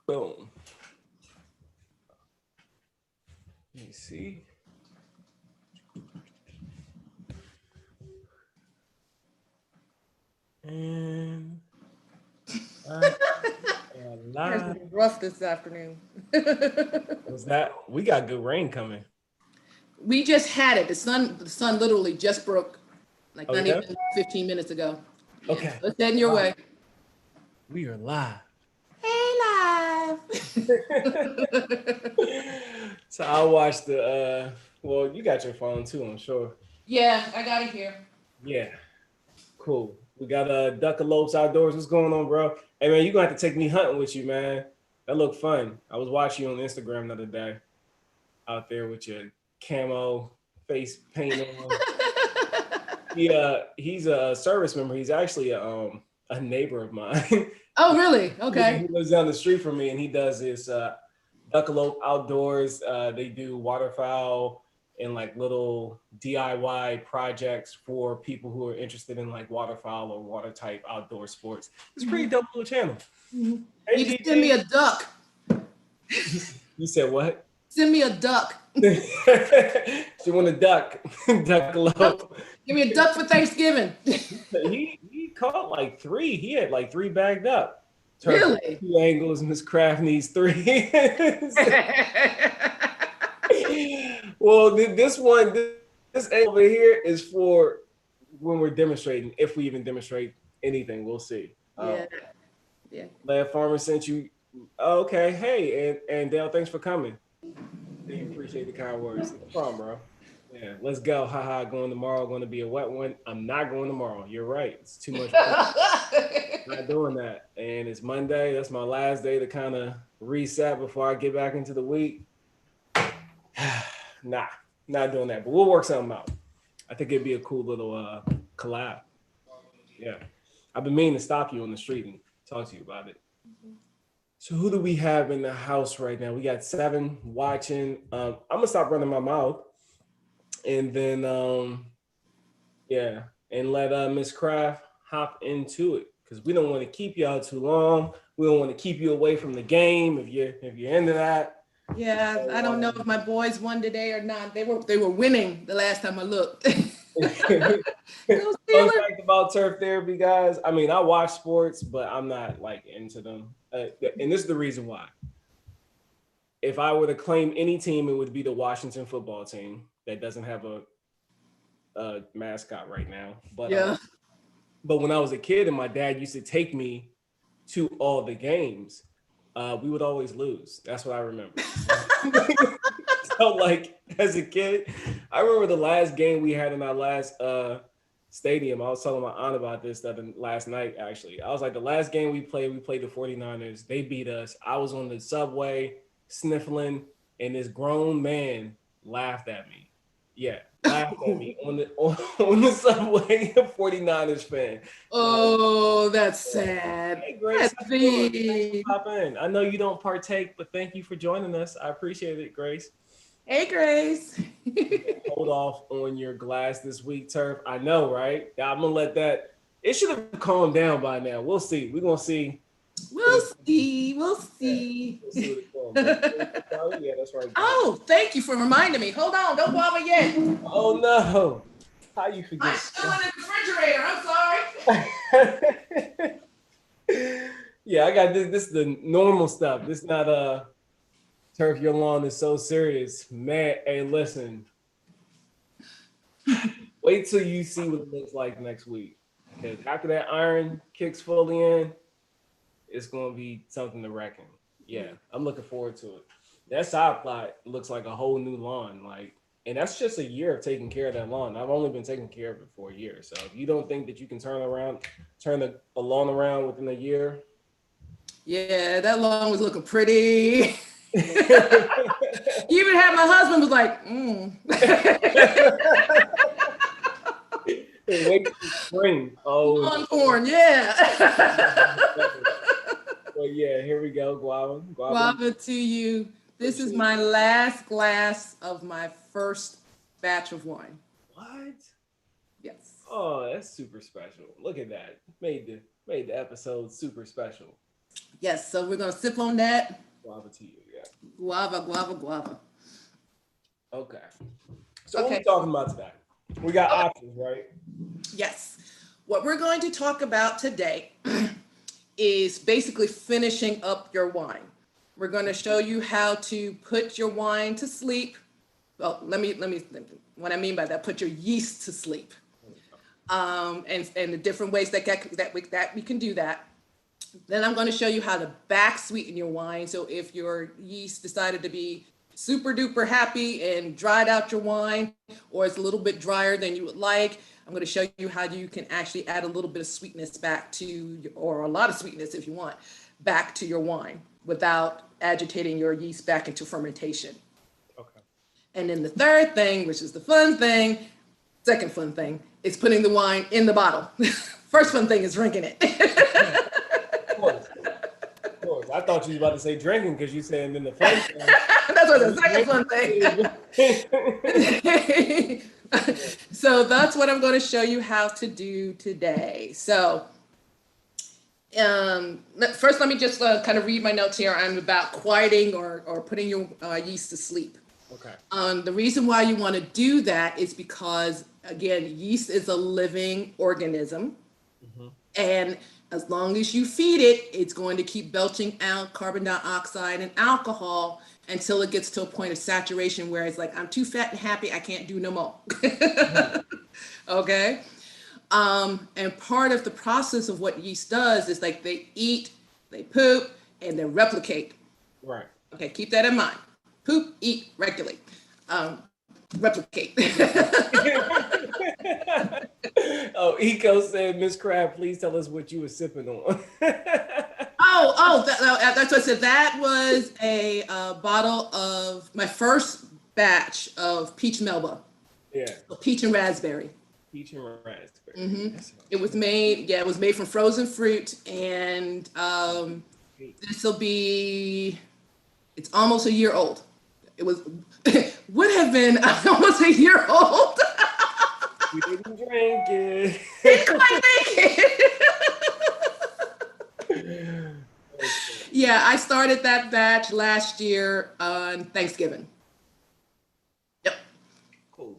Boom. Let me see. And It's been rough this afternoon. was that we got good rain coming. We just had it. The sun literally just broke, like Oh not yeah? even 15 minutes ago. Yeah, Okay. so it's heading your way. We are live. Hey, live. So I watched the well, you got your phone too, I'm sure. Yeah, I got it here. Yeah, cool. We got Duck Lopes Outdoors. What's going on, bro? Hey man, you gonna have to take me hunting with you, man. That looked fun. I was watching you on Instagram the other day out there with your camo face paint on. He's a service member. He's actually a neighbor of mine. Oh, really? Yeah, Okay. he lives down the street from me, and he does this Duckalope Outdoors. They do waterfowl and like little DIY projects for people who are interested in like waterfowl or water type outdoor sports. It's a pretty dope little channel. Mhm. Hey, You can send me a duck. You said what? Send me a duck. She want a duck, Duckalope. Give me a duck for Thanksgiving. He caught like three. He had like three bagged up. Really? Two angles. MsKraft needs three. Well, this angle over here is for when we're demonstrating. If we even demonstrate anything, we'll see. Yeah. Yeah. Lad Farmer sent you. Okay, hey, and Dale, thanks for coming. I appreciate the kind words. No problem, bro. Yeah, let's go. Haha, going tomorrow. Going to be a wet one. I'm not going tomorrow. You're right. It's too much. Not doing that. And it's Monday. That's my last day to kind of reset before I get back into the week. Nah, not doing that. But we'll work something out. I think it'd be a cool little collab. Yeah. I've been meaning to stop you on the street and talk to you about it. So who do we have in the house right now? We got 7 watching. I'm gonna stop running my mouth, and then yeah, and let MsKraft hop into it because we don't want to keep y'all too long. We don't want to keep you away from the game if you're into that. Yeah, I don't know if my boys won today or not. They were winning the last time I looked. Fun fact about turf therapy, guys. I mean, I watch sports, but I'm not like into them. And this is the reason why. If I were to claim any team, it would be the Washington football team that doesn't have a mascot right now. But Yeah. But when I was a kid and my dad used to take me to all the games, we would always lose. That's what I remember. So like as a kid, I remember the last game we had in our last stadium. I was telling my aunt about this last night, actually. I was like, the last game we played the 49ers. They beat us. I was on the subway sniffling, and this grown man laughed at me. Yeah, laughed at me on the subway, a 49ers fan. Oh, that's sad. Hey, Grace, how you doing? Thanks for popping in. I know you don't partake, but thank you for joining us. I appreciate it, Grace. Hey, Grace. Hold off on your glass this week, Turf. I know, right? I'm gonna let that. It should have calmed down by now. We'll see. We're gonna see. We'll see. We'll see. We'll see what it's going. Yeah, that's right. Oh, thank you for reminding me. Hold on, don't bother yet. Oh no! How you forget? I'm still in the refrigerator. I'm sorry. Yeah, I got this. This is the normal stuff. This is not Turf. Your lawn is so serious, man. Hey, listen. Wait till you see what it looks like next week. Because after that iron kicks fully in, it's gonna be something to reckon. Yeah, I'm looking forward to it. That side plot looks like a whole new lawn. Like, and that's just a year of taking care of that lawn. I've only been taking care of it for a year. So if you don't think that you can turn the lawn around within a year. Yeah, that lawn was looking pretty. Even had my husband was like, Wait for spring. Oh, lawn corn, yeah. Well, yeah, here we go. Guava to you. This is my last glass of my first batch of wine. What? Yes. Oh, that's super special. Look at that. Made the episode super special. Yes, so we're gonna sip on that. Guava to you, yeah. Guava, guava, guava. Okay. So what are we Okay. talking about today? We got options, right? Yes. What we're going to talk about today is basically finishing up your wine. We're going to show you how to put your wine to sleep. Well, let me what I mean by that, put your yeast to sleep. And the different ways that we can do that. Then I'm going to show you how to back sweeten your wine. So if your yeast decided to be super duper happy and dried out your wine, or it's a little bit drier than you would like, I'm going to show you how you can actually add a little bit of sweetness back to, or a lot of sweetness if you want, back to your wine without agitating your yeast back into fermentation. Okay. And then the third thing, which is the fun thing, second fun thing, is putting the wine in the bottle. First fun thing is drinking it. Of course. Of course. I thought you was about to say drinking because you said then the fun thing. That's what the second fun thing. So that's what I'm going to show you how to do today. So first, let me just kind of read my notes here. I'm about quieting or putting your yeast to sleep. Okay. The reason why you want to do that is because, again, yeast is a living organism. Mm-hmm. And as long as you feed it, it's going to keep belching out carbon dioxide and alcohol until it gets to a point of saturation where it's like, I'm too fat and happy, I can't do no more. Okay? And part of the process of what yeast does is like they eat, they poop, and they replicate. Right. Okay, keep that in mind. Poop, eat, regulate. Replicate. Oh, Eco said, MsKraft, please tell us what you were sipping on. That's what I said. That was a bottle of my first batch of peach melba. Yeah. Peach and raspberry. Peach and raspberry. Mm-hmm. It was made from frozen fruit, and this will be, it's almost a year old. It would have been almost a year old. You didn't drink it. Yeah, I started that batch last year on Thanksgiving. Yep. Cool.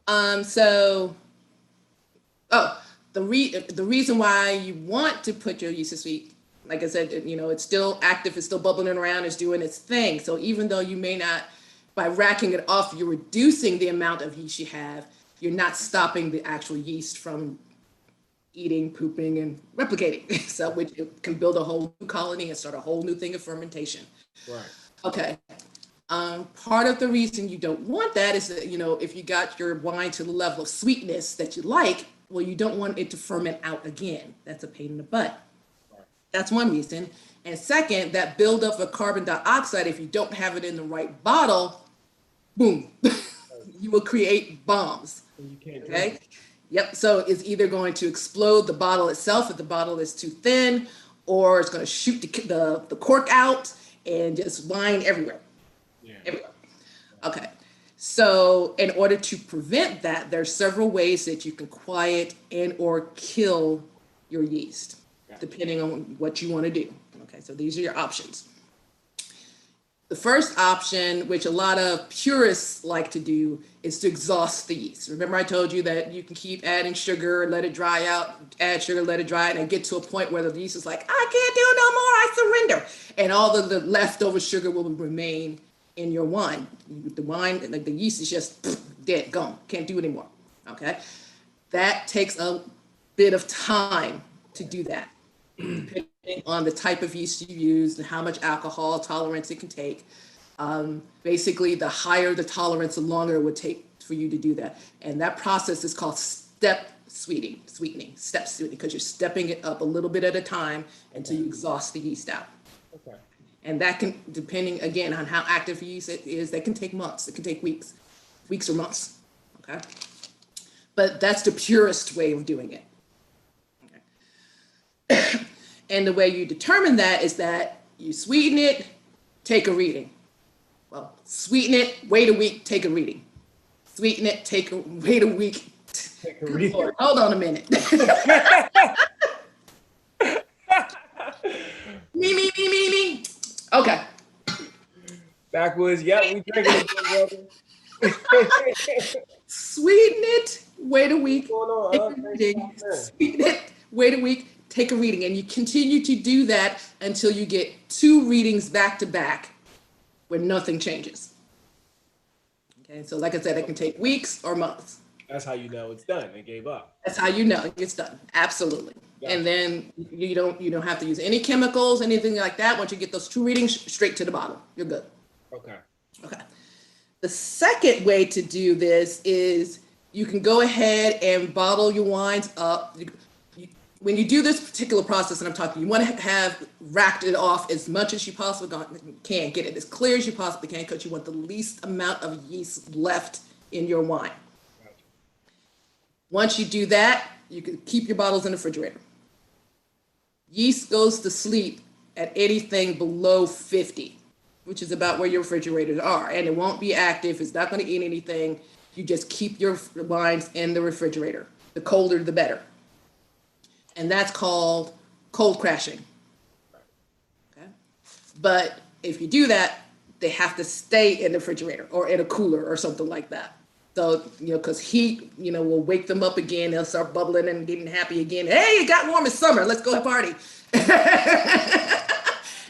The reason why you want to put your yeast to sleep, like I said, it's still active, it's still bubbling around, it's doing its thing. So even though you may not, by racking it off, you're reducing the amount of yeast you have, you're not stopping the actual yeast from eating, pooping, and replicating. So it can build a whole new colony and start a whole new thing of fermentation. Right. Okay. Part of the reason you don't want that is that, if you got your wine to the level of sweetness that you like, well, you don't want it to ferment out again. That's a pain in the butt. Right. That's one reason. And second, that buildup of carbon dioxide, if you don't have it in the right bottle, boom, you will create bombs. You can't okay? Drink. Yep, so it's either going to explode the bottle itself if the bottle is too thin, or it's going to shoot the cork out and just wine everywhere. Yeah. Everywhere. Okay, so in order to prevent that, there's several ways that you can quiet and or kill your yeast, depending on what you want to do. Okay, so these are your options. The first option, which a lot of purists like to do, is to exhaust the yeast. Remember I told you that you can keep adding sugar, let it dry out, add sugar, let it dry out, and get to a point where the yeast is like, I can't do it no more, I surrender. And all of the leftover sugar will remain in your wine. The wine, like the yeast is just dead, gone, can't do it anymore, okay? That takes a bit of time to do that, depending on the type of yeast you use and how much alcohol tolerance it can take. Basically, the higher the tolerance, the longer it would take for you to do that. And that process is called step sweetening, because you're stepping it up a little bit at a time until you exhaust the yeast out. Okay. And that can, depending again on how active yeast it is, that can take months. It can take weeks or months. Okay. But that's the purest way of doing it. Okay. And the way you determine that is that you sweeten it, take a reading. Well, sweeten it, wait a week, take a reading. Sweeten it, wait a week. Take a reading. Lord, hold on a minute. Me. Okay. Backwoods. Yeah, we drinking it. Sweeten it. Wait a week. What's going on? Thanks for popping in. Sweeten it. Wait a week. Take a reading, and you continue to do that until you get 2 readings back to back, where nothing changes. Okay. So, like I said, it can take weeks or months. That's how you know it's done. They gave up. That's how you know it's done. Absolutely. Gotcha. And then you don't have to use any chemicals, anything like that. Once you get those 2 readings, straight to the bottle. You're good. Okay. Okay. The second way to do this is you can go ahead and bottle your wines up. When you do this particular process, and I'm talking, you want to have racked it off as much as you possibly can. Get it as clear as you possibly can, because you want the least amount of yeast left in your wine. Gotcha. Once you do that, you can keep your bottles in the refrigerator. Yeast goes to sleep at anything below 50, which is about where your refrigerators are, and it won't be active. It's not going to eat anything. You just keep your wines in the refrigerator. The colder, the better. And that's called cold crashing. Okay. But if you do that, they have to stay in the refrigerator or in a cooler or something like that. So, because heat, will wake them up again. They'll start bubbling and getting happy again. Hey, it got warm. It's summer. Let's go party.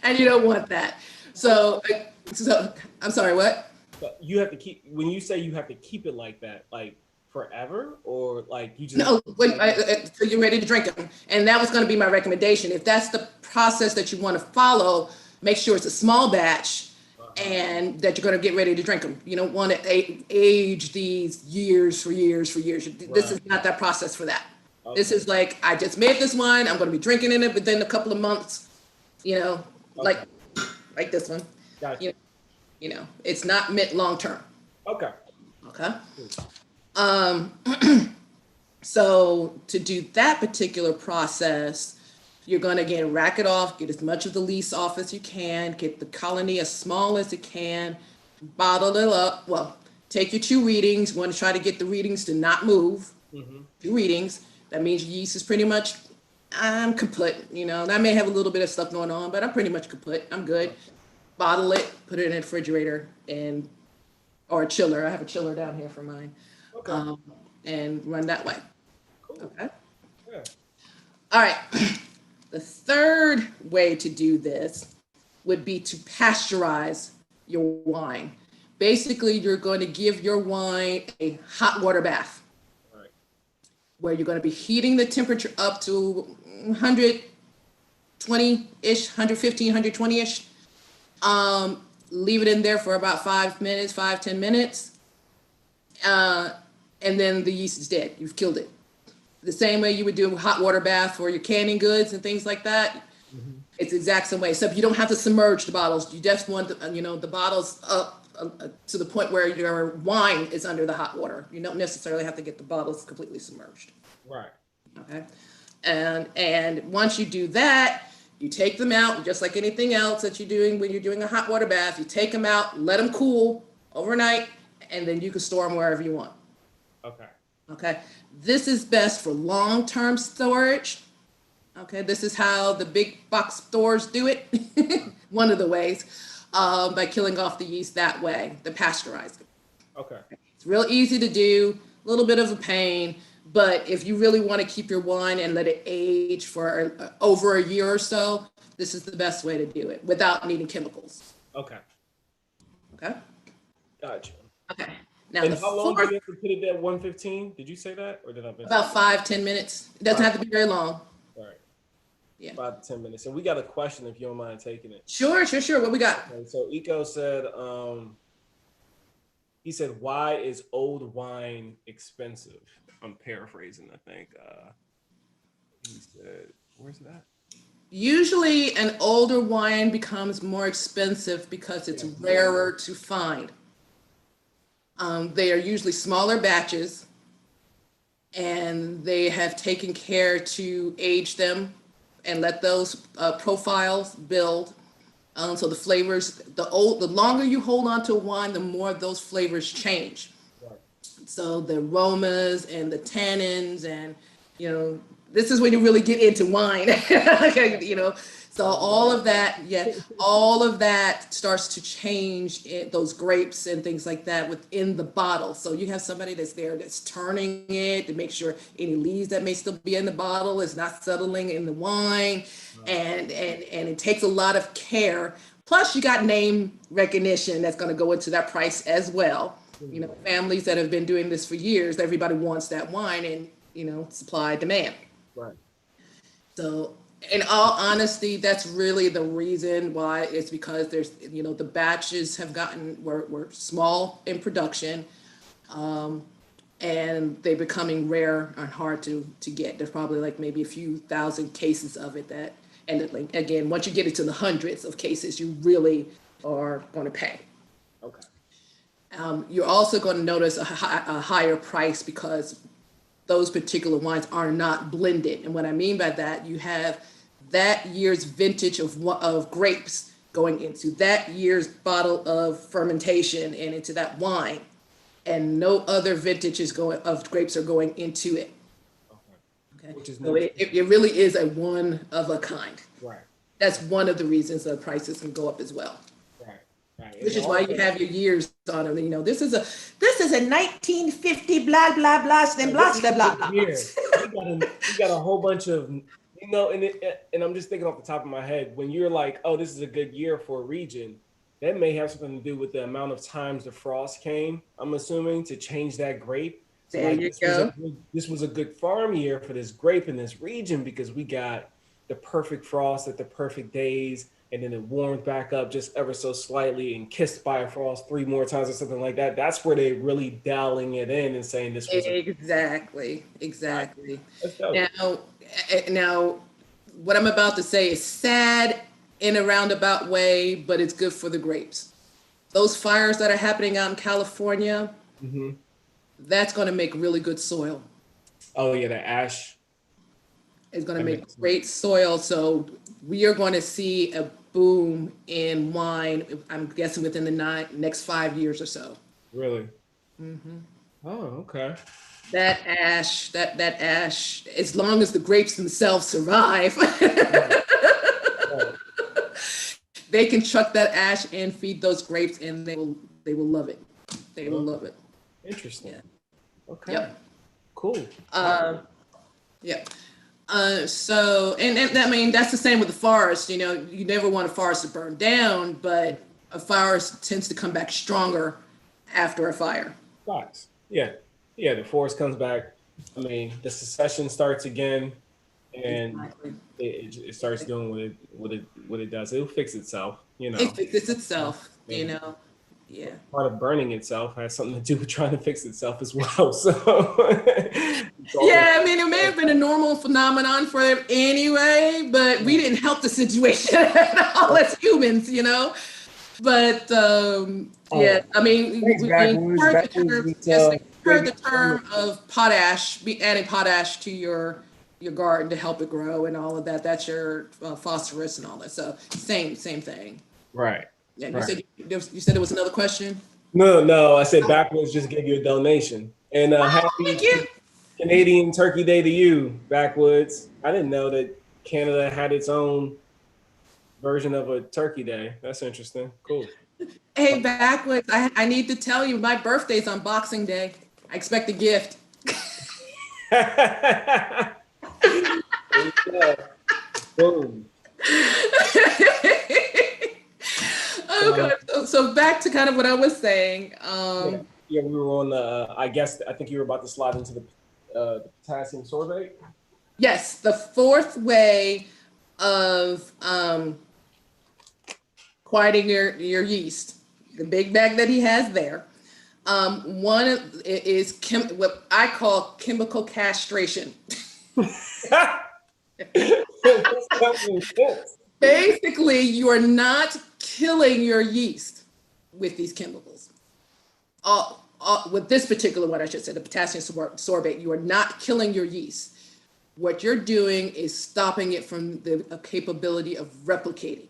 And you don't want that. So I'm sorry, what? But you have to keep, when you say you have to keep it like that, like forever, or like you just no, so you're ready to drink them. And that was going to be my recommendation. If that's the process that you want to follow, make sure it's a small batch and that you're going to get ready to drink them. You don't want to age these years for years. This is not that process for that. Okay. This is like, I just made this wine, I'm going to be drinking in it within a couple of months, okay. like this one. Gotcha. It's not meant long term. Okay. So to do that particular process, you're going to, again, rack it off, get as much of the yeast off as you can, get the colony as small as it can, bottle it up. Well, take your 2 readings. You want to try to get the readings to not move. 2 readings. That means your yeast is pretty much, I'm kaput. I may have a little bit of stuff going on, but I'm pretty much kaput. I'm good. Bottle it, put it in a refrigerator or a chiller. I have a chiller down here for mine. Okay. And run that way. Cool. Okay. Yeah. All right. The third way to do this would be to pasteurize your wine. Basically, you're going to give your wine a hot water bath. Right. Where you're going to be heating the temperature up to 120-ish, 115, 120-ish. Leave it in there for about 10 minutes. And then the yeast is dead. You've killed it. The same way you would do a hot water bath for your canning goods and things like that. It's the exact same way. Except you don't have to submerge the bottles. You just want the bottles up to the point where your wine is under the hot water. You don't necessarily have to get the bottles completely submerged. Right. Okay. And once you do that, you take them out, just like anything else that you're doing when you're doing a hot water bath. You take them out, let them cool overnight, and then you can store them wherever you want. Okay. This is best for long-term storage. Okay. This is how the big box stores do it. One of the ways, by killing off the yeast that way, the pasteurizing. Okay. It's real easy to do, a little bit of a pain, but if you really want to keep your wine and let it age for over a year or so, this is the best way to do it without needing chemicals. Okay. Gotcha. Okay. Now, and how long do you have to put it at 115? Did you say that, or did I miss about 5-10 minutes? It doesn't have to be very long. All right. Yeah. 5 to 10 minutes. And we got a question if you don't mind taking it. Sure. What we got? Okay, so Eco said, he said, why is old wine expensive? I'm paraphrasing, I think. He said, where's that? Usually an older wine becomes more expensive because it's rarer to find. They are usually smaller batches, and they have taken care to age them and let those profiles build. So the flavors, the longer you hold on to a wine, the more those flavors change. Right. So the aromas and the tannins, and this is when you really get into wine. Okay, So all of that, all of that starts to change those grapes and things like that within the bottle. So you have somebody that's there that's turning it to make sure any leaves that may still be in the bottle is not settling in the wine. And it takes a lot of care. Plus you got name recognition that's going to go into that price as well. You know, families that have been doing this for years, everybody wants that wine, and, you know, supply demand. Right. So in all honesty, that's really the reason why. It's because there's, you know, the batches have were small in production, and they're becoming rare and hard to get. There's probably like maybe a few thousand cases of it that, and like, again, once you get into the hundreds of cases, you really are going to pay. Okay. You're also going to notice a higher price because those particular wines are not blended. And what I mean by that, you have that year's vintage of grapes going into that year's bottle of fermentation and into that wine, and no other vintages of grapes are going into it. Okay. Which is so it really is a one of a kind. Right. That's one of the reasons the prices can go up as well. Right. Which is why you have your years on them. You know, this is a 1950 blah blah blah and blah blah blah blah. We got a whole bunch of, you know, and I'm just thinking off the top of my head, when you're like, oh, this is a good year for a region, that may have something to do with the amount of times the frost came, I'm assuming, to change that grape. So there you go. This was a good farm year for this grape in this region because we got the perfect frost at the perfect days, and then it warmed back up just ever so slightly and kissed by a frost 3 more times or something like that. That's where they're really dialing it in and saying this was exactly. Now, what I'm about to say is sad in a roundabout way, but it's good for the grapes. Those fires that are happening out in California, that's going to make really good soil. Oh yeah, the ash is going to make great soil. So we are going to see a boom in wine, I'm guessing within the next 5 years or so. Really? Oh, okay. That ash, as long as the grapes themselves survive, they can chuck that ash and feed those grapes, and they will love it. They will love it. Interesting. Yeah. Okay. Yep. Cool. Yeah. So, and I mean, that's the same with the forest. You know, you never want a forest to burn down, but a forest tends to come back stronger after a fire. Facts. Yeah. The forest comes back. I mean, the succession starts again, and it starts doing what it does. It'll fix itself. You know, it fixes itself. You know. Yeah. Part of burning itself has something to do with trying to fix itself as well. So yeah, I mean, it may have been a normal phenomenon for them anyway, but we didn't help the situation at all as humans, you know. But yeah, I mean, we heard the term of potash, adding potash to your garden to help it grow and all of that. That's your phosphorus and all that. So same thing. Right. Yeah, you said there was another question? No, I said Backwoods just gave you a donation. And happy Canadian Turkey Day to you, Backwoods. I didn't know that Canada had its own version of a Turkey Day. That's interesting. Cool. Hey, Backwoods, I need to tell you, my birthday's on Boxing Day. I expect a gift. Boom. Okay, so back to kind of what I was saying. We were on I think you were about to slide into the potassium sorbate. Yes, the fourth way of quieting your yeast, the big bag that he has there. One is what I call chemical castration. Basically, you are not killing your yeast with these chemicals. With this particular one, I should say, the potassium sorbate, you are not killing your yeast. What you're doing is stopping it from the capability of replicating.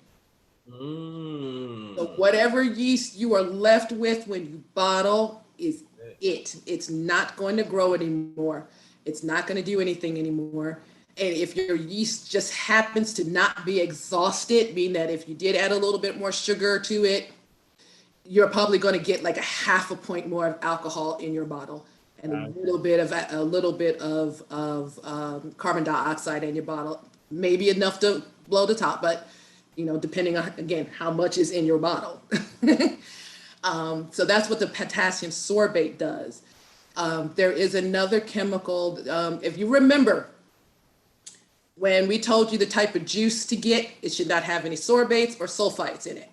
So whatever yeast you are left with when you bottle is it. It's not going to grow anymore. It's not going to do anything anymore. And if your yeast just happens to not be exhausted, meaning that if you did add a little bit more sugar to it, you're probably going to get like a half a point more of alcohol in your bottle, and a little bit of carbon dioxide in your bottle, maybe enough to blow the top, but depending on, again, how much is in your bottle. So that's what the potassium sorbate does. There is another chemical, if you remember, when we told you the type of juice to get, it should not have any sorbates or sulfites in it,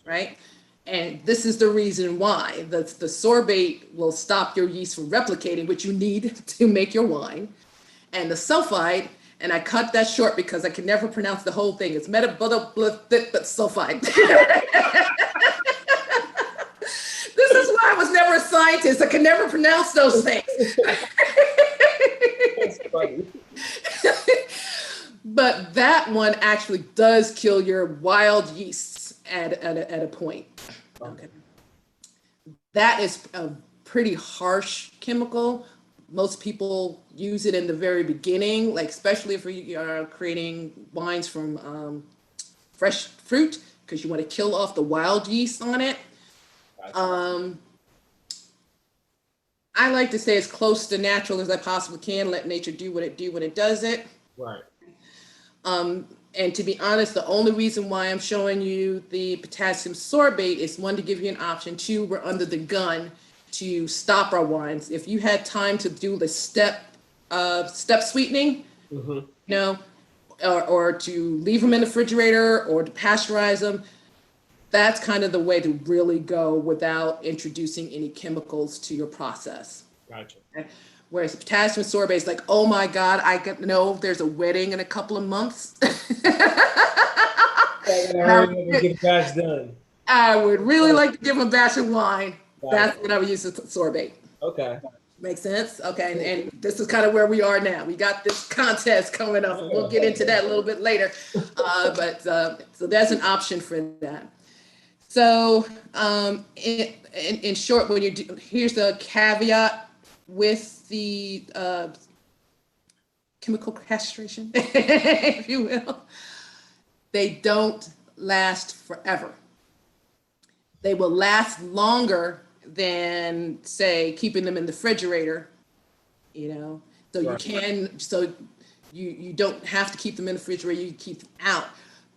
right? And this is the reason why. The sorbate will stop your yeast from replicating, which you need to make your wine. And the sulfite, and I cut that short because I can never pronounce the whole thing. It's sulfite. This is why I was never a scientist. I can never pronounce those things. That's funny. But that one actually does kill your wild yeasts at a point. Okay. That is a pretty harsh chemical. Most people use it in the very beginning, like especially if you are creating wines from fresh fruit, because you want to kill off the wild yeast on it. I like to say as close to natural as I possibly can. Let nature do what it does it. Right. And to be honest, the only reason why I'm showing you the potassium sorbate is, one, to give you an option. Two, we're under the gun to stop our wines. If you had time to do the step sweetening, or to leave them in the refrigerator or to pasteurize them, that's kind of the way to really go without introducing any chemicals to your process. Gotcha. Okay? Whereas the potassium sorbate is like, oh my God, I know there's a wedding in a couple of months. I would really like to give them a batch of wine. That's what I would use as sorbate. Okay. Makes sense? Okay, and this is kind of where we are now. We got this contest coming up, and we'll get into that a little bit later. So that's an option for that. So in short, when here's the caveat with the chemical castration, if you will. They don't last forever. They will last longer than, say, keeping them in the refrigerator, So right. You don't have to keep them in the refrigerator, you can keep them out.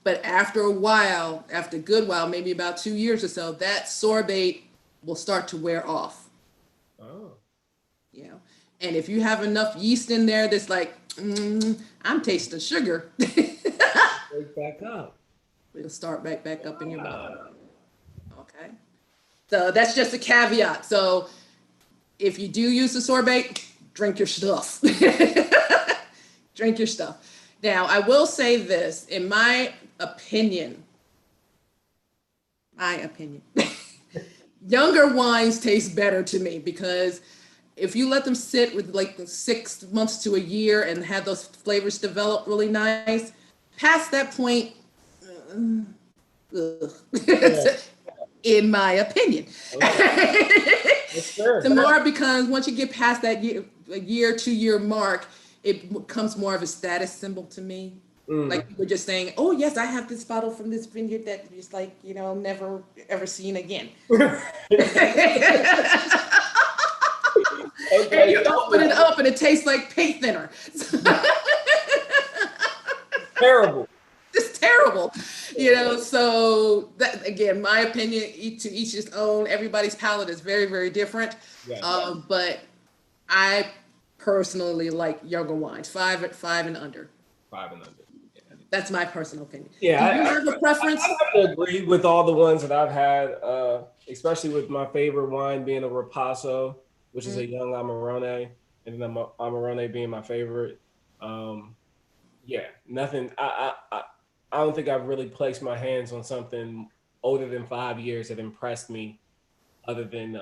But after a good while, maybe about 2 years or so, that sorbate will start to wear off. Oh. And if you have enough yeast in there that's like, I'm tasting sugar. Wake back up. It'll start back up in your body. Okay. So that's just a caveat. So if you do use the sorbate, drink your stuff. Drink your stuff. Now, I will say this, in my opinion, younger wines taste better to me, because if you let them sit with like 6 months to a year and have those flavors develop really nice, past that point, in my opinion. The more, because once you get past that year, 2 year mark, it becomes more of a status symbol to me. Like we're just saying, oh yes, I have this bottle from this vineyard that is like, never ever seen again. Okay. And you open it up and it tastes like paint thinner. Terrible. It's terrible. So that, again, my opinion, to each his own. Everybody's palate is very, very different. Yeah. But I personally like younger wines, 5 and under. 5 and under. Yeah. That's my personal opinion. Yeah. Do you have a preference? I have to agree with all the ones that I've had, especially with my favorite wine being a Ripasso, which is a young Amarone, and then Amarone being my favorite. Nothing. I don't think I've really placed my hands on something older than 5 years that impressed me, other than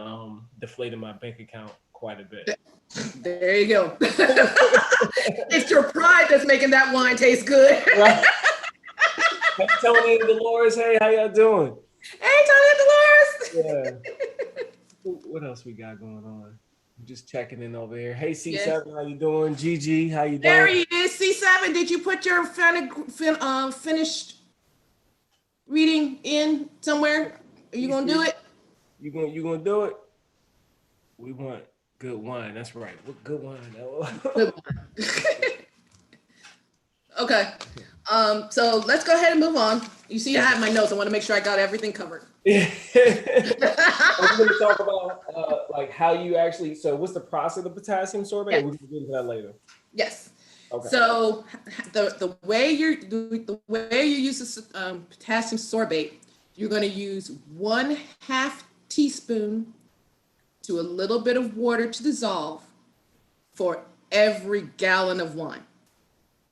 deflating my bank account quite a bit. There you go. It's your pride that's making that wine taste good. Right. Hey, Tony and Dolores. Hey, how y'all doing? Hey, Tony and Dolores. Yeah. What else we got going on? Just checking in over here. Hey C7, Yes. how you doing? GG, how you doing? There he is, C7. Did you put your finished reading in somewhere? Are you gonna do it? You gonna do it? We want good wine. That's right. What good wine? Good one. Okay. So let's go ahead and move on. You see, I have my notes. I want to make sure I got everything covered. Yeah. I'm going to talk about like how you actually. So, what's the process of potassium sorbate? Yeah. We're going to get into that later. Yes. Okay. So the way you use this potassium sorbate, you're going to use 1/2 teaspoon to a little bit of water to dissolve for every gallon of wine.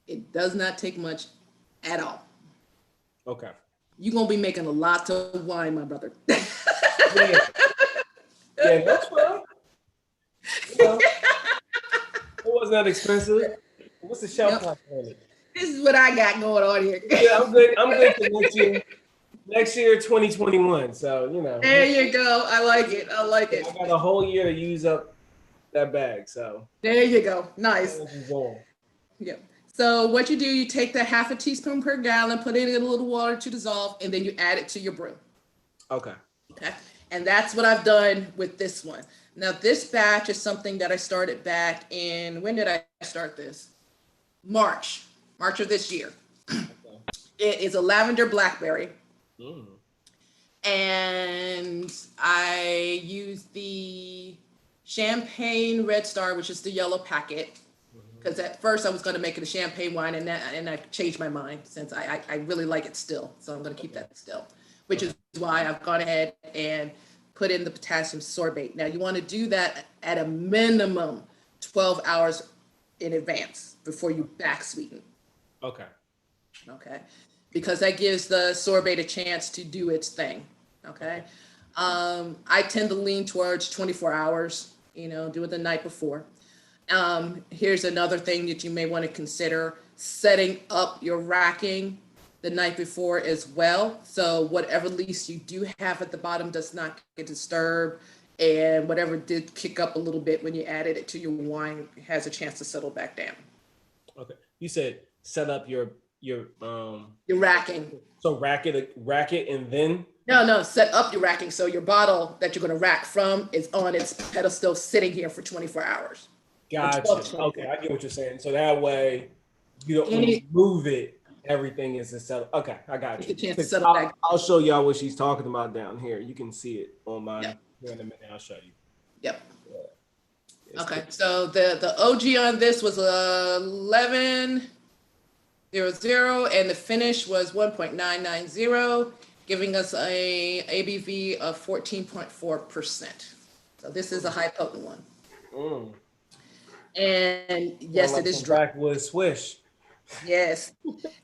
It does not take much at all. Okay. You're going to be making a lot of wine, my brother. Yeah, that's fine. You know, it wasn't that expensive. What's the shelf life on it? This is what I got going on here. Yeah, I'm good. I'm good for next year. Next year, 2021. So, you know. There you go. I like it. I like it. I got a whole year to use up that bag. So. There you go. Nice. Yep. Yeah. So what you do, you take that 1/2 teaspoon per gallon, put it in a little water to dissolve, and then you add it to your brew. Okay. Okay. And that's what I've done with this one. Now, this batch is something that I started back in, when did I start this? March of this year. Okay. It is a lavender blackberry. Mm. And I used the Champagne Red Star, which is the yellow packet. Because at first I was going to make it a champagne wine, and I changed my mind since I really like it still. So I'm going to keep that still, which is why I've gone ahead and put in the potassium sorbate. Now you want to do that at a minimum 12 hours in advance before you back sweeten. Okay. Okay. Because that gives the sorbate a chance to do its thing. Okay. I tend to lean towards 24 hours, do it the night before. Here's another thing that you may want to consider: setting up your racking the night before as well. So whatever least you do have at the bottom does not get disturbed, and whatever did kick up a little bit when you added it to your wine has a chance to settle back down. Okay. You said set up your racking. So rack it and then? No, set up your racking. So your bottle that you're going to rack from is on its pedestal sitting here for 24 hours. Gotcha. Okay, I get what you're saying. So that way, when you move it, everything is settled. Okay, I got you. I'll show y'all what she's talking about down here. You can see it on mine. Yep. Here in a minute, I'll show you. Yep. Yeah. Okay, cool. So the OG on this was 11.00, and the finish was 1.990, giving us a ABV of 14.4%. So this is a high potent one. Mm. And yes, like it is dry. Backwoods swish. Yes,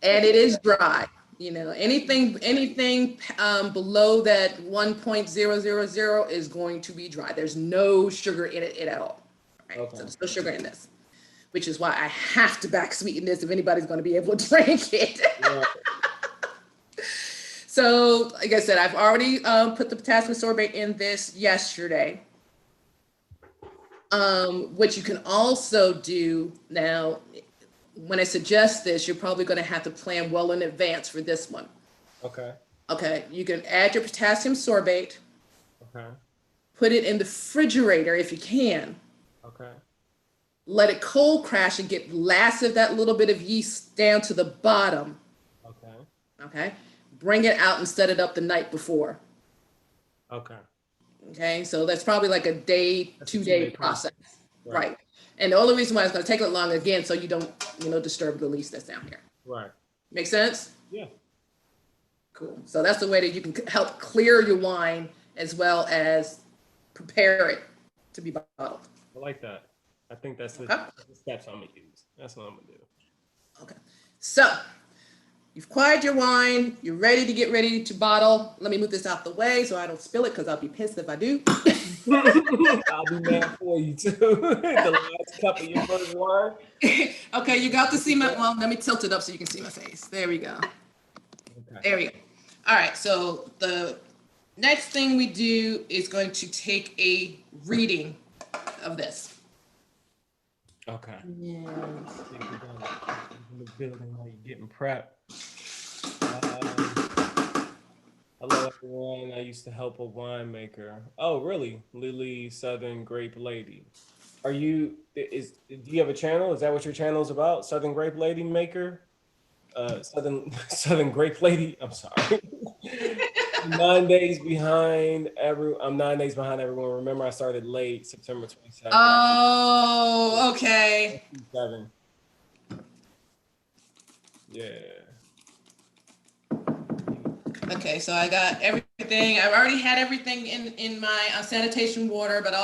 and it is dry. Anything below that 1.000 is going to be dry. There's no sugar in it at all. Right? Okay. So there's no sugar in this, which is why I have to back sweeten this if anybody's going to be able to drink it. Yeah. So, like I said, I've already put the potassium sorbate in this yesterday. What you can also do now, when I suggest this, you're probably going to have to plan well in advance for this one. Okay. Okay. You can add your potassium sorbate. Okay. Put it in the refrigerator if you can. Okay. Let it cold crash and get last of that little bit of yeast down to the bottom. Okay. Okay. Bring it out and set it up the night before. Okay. Okay, so that's probably like a 2-day process, right? And the only reason why it's going to take a little longer, again, so you don't, disturb the yeast that's down here. Right. Make sense? Yeah. Cool. So that's the way that you can help clear your wine as well as prepare it to be bottled. I like that. I think that's the steps I'm going to use. That's what I'm going to do. Okay. So you've quieted your wine. You're ready to bottle. Let me move this out the way so I don't spill it, because I'll be pissed if I do. I'll be mad for you too. The last cup of your first wine. Okay, you got to see my, well, let me tilt it up so you can see my face. There we go. Okay. There we go. All right, so the next thing we do is going to take a reading of this. Okay. Yeah. In the building while you're getting prepped. Hello everyone. I used to help a winemaker. Oh, really? Lily Southern Grape Lady. Do you have a channel? Is that what your channel is about? Southern Grape Lady Maker? Southern Grape Lady. I'm sorry. 9 days behind I'm 9 days behind everyone. Remember, I started late, September 22nd. Oh, okay. 7. Yeah. Okay, so I got everything. I've already had everything in my sanitation water, but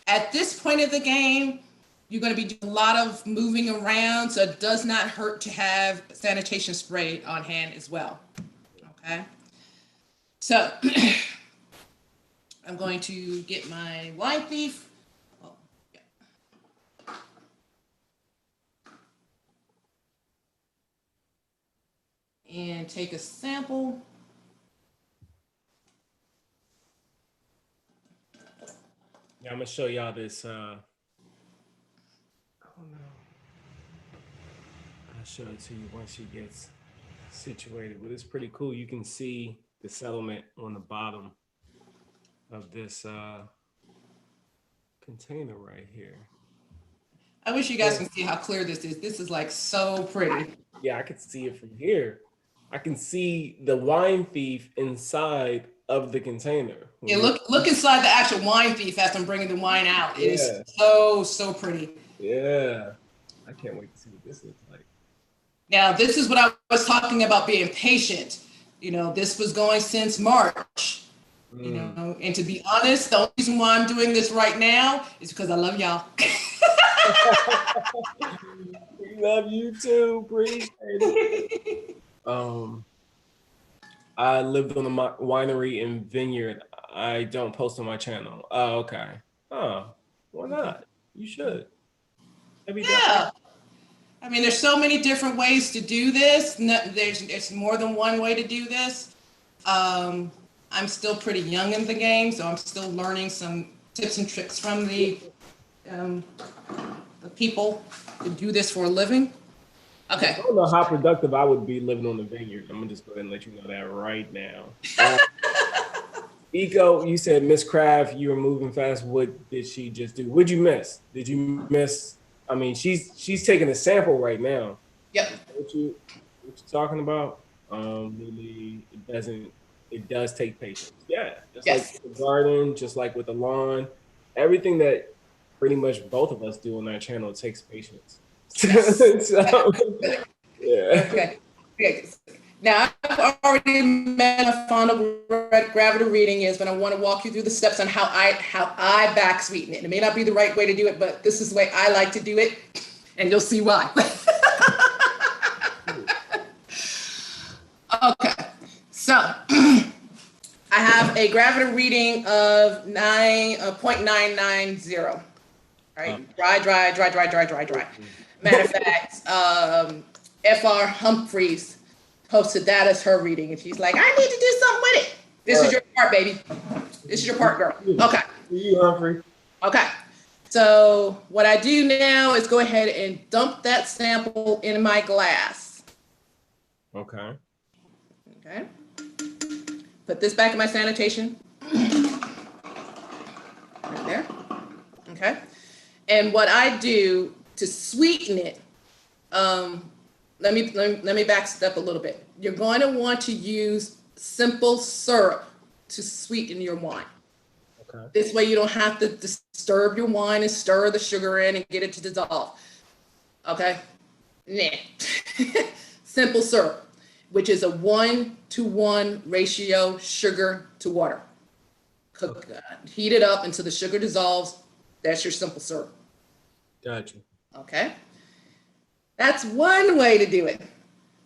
at this point of the game, you're going to be doing a lot of moving around, so it does not hurt to have sanitation spray on hand as well. Okay, so I'm going to get my wine thief. Oh, yeah. And take a sample. Yeah, I'm gonna show y'all this. Oh no, I'll show it to you once she gets situated. But it's pretty cool. You can see the settlement on the bottom of this container right here. I wish you guys can see how clear this is. This is like so pretty. Yeah, I can see it from here. I can see the wine thief inside of the container. Yeah, look inside the actual wine thief as I'm bringing the wine out. It is so pretty. Yeah, I can't wait to see what this looks like. Now, this is what I was talking about being patient. You know, this was going since March. You know, and to be honest, the only reason why I'm doing this right now is because I love y'all. We love you too. Appreciate it. I lived on a winery and vineyard. I don't post on my channel. Oh, okay. Oh, why not? You should. Yeah. I mean, there's so many different ways to do this. There's more than one way to do this. I'm still pretty young in the game, so I'm still learning some tips and tricks from the people who do this for a living. Okay. I don't know how productive I would be living on the vineyard. I'm gonna just go ahead and let you know that right now. Eco, you said MsKraft, you were moving fast. What did she just do? What'd you miss? Did you miss? I mean, she's taking a sample right now. Yep. What you talking about? Really, it does take patience. Yeah. Just like the garden, just like with the lawn, everything that pretty much both of us do on our channel takes patience. Yes. So, yeah. Okay. Now, I've already met a final gravity reading is, but I want to walk you through the steps on how I back sweeten it. It may not be the right way to do it, but this is the way I like to do it, and you'll see why. Okay, so I have a gravity reading of 0.990. Right, dry. Matter of fact, Fr. Humphreys posted that as her reading, and she's like, I need to do something with it. This is your part, baby. This is your part, girl. Okay. You, Humphrey. Okay. So what I do now is go ahead and dump that sample in my glass. Okay. Okay. Put this back in my sanitation. Right there. Okay. And what I do to sweeten it, let me back step a little bit. You're going to want to use simple syrup to sweeten your wine. Okay. This way you don't have to disturb your wine and stir the sugar in and get it to dissolve. Okay? Nah. Simple syrup, which is a 1-to-1 ratio sugar to water. Heat it up until the sugar dissolves. That's your simple syrup. Gotcha. Okay. That's one way to do it.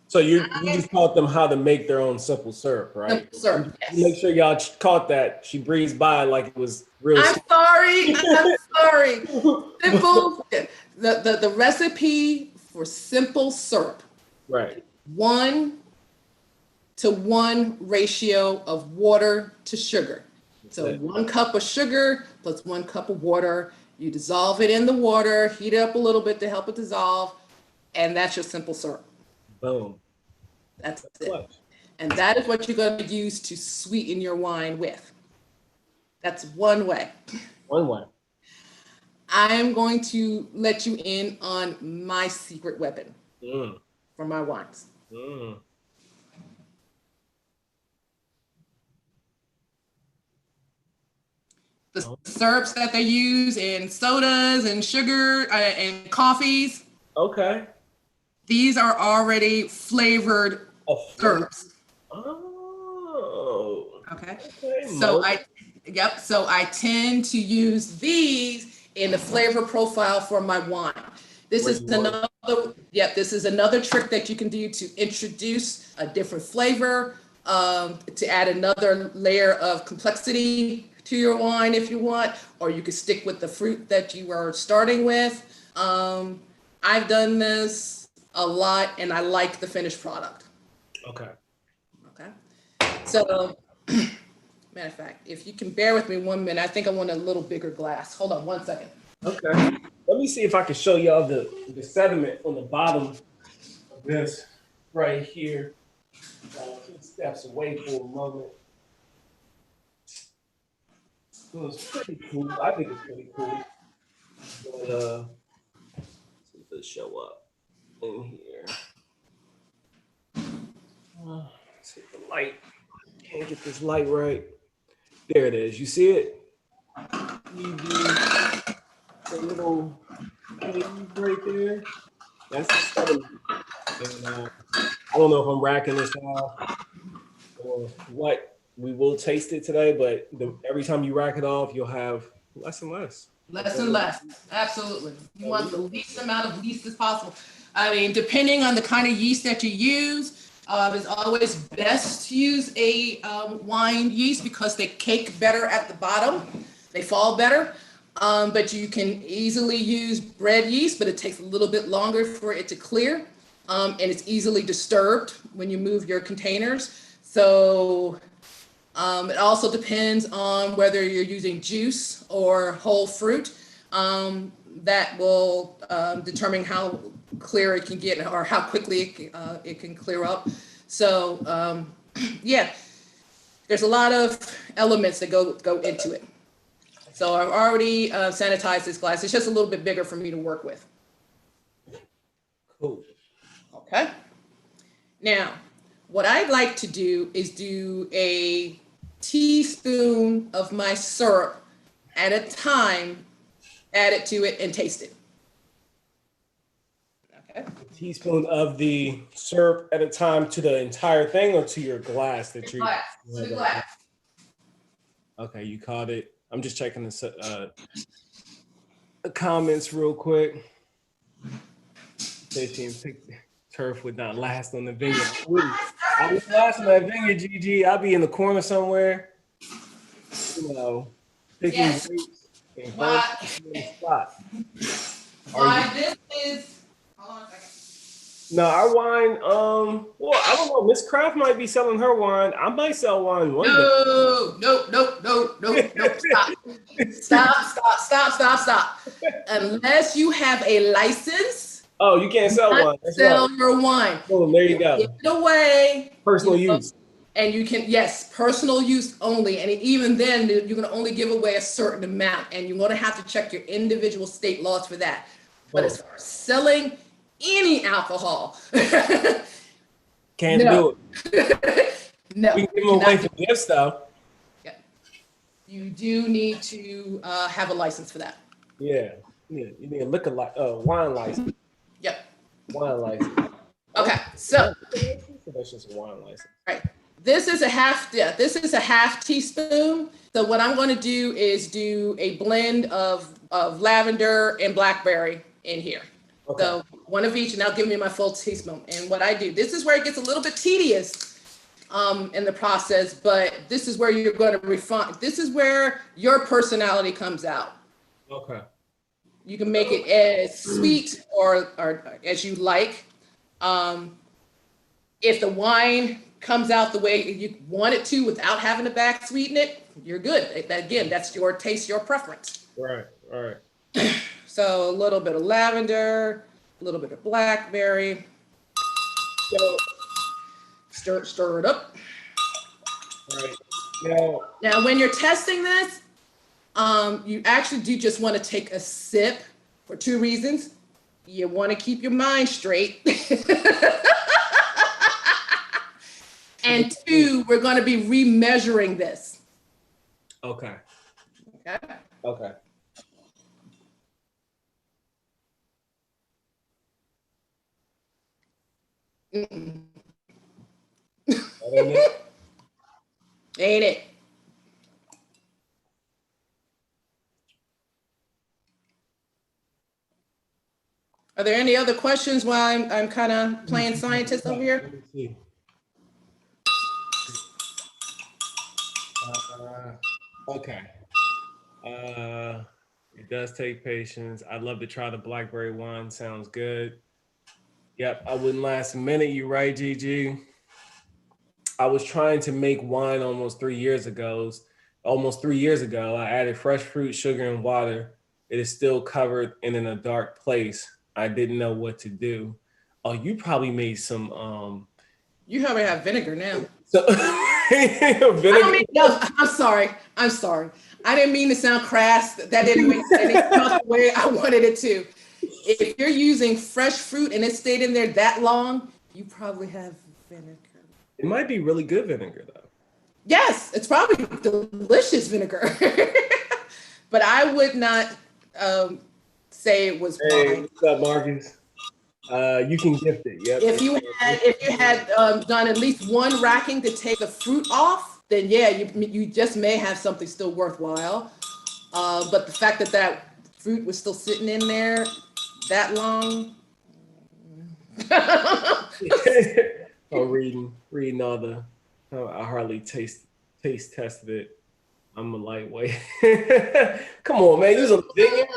So you just taught them how to make their own simple syrup, right? Simple syrup, yes. Make sure y'all caught that. She breezed by like it was real. I'm sorry. Simple. The recipe for simple syrup. Right. 1-to-1 ratio of water to sugar. So 1 cup of sugar plus 1 cup of water, You dissolve it in the water, heat it up a little bit to help it dissolve, and that's your simple syrup. Boom. That's it. And that is what you're going to use to sweeten your wine with. That's one way. One way. I'm going to let you in on my secret weapon for my wines. The syrups that they use in sodas and sugar and coffees. Okay. These are already flavored syrups. Oh. Okay. So I tend to use these in the flavor profile for my wine. This is another trick that you can do to introduce a different flavor, to add another layer of complexity to your wine if you want, or you could stick with the fruit that you are starting with. I've done this a lot and I like the finished product. Okay. So, matter of fact, if you can bear with me 1 minute, I think I want a little bigger glass. Hold on 1 second. Okay. Let me see if I can show y'all the sediment on the bottom of this right here. 2 steps away for a moment. So it's pretty cool. I think it's pretty cool. But see if it'll show up in here. Let's hit the light. Can't get this light right. There it is. You see it? The little right there. That's the sediment. And I don't know if I'm racking this off or what. We will taste it today, but every time you rack it off, you'll have less and less. Less and less. Absolutely. You want the least amount of yeast as possible. I mean, depending on the kind of yeast that you use, it's always best to use a wine yeast because they cake better at the bottom. They fall better. But you can easily use bread yeast, but it takes a little bit longer for it to clear. And it's easily disturbed when you move your containers. So it also depends on whether you're using juice or whole fruit. That will determine how clear it can get or how quickly it can clear up. So yeah, there's a lot of elements that go into it. So I've already sanitized this glass. It's just a little bit bigger for me to work with. Cool. Okay. Now, what I'd like to do is do a teaspoon of my syrup at a time, add it to it and taste it. Okay. A teaspoon of the syrup at a time to the entire thing or to your glass that you're. Glass. To the glass. Okay, you caught it. I'm just checking the comments real quick. Turf would not last on the vineyard. I would last on that vineyard, GG. I'll be in the corner somewhere, you know, picking grapes and herbs in the spot. This is. Hold on a second. No, our wine. Well, I don't know. MsKraft might be selling her wine. I might sell wine one day. No. Stop. Unless you have a license. Oh, you can't sell wine. Sell your wine. Oh, there you go. Give it away. Personal use. And you can, yes, personal use only. And even then, you're going to only give away a certain amount. And you're going to have to check your individual state laws for that. But as far as selling any alcohol, can't do it. No. We can give them away for gifts, though. Yeah. You do need to have a license for that. Yeah. You need a wine license. Yep. Wine license. Okay, so that's just a wine license. Right. This is a half teaspoon. So what I'm going to do is do a blend of lavender and blackberry in here. Okay. So one of each, and I'll give me my full teaspoon. And what I do, this is where it gets a little bit tedious in the process, but this is where you're going to refine. This is where your personality comes out. Okay. You can make it as sweet or as you like. If the wine comes out the way you want it to without having to back sweeten it, you're good. Again, that's your taste, your preference. Right. So a little bit of lavender, a little bit of blackberry. So stir it up. All right. Now, when you're testing this, you actually do just want to take a sip for 2 reasons. You want to keep your mind straight. And 2, we're going to be remeasuring this. Okay. Okay. Okay. Mm-mm. Ain't it? Ain't it? Are there any other questions while I'm kind of playing scientist over here? Let me see. Okay. It does take patience. I'd love to try the blackberry wine. Sounds good. Yep, I wouldn't last a minute. You're right, Gigi. I was trying to make wine almost 3 years ago. Almost 3 years ago, I added fresh fruit, sugar, and water. It is still covered and in a dark place. I didn't know what to do. Oh, you probably made some. You probably have vinegar now. So vinegar. No, I'm sorry. I didn't mean to sound crass. That didn't make sense the way I wanted it to. If you're using fresh fruit and it stayed in there that long, you probably have vinegar. It might be really good vinegar though. Yes, it's probably delicious vinegar. But I would not say it was Hey, wine. what's up, Marcus? You can gift it. Yep. If you had done at least one racking to take the fruit off, then yeah, you just may have something still worthwhile. But the fact that fruit was still sitting in there that long. I'm reading all the. I hardly taste tested it. I'm a lightweight. Come on, man. You're a vineyard.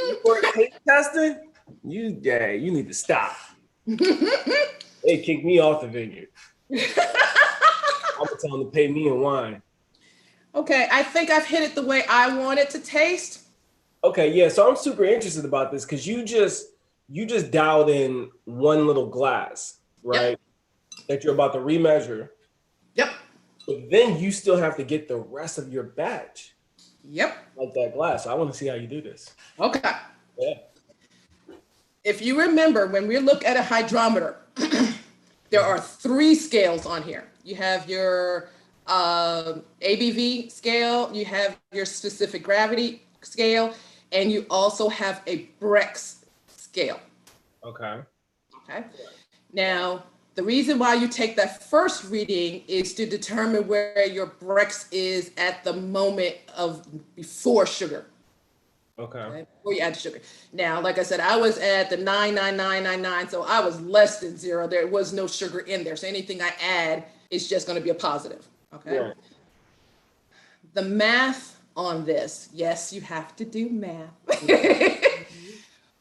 You weren't taste testing. You need to stop. They kicked me off the vineyard. I'm gonna tell them to pay me in wine. Okay, I think I've hit it the way I want it to taste. Okay, yeah. So I'm super interested about this because you just dialed in one little glass, right? Yep. That you're about to remeasure. Yep. But then you still have to get the rest of your batch. Yep. Like that glass. So I want to see how you do this. Okay. Yeah. If you remember, when we look at a hydrometer, there are 3 scales on here. You have your ABV scale, you have your specific gravity scale, and you also have a Brex scale. Okay. Okay. Now, the reason why you take that first reading is to determine where your Brex is at the moment of before sugar. Okay. Before you add the sugar. Now, like I said, I was at the 99999, so I was less than 0. There was no sugar in there. So anything I add is just going to be a positive. Okay. Yeah. The math on this, yes, you have to do math.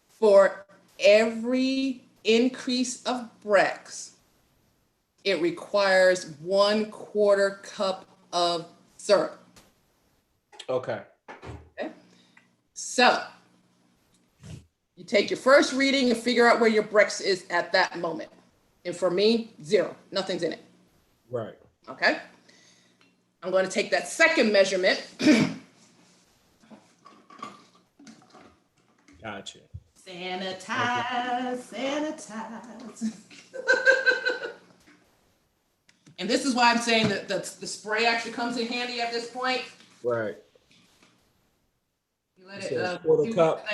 For every increase of Brex, it requires 1/4 cup of syrup. Okay. So you take your first reading and figure out where your Brex is at that moment. And for me, 0, nothing's in it. Right. Okay. I'm going to take that second measurement. Gotcha. Sanitize. And this is why I'm saying that the spray actually comes in handy at this point. Right. You let So it quarter cup.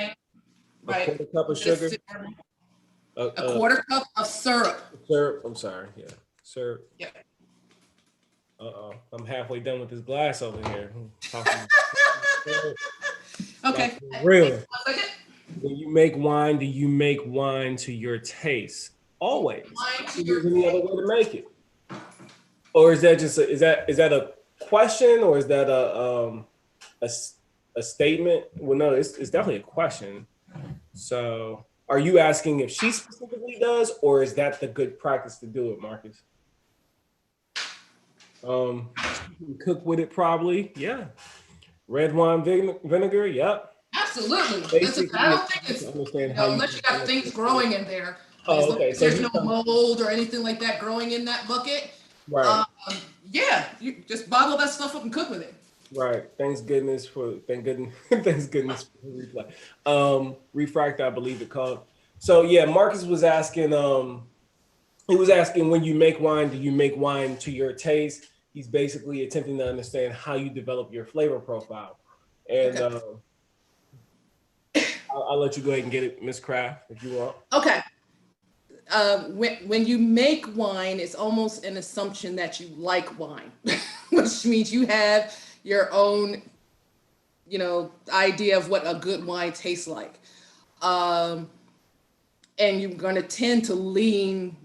Right. A quarter cup of sugar. A 1/4 cup of syrup. Syrup. I'm sorry. Yeah. Syrup. Yep. I'm halfway done with this glass over here. Okay. Real. 1 second. When you make wine, do you make wine to your taste? Always. There's any other way to make it? Or is that just is that a question, or is that a statement? Well, no, it's definitely a question. So, are you asking if she specifically does, or is that the good practice to do it, Marcus? Cook with it probably, yeah. Red wine vinegar, yep. Absolutely. Basically, I don't think it's, to understand how unless you got things growing in there. As Oh, long okay. as So there's no mold or anything like that growing in that bucket. right. Yeah, you just bottle that stuff up and cook with it. Right. Thank goodness for thanks goodness for the replay. Refract, I believe it called. So yeah, Marcus was asking, he was asking, when you make wine, do you make wine to your taste? He's basically attempting to understand how you develop your flavor profile. And Okay. I'll let you go ahead and get it, MsKraft, if you want. Okay. When you make wine, it's almost an assumption that you like wine, which means you have your own, idea of what a good wine tastes like. And you're going to tend to lean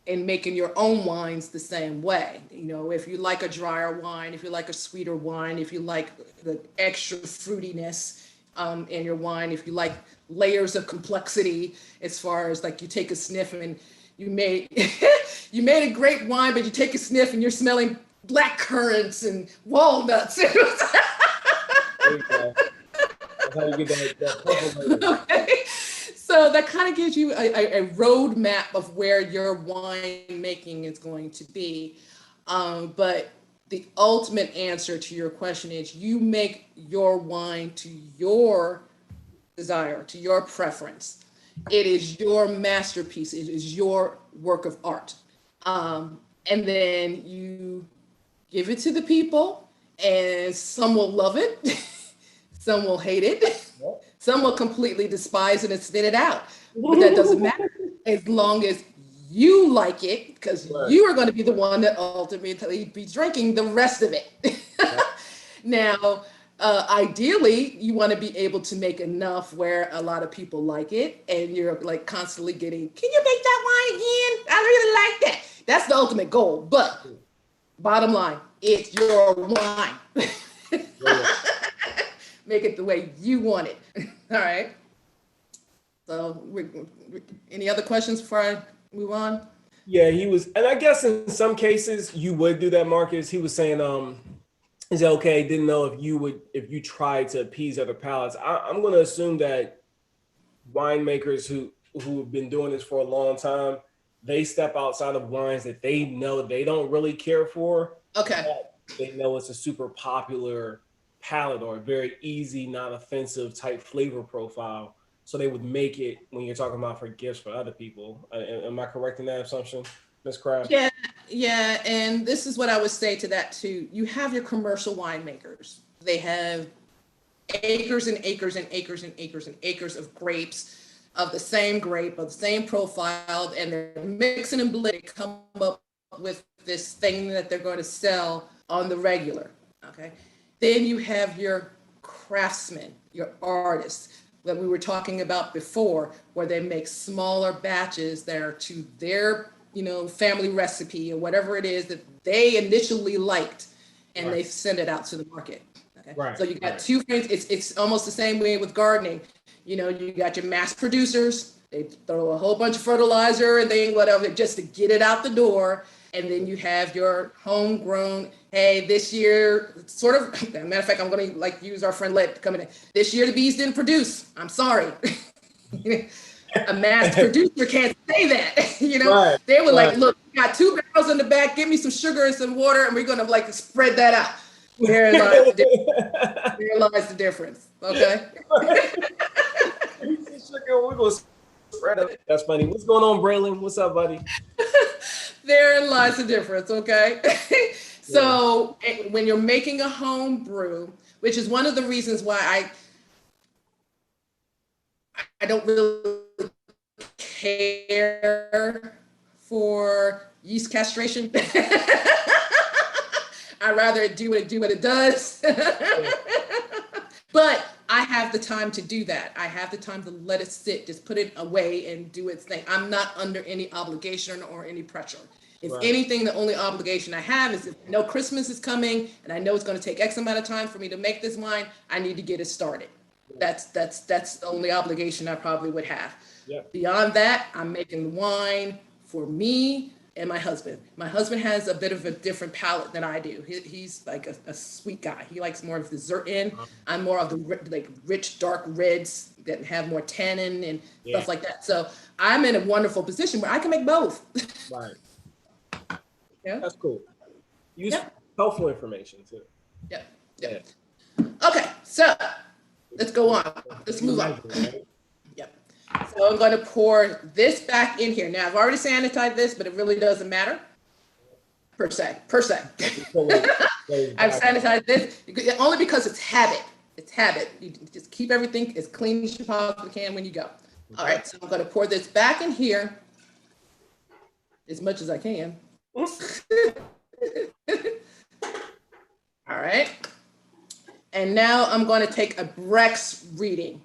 in making your own wines the same way. If you like a drier wine, if you like a sweeter wine, if you like the extra fruitiness in your wine, if you like layers of complexity, as far as like you take a sniff and you made you made a great wine, but you take a sniff and you're smelling black currants and walnuts. There you go. That's how you get that Okay. So that kind of gives you a roadmap of where your wine making is going to be. But the ultimate answer to your question is you make your wine to your desire, to your preference. It is your masterpiece. It is your work of art. And then you give it to the people, and some will love it, some will hate it, some will completely despise it and spit it out. But that doesn't matter as long as you like it, because you are going to be the one that ultimately be drinking the rest of it. Now, ideally, you want to be able to make enough where a lot of people like it, and you're like constantly getting, can you make that wine again? I really like that. That's the ultimate goal. But bottom line, it's your wine. Make it the way you want it. All right. So, any other questions before I move on? Yeah, he was, and I guess in some cases you would do that, Marcus. He was saying, is it okay? Didn't know if you tried to appease other palates. I'm going to assume that winemakers who have been doing this for a long time, they step outside of wines that they know they don't really care for. Okay. They know it's a super popular palate or a very easy, not offensive type flavor profile. So they would make it when you're talking about for gifts for other people. Am I correct in that assumption, MsKraft? Yeah, and this is what I would say to that too. You have your commercial winemakers. They have acres and acres and acres and acres and acres of grapes, of the same grape, of the same profile, and they're mixing and blending, come up with this thing that they're going to sell on the regular. Okay. Then you have your craftsmen, your artists that we were talking about before, where they make smaller batches that are to their, family recipe or whatever it is that they initially liked, and they send it out to the market. Okay. Right. So you got two things. It's almost the same way with gardening. You got your mass producers. They throw a whole bunch of fertilizer and thing, whatever, just to get it out the door. And then you have your homegrown, hey, this year, sort of, matter of fact, I'm going to use our friend Led to come in. This year, the bees didn't produce. I'm sorry. A mass producer can't say that, They were like, look, we got 2 barrels in the back, give me some sugar and some water, and we're going to spread that out. There lies the difference. There lies the difference, okay? We're going to spread it. That's funny. What's going on, Braylon? What's up, buddy? Therein lies the difference, okay? So when you're making a home brew, which is one of the reasons why I don't really care for yeast castration. I'd rather do what it does. But I have the time to do that. I have the time to let it sit, just put it away and do its thing. I'm not under any obligation or any pressure. If anything, the only obligation I have is if I know Christmas is coming and I know it's going to take X amount of time for me to make this wine, I need to get it started. That's the only obligation I probably would have. Beyond that, I'm making wine for me, and my husband. My husband has a bit of a different palate than I do. He's like a sweet guy. He likes more of the dessert end. I'm more of the like rich, dark reds that have more tannin and stuff like that. So I'm in a wonderful position where I can make both. Right. Yeah. That's cool. Use helpful information too. Yep. Okay, so let's go on. Let's move on. Yep. So I'm going to pour this back in here. Now I've already sanitized this, but it really doesn't matter per se. I've sanitized this only because it's habit. It's habit. You just keep everything as clean as you possibly can when you go. All right, so I'm going to pour this back in here as much as I can. All right. And now I'm going to take a Brex reading.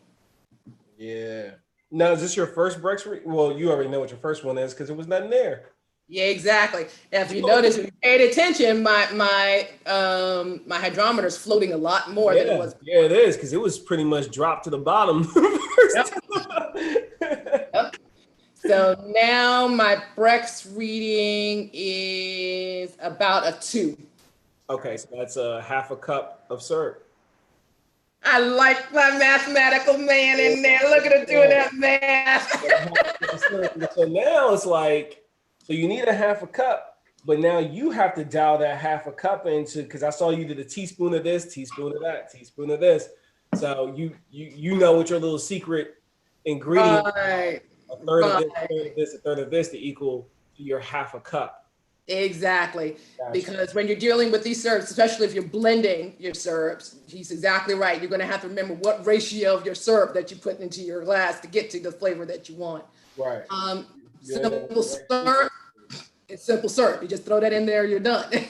Yeah. Now, is this your first Brex reading? Well, you already know what your first one is because it was nothing there. Yeah, exactly. Now, if you notice, if you paid attention, my hydrometer is floating a lot more than it was. Yeah, it is because it was pretty much dropped to the bottom. Yep. So now my Brex reading is about a 2. Okay, so that's a half a cup of syrup. I like my mathematical man in there. Look at him doing that math. So now it's like, so you need a half a cup, but now you have to dial that half a cup into, because I saw you did a teaspoon of this, teaspoon of that, teaspoon of this. So you know what your little secret ingredient, right. a third of this, a third of this to equal to your half a cup. Exactly. Gotcha. Because when you're dealing with these syrups, especially if you're blending your syrups, he's exactly right. You're going to have to remember what ratio of your syrup that you put into your glass to get to the flavor that you want. Right. Simple syrup. It's simple syrup. You just throw that in there, you're done. Right.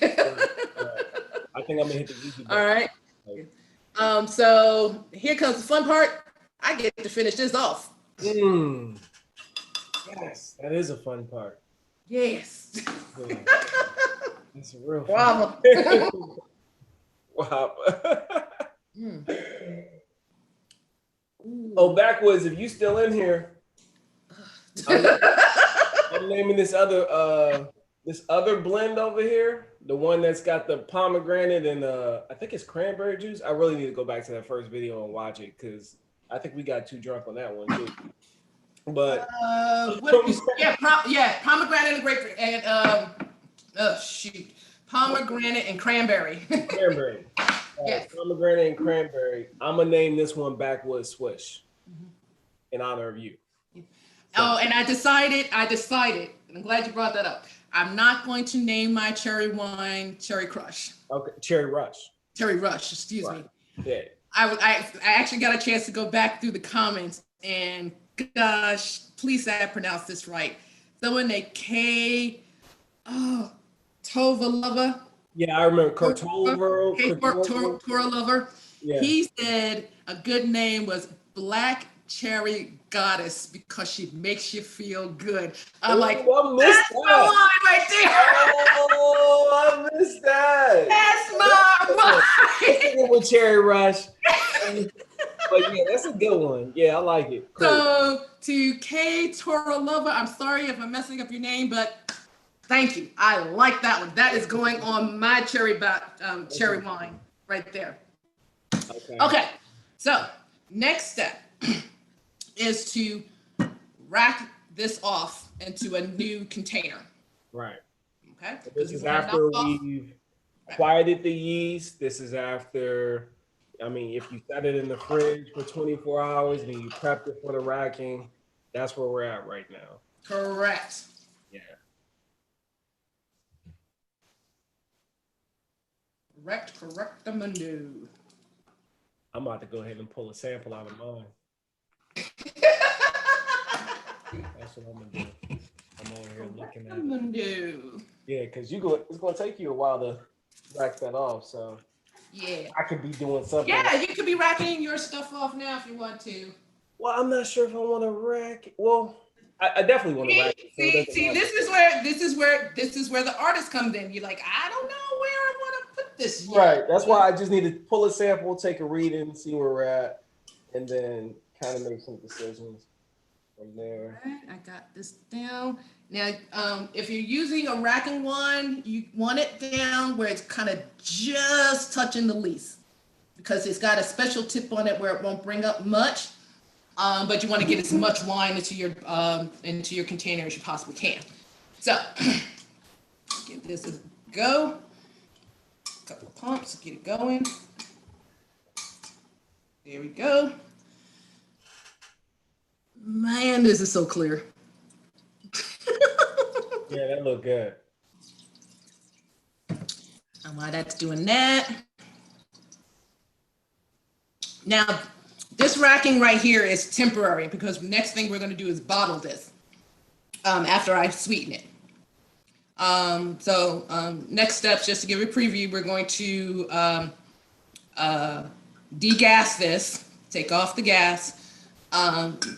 I think I'm gonna hit the easy button. All right. So here comes the fun part. I get to finish this off. Yes, that is a fun part. Yes. Yeah. That's a real Wow. Wow. Oh, backwards, if you still in here, I'm naming this other blend over here, the one that's got the pomegranate and I think it's cranberry juice. I really need to go back to that first video and watch it because I think we got too drunk on that one too. But pomegranate and grapefruit and pomegranate and cranberry. Cranberry. Yes. Pomegranate and cranberry. I'm gonna name this one Backwoods Swish in honor of you. So. And I decided, and I'm glad you brought that up. I'm not going to name my cherry wine Cherry Crush. Okay, Cherry Rush. Cherry Rush, excuse me. Yeah. I actually got a chance to go back through the comments and gosh, please say I pronounced this right. Someone named Tovalova. Yeah, I remember Tortolover. Tortolover. Yeah. He said a good name was Black Cherry Goddess because she makes you feel good. I'm like, I missed that's that. My line right there. Oh, I missed that. That's my line. With Cherry Rush. But yeah, that's a good one. Yeah, I like it. Cool. So to K Toralova, I'm sorry if I'm messing up your name, but thank you. I like that one. That is going on my cherry wine right there. Okay. So next step is to rack this off into a new container. Right. Okay. This is after we've quieted the yeast. This is after, if you set it in the fridge for 24 hours and then you prepped it for the racking, that's where we're at right now. Correct. Yeah. Correctamundo. I'm about to go ahead and pull a sample out of mine. That's what I'm gonna do. I'm over here looking at it. Yeah, because it's gonna take you a while to rack that off, so yeah, I could be doing something. Yeah, you could be racking your stuff off now if you want to. Well, I'm not sure if I want to rack it. Well, I definitely want to rack it. See, this is where the artist comes in. You're like, I don't know where I want to put this yet. Right. That's why I just need to pull a sample, take a reading, see where we're at, and then kind of make some decisions. from there. All right, I got this down. Now, if you're using a racking wand, you want it down where it's kind of just touching the least, because it's got a special tip on it where it won't bring up much, but you want to get as much wine into your container as you possibly can. So, give this a go. A couple of pumps, get it going. There we go. Man, this is so clear. Yeah, that looked good. And while that's doing that, now this racking right here is temporary because the next thing we're going to do is bottle this after I sweeten it. Next steps, just to give a preview, we're going to degas this, take off the gas,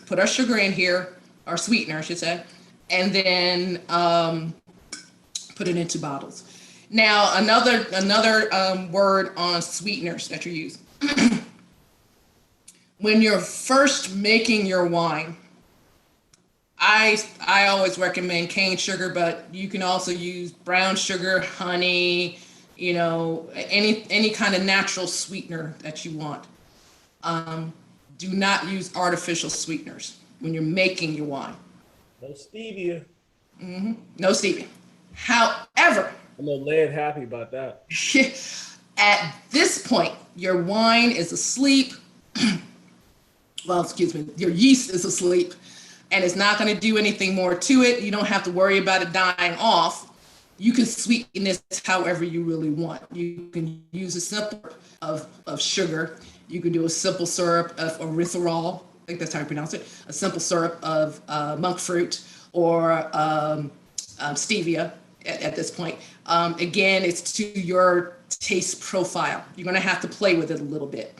put our sugar in here, our sweetener, I should say, and then put it into bottles. Now, another word on sweeteners that you use. When you're first making your wine, I always recommend cane sugar, but you can also use brown sugar, honey, you know, any kind of natural sweetener that you want. Do not use artificial sweeteners when you're making your wine. No stevia. Mm-hmm. No stevia. However, I'm a lead happy about that. at this point, your wine is asleep. Well, excuse me, your yeast is asleep, and it's not going to do anything more to it. You don't have to worry about it dying off. You can sweeten this however you really want. You can use a simple of sugar. You can do a simple syrup of erythritol. I think that's how you pronounce it. A simple syrup of monk fruit or stevia at this point. Again, it's to your taste profile. You're going to have to play with it a little bit.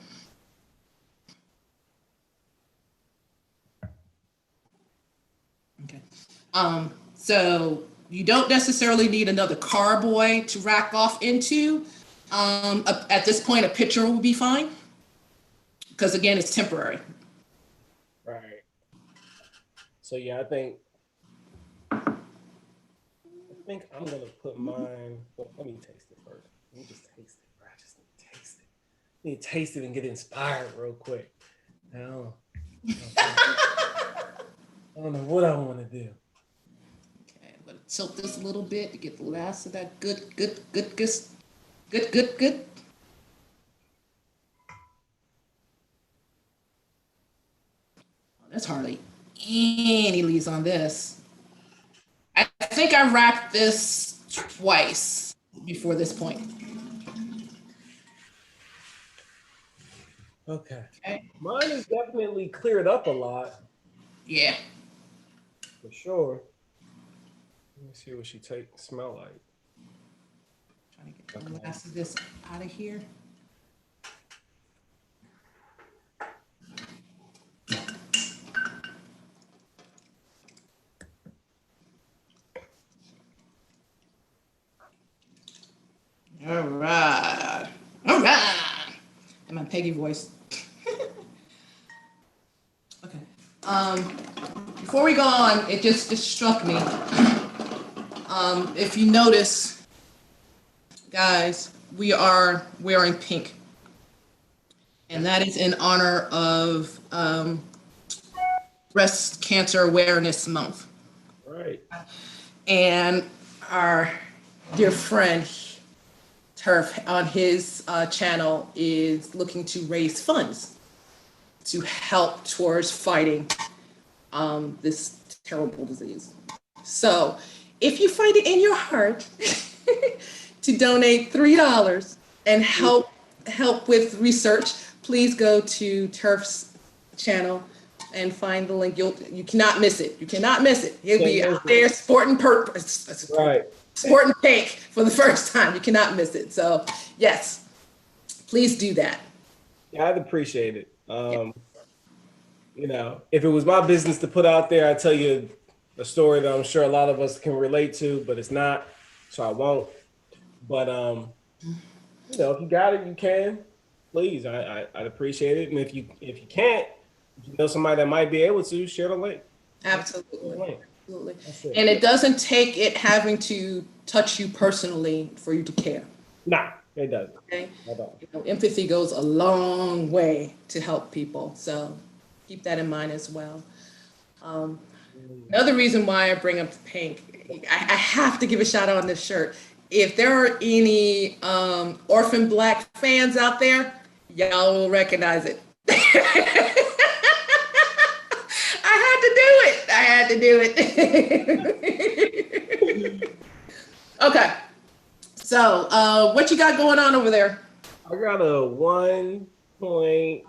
Okay. So you don't necessarily need another carboy to rack off into. At this point, a pitcher will be fine because, again, it's temporary. Right. So yeah, I think I'm gonna put mine. Well, let me taste it first. Let me just taste it, bro. I just need to taste it. I need to taste it and get inspired real quick. Now, I don't know what I want to do. Okay, I'm gonna tilt this a little bit to get the last of that good. There's hardly any leaves on this. I think I wrapped this twice before this point. Okay. Mine is definitely cleared up a lot. Yeah. For sure. Let me see what she smell like. Trying to get the last of this out of here. All right. And my Peggy voice. Okay. Before we go on, it just struck me. If you notice, guys, we are wearing pink, and that is in honor of Breast Cancer Awareness Month. Right. And our dear friend Turf on his channel is looking to raise funds to help towards fighting this terrible disease. So if you find it in your heart to donate $3 and help with research, please go to Turf's channel and find the link. You cannot miss it. You cannot miss it. He'll be out there sporting purpose. Right. Sporting pink for the first time. You cannot miss it. So yes, please do that. Yeah, I'd appreciate it. You know, if it was my business to put out there, I'd tell you a story that I'm sure a lot of us can relate to, but it's not, so I won't. But you know, if you got it, you can. Please, I'd appreciate it. And if you can't, if you know somebody that might be able to, share the link. Absolutely. Absolutely. And it doesn't take it having to touch you personally for you to care. Nah, it doesn't. Okay. You know, empathy goes a long way to help people. So keep that in mind as well. Another reason why I bring up the pink, I have to give a shout out on this shirt. If there are any Orphan Black fans out there, y'all will recognize it. I had to do it. Okay. So, what you got going on over there? I got a 1.10.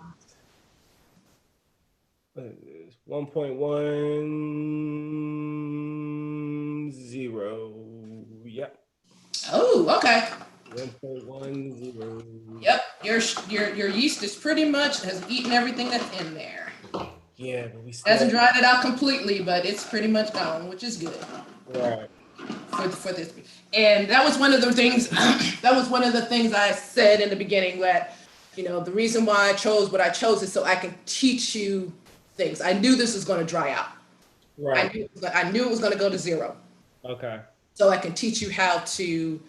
Yep. Oh, okay. 1.10. Yep. Your yeast is pretty much has eaten everything that's in there. Yeah, but we still hasn't dried it out completely, but it's pretty much gone, which is good. Right. For this, and that was one of the things. That was one of the things I said in the beginning. That the reason why I chose what I chose is so I can teach you things. I knew this was going to dry out. Right. I knew it was going to go to zero. Okay. So I can teach you how to,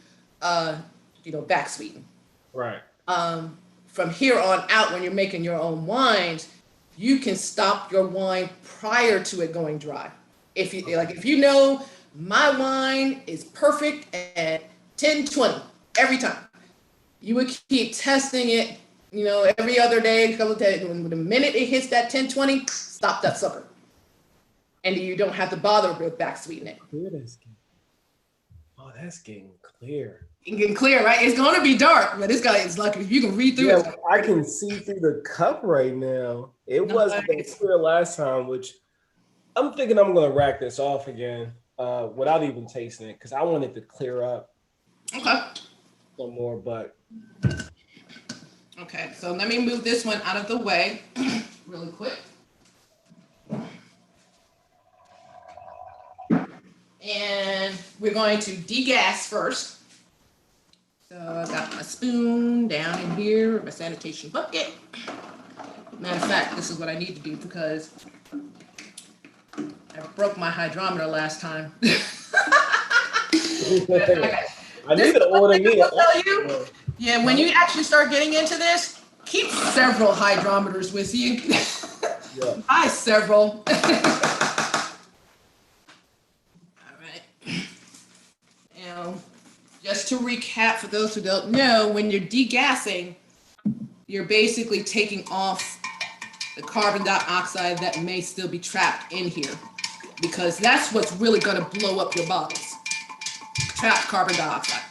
back sweeten. Right. From here on out, when you're making your own wines, you can stop your wine prior to it going dry. If you know my wine is perfect at 10-20 every time, you would keep testing it, every other day, a couple of days. When the minute it hits that 10-20, stop that sucker. And you don't have to bother with back sweetening it. That's getting clear. It's getting clear, right? It's going to be dark, but it's lucky if you can read through it. I can see through the cup right now. It wasn't clear last time, which I'm thinking I'm going to rack this off again without even tasting it because I want it to clear up. Okay. Some more, but. Okay, so let me move this one out of the way really quick. And we're going to degas first. So I got my spoon down in here, my sanitation bucket. Matter of fact, this is what I need to do because I broke my hydrometer last time. I need to order me. Yeah, when you actually start getting into this, keep several hydrometers with you. Yeah. Buy several. Just to recap, for those who don't know, when you're degassing, you're basically taking off the carbon dioxide that may still be trapped in here, because that's what's really going to blow up your bottles. Trapped carbon dioxide.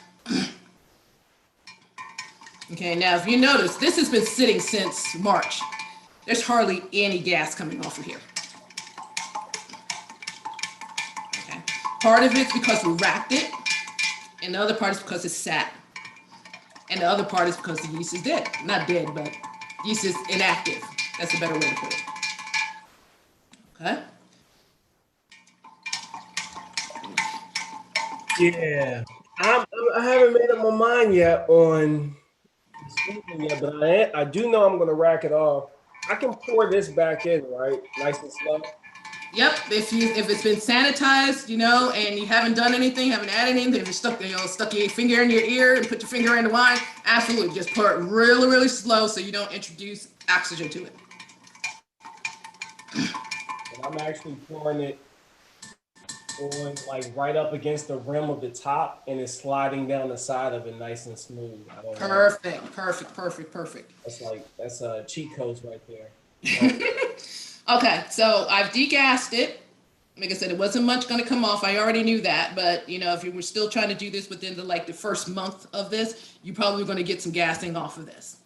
Okay, now if you notice, this has been sitting since March. There's hardly any gas coming off of here. Okay, part of it's because we racked it. And the other part is because it's sat. And the other part is because the yeast is dead. Not dead, but yeast is inactive. That's a better way to put it. Okay? Yeah. I haven't made up my mind yet on sweetening yet, but I do know I'm going to rack it off. I can pour this back in, right? Nice and slow. Yep, if it's been sanitized, and you haven't done anything, haven't added anything, if you stuck your finger in your ear and put your finger in the wine, absolutely, just pour it really, really slow so you don't introduce oxygen to it. And I'm actually pouring it on right up against the rim of the top, and it's sliding down the side of it nice and smooth. Perfect. That's cheat codes right there. Okay, so I've degassed it. Like I said, it wasn't much going to come off. I already knew that, but if you were still trying to do this within the first month of this, you're probably going to get some gassing off of this.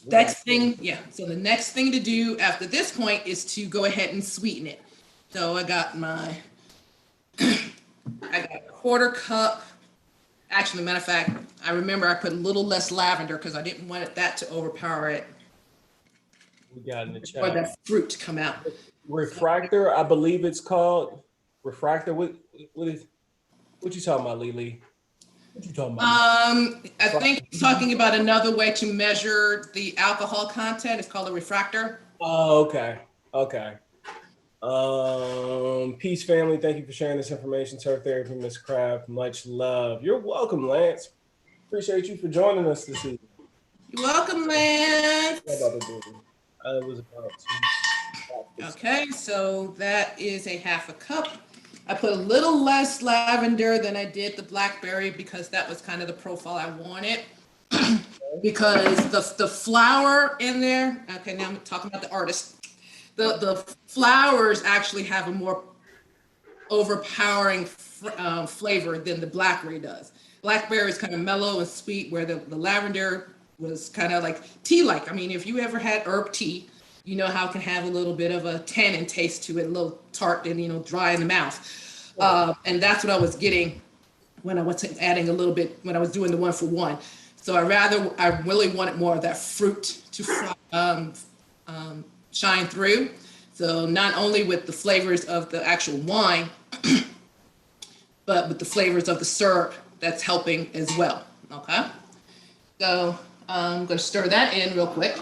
Next thing, so the next thing to do after this point is to go ahead and sweeten it. So I got a quarter cup. Actually, matter of fact, I remember I put a little less lavender because I didn't want that to overpower it. We got in the chat. Or that fruit to come out. Refractor, I believe it's called. Refractor. What you talking about, Lily? What you talking about? I think he's talking about another way to measure the alcohol content. It's called a refractor. Oh, okay. Peace family, thank you for sharing this information. Turf therapy, MsKraft, much love. You're welcome, Lance. Appreciate you for joining us this evening. You're welcome, Lance. It was about 2. Okay, so that is a half a cup. I put a little less lavender than I did the blackberry because that was kind of the profile I wanted. Because the flower in there, okay, now I'm talking about the artist. The flowers actually have a more overpowering flavor than the blackberry does. Blackberry is kind of mellow and sweet, where the lavender was kind of like tea-like. I mean, if you ever had herb tea, you know how it can have a little bit of a tannin taste to it, a little tart and dry in the mouth. And that's what I was getting when I was adding a little bit when I was doing the 1-for-1. So I really wanted more of that fruit to shine through. So not only with the flavors of the actual wine, but with the flavors of the syrup that's helping as well. Okay. So I'm going to stir that in real quick.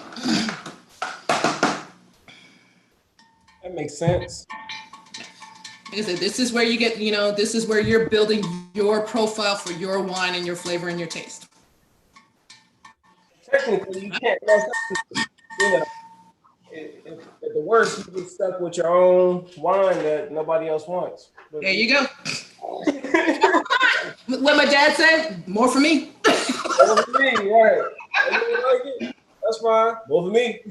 That makes sense. Like I said, this is where you get, this is where you're building your profile for your wine and your flavor and your taste. Technically, you can't mess up. At the worst, you get stuck with your own wine that nobody else wants. But there you go. What my dad said, more for me. More for me, right. Like it. That's fine. More for me.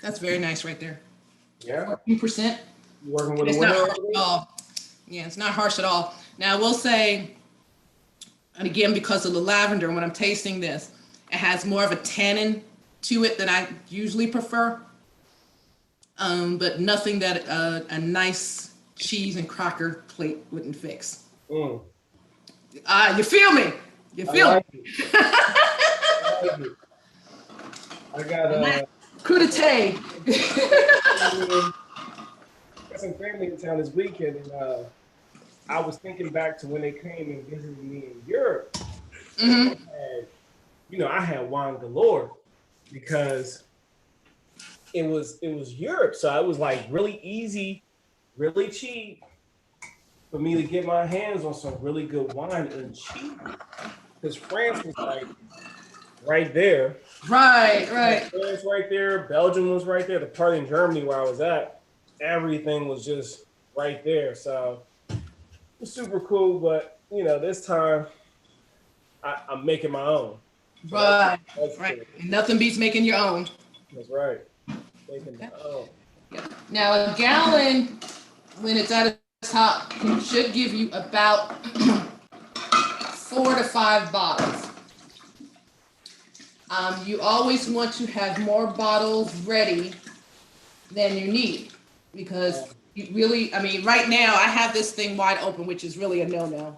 That's very nice right there. Yeah. 14%. You working with It's a not winner? harsh at all. Yeah, it's not harsh at all. Now, I will say, and again, because of the lavender, when I'm tasting this, it has more of a tannin to it than I usually prefer. But nothing that a nice cheese and cracker plate wouldn't fix. You feel me? You feel me? I got crudité. got some family in town this weekend, and I was thinking back to when they came and visited me in Europe. And, I had wine galore because it was Europe, so it was like really easy, really cheap for me to get my hands on some really good wine and cheap. Because France was like right there. Right. France right there. Belgium was right there. The part in Germany where I was at, everything was just right there. So it was super cool. But this time I'm making my own. So right. That's Right. cool. And nothing beats making your own. That's right. Making my own. Now a gallon, when it's at its top, should give you about 4 to 5 bottles. You always want to have more bottles ready than you need, because you really, right now I have this thing wide open, which is really a no-no.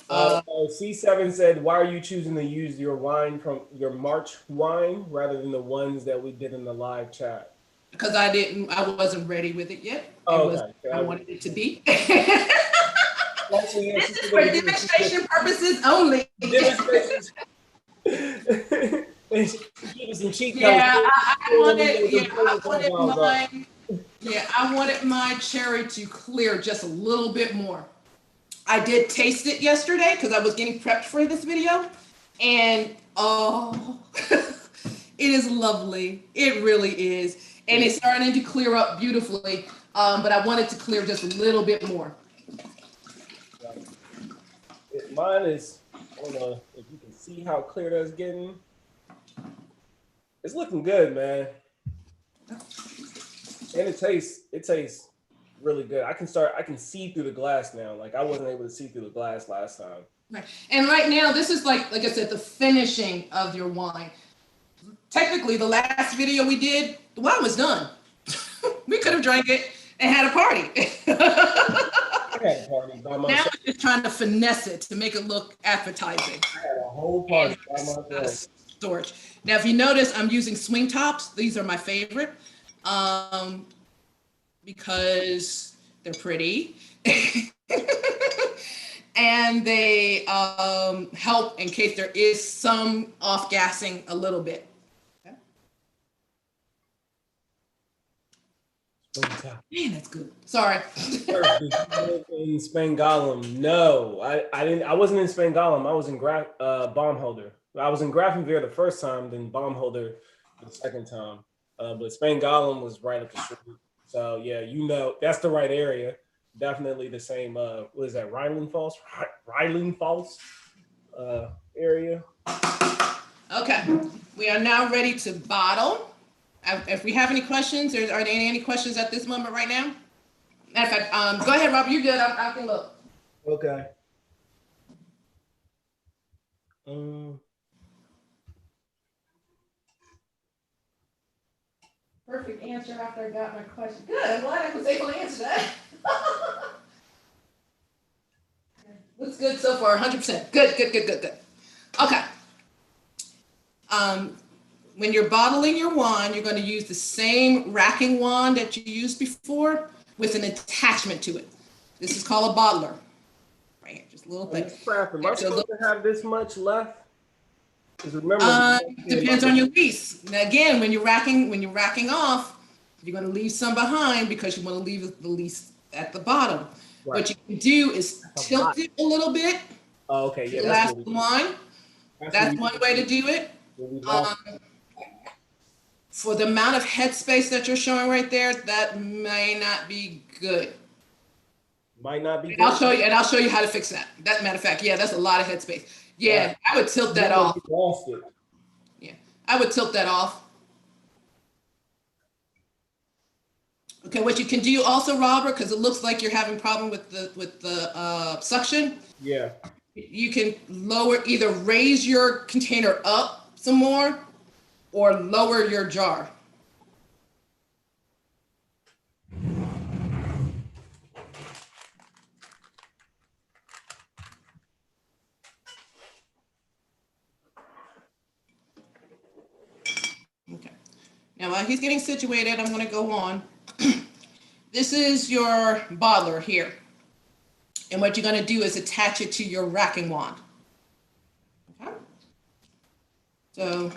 C7 said, why are you choosing to use your wine from your March wine rather than the ones that we did in the live chat? Because I wasn't ready with it yet. Okay. I wanted it to be. Actually, this is for demonstration purposes only. Demonstrations. Give us some cheat codes. I wanted my cherry to clear just a little bit more. I did taste it yesterday because I was getting prepped for this video, and it is lovely. It really is, and it's starting to clear up beautifully. But I wanted to clear just a little bit more. Mine is, I don't know if you can see how clear that's getting. It's looking good, man. And it tastes really good. I can see through the glass now. Like I wasn't able to see through the glass last time. Right. And right now, this is like I said, the finishing of your wine. Technically, the last video we did, the wine was done. We could have drank it and had a party. I had a party by myself. Now we're just trying to finesse it to make it look appetizing. I had a whole party by myself. Storage. Now, if you notice, I'm using swing tops. These are my favorite because they're pretty. And and they help in case there is some off-gassing a little bit. Okay. Man, that's good. Sorry. In Spangalum, no, I didn't. I wasn't in Spangalum. I was in Baumholder. I was in Grafenweer the first time, then Baumholder the second time. But Spangalum was right up the street. So yeah, that's the right area. Definitely the same. What is that? Ryland Falls area. Okay, we are now ready to bottle. If we have any questions, are there any questions at this moment right now? Matter of fact, go ahead, Robert. You're good. I can look. Okay. Perfect answer after I got my question. Good. I'm glad I was able to answer that. Looks good so far. 100%. Good. Okay. When you're bottling your wand, you're going to use the same racking wand that you used before with an attachment to it. This is called a bottler. Right here, just a little thing. MsKraft, am I supposed to have this much left? Because remember, depends on your lease. Now again, when you're racking off, you're going to leave some behind because you want to leave the lease at the bottom. Right. What you can do is tilt it a little bit. Oh, okay, yeah, that's the line. That's one way to do it. For the amount of headspace that you're showing right there, that may not be good. Might not be good. I'll show you how to fix that. That matter of fact, yeah, that's a lot of headspace. Yeah, I would tilt that off. Yeah, I would tilt that off. Okay, what you can do also, Robert, because it looks like you're having a problem with the suction. Yeah. You can either raise your container up some more or lower your jar. Okay. Now while he's getting situated, I'm going to go on. This is your bottler here. And what you're going to do is attach it to your racking wand. Okay. So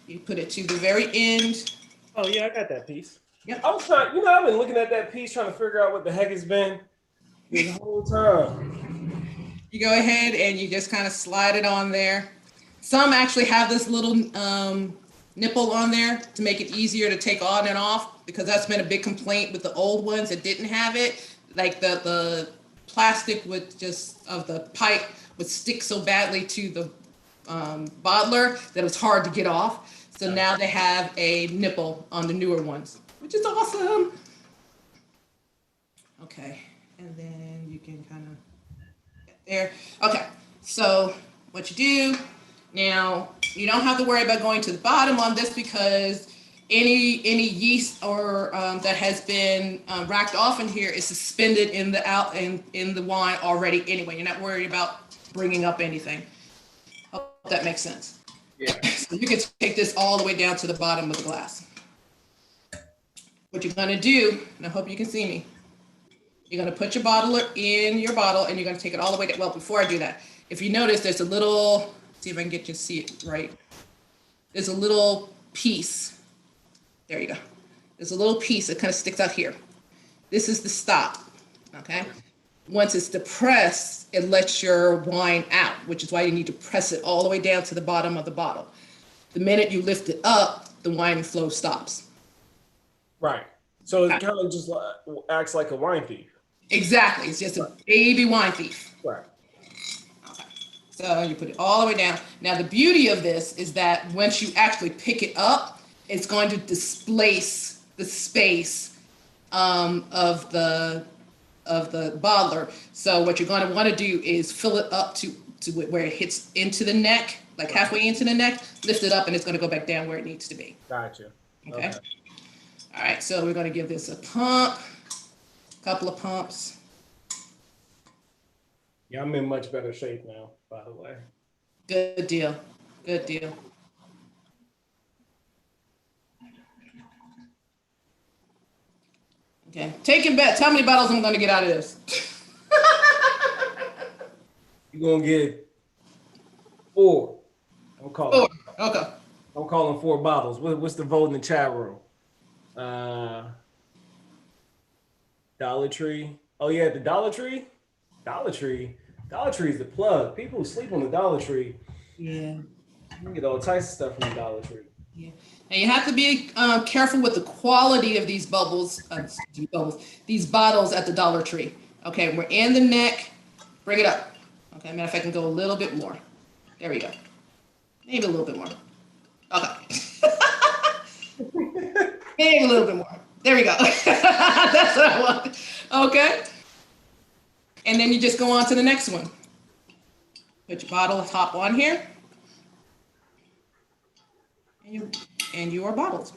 you put it to the very end. Oh yeah, I got that piece. Yep. I was trying, I've been looking at that piece trying to figure out what the heck it's been this whole time. You go ahead and you just kind of slide it on there. Some actually have this little nipple on there to make it easier to take on and off, because that's been a big complaint with the old ones that didn't have it. Like the plastic of the pipe would stick so badly to the bottler that it was hard to get off. So now they have a nipple on the newer ones, which is awesome. Okay, and then you can kind of get there. Okay, so what you do now, you don't have to worry about going to the bottom on this, because any yeast or that has been racked off in here is suspended in the wine already anyway. You're not worried about bringing up anything. Hope that makes sense. Yeah. So you can take this all the way down to the bottom of the glass. What you're going to do, and I hope you can see me, you're going to put your bottler in your bottle, and you're going to take it all the way down. Well, before I do that, if you notice, there's a little, see if I can get you to see it right. There's a little piece. There you go. There's a little piece that kind of sticks out here. This is the stop, okay? Once it's depressed, it lets your wine out, which is why you need to press it all the way down to the bottom of the bottle. The minute you lift it up, the wine flow stops. Right. So it kind of just acts like a wine thief. Exactly. It's just a baby wine thief. Right. Okay. So you put it all the way down. Now the beauty of this is that once you actually pick it up, it's going to displace the space of the bottler. So what you're going to want to do is fill it up to where it hits into the neck, like halfway into the neck, lift it up, and it's going to go back down where it needs to be. Gotcha. Okay. All right, so we're going to give this a pump, a couple of pumps. Yeah, I'm in much better shape now, by the way. Good deal. Good deal. Okay, taking bet. Tell me how many bottles I'm going to get out of this. You're gonna get 4. I'm calling. 4. Okay. I'm calling 4 bottles. What's the vote in the chat room? Dollar Tree. Oh yeah, the Dollar Tree. Dollar Tree. Dollar Tree is the plug. People who sleep on the Dollar Tree. Yeah. You can get all types of stuff from the Dollar Tree. Yeah. And you have to be careful with the quality of these these bottles at the Dollar Tree. Okay, we're in the neck. Bring it up. Okay, matter of fact, I can go a little bit more. There we go. Maybe a little bit more. Okay. Maybe a little bit more. There we go. That's what I want. Okay. And then you just go on to the next one. Put your bottle top on here. And your bottles.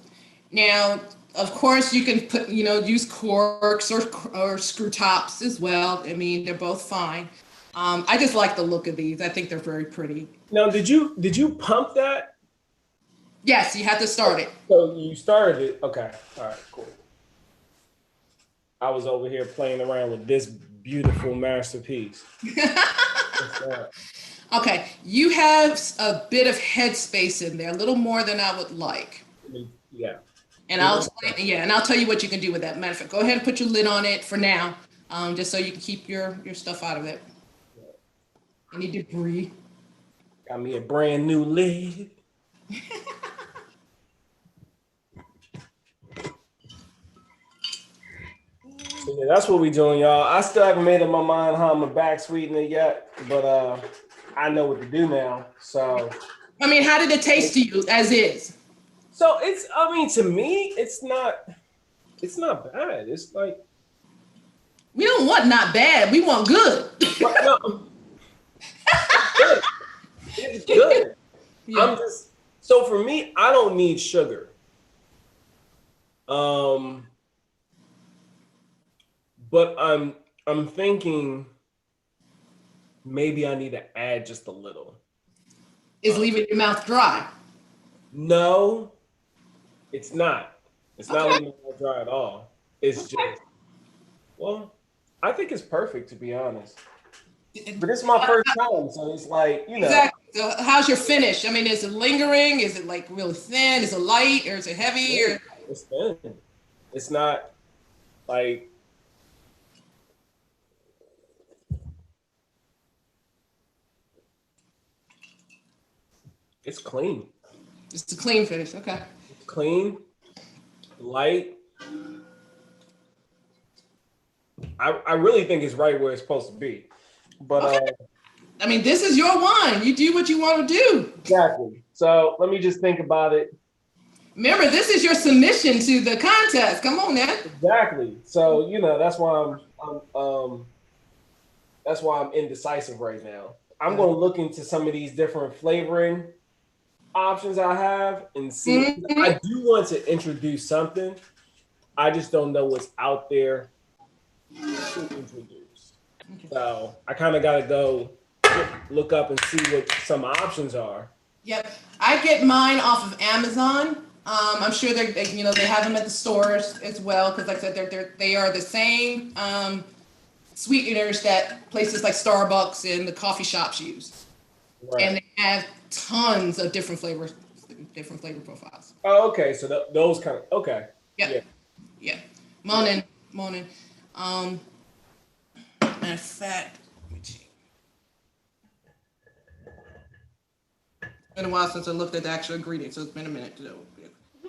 Now, of course, you can put, use corks or screw tops as well. I mean, they're both fine. I just like the look of these. I think they're very pretty. Now, did you pump that? Yes, you had to start it. So you started it. Okay. All right, cool. I was over here playing around with this beautiful masterpiece. Okay, you have a bit of headspace in there, a little more than I would like. Yeah. And I'll tell you what you can do with that. Matter of fact, go ahead and put your lid on it for now, just so you can keep your stuff out of it. Any debris. Got me a brand new lid. So yeah, that's what we doing, y'all. I still haven't made up my mind how I'm gonna back sweeten it yet, but I know what to do now. So I mean, how did it taste to you as is? So to me, it's not bad. It's like, we don't want not bad, we want good. No, it's good. Yeah. So for me, I don't need sugar. But I'm thinking maybe I need to add just a little. Is leaving your mouth dry? No, it's not. It's not leaving my mouth dry at all. It's just, well, I think it's perfect, to be honest. But it's my first time, so it's like, Exactly. So how's your finish? I mean, is it lingering? Is it like really thin? Is it light or is it heavy? Or... It's thin. It's not like... It's clean. It's a clean finish. Okay. It's clean, light. I really think it's right where it's supposed to be. But I mean, this is your wine. You do what you want to do. Exactly. So let me just think about it. Remember, this is your submission to the contest. Come on now. Exactly. So that's why I'm indecisive right now. I'm going to look into some of these different flavoring options I have and see. Mm-hmm. I do want to introduce something. I just don't know what's out there to introduce. Okay. So I kind of got to go look up and see what some options are. Yep, I get mine off of Amazon. I'm sure they have them at the stores as well, because like I said, they are the same sweeteners that places like Starbucks and the coffee shops use. Right. And they have tons of different flavor profiles. Oh, okay. So those kind of, okay. Yep. Yeah. Morning. Matter of fact, let me check. It's been a while since I looked at the actual ingredients, so it's been a minute to do.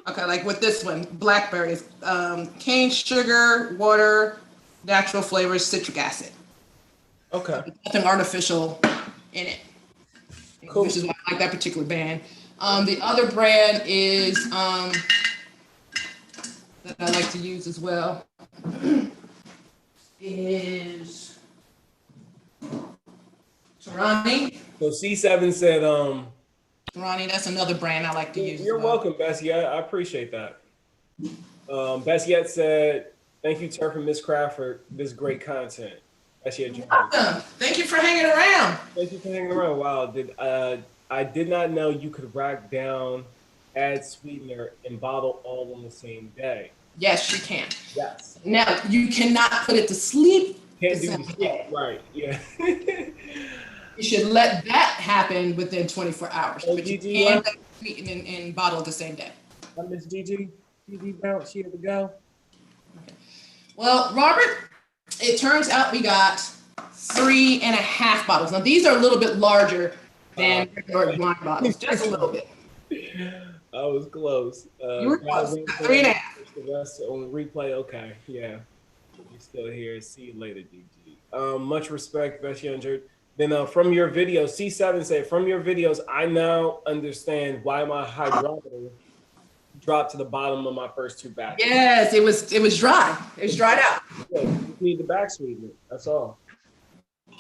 Okay, like with this one, blackberries, cane sugar, water, natural flavors, citric acid. Okay. Nothing artificial in it. Cool. Which is why I like that particular brand. The other brand is that I like to use as well is Tarani. So C7 said Ronnie, that's another brand I like to use. You're welcome, Bessiette. I appreciate that. Bessiette said, "Thank you, Turf and MsKraft, for this great content." Bessiette, awesome. Thank you for hanging around. Thank you for hanging around. Wow, I did not know you could rack down, add sweetener, and bottle all on the same day. Yes, you can. Yes. Now you cannot put it to sleep. Can't do the sleep. Right. Yeah. You should let that happen within 24 hours. Oh, But you Gigi, can sweeten and bottle the same day. I miss Gigi. Gigi bounce. She had to go. Okay. Well, Robert, it turns out we got 3.5 bottles. Now these are a little bit larger than regular wine bottles, just a little bit. I was close. You were close. 3.5. The rest on replay. Okay, yeah. You're still here. See you later, GG. Much respect, best young. Then from your video, C7 said, from your videos, I now understand why my hydrometer dropped to the bottom of my first 2 batches. Yes, it was dry. It was dried out. Yeah, you need the back sweetener. That's all.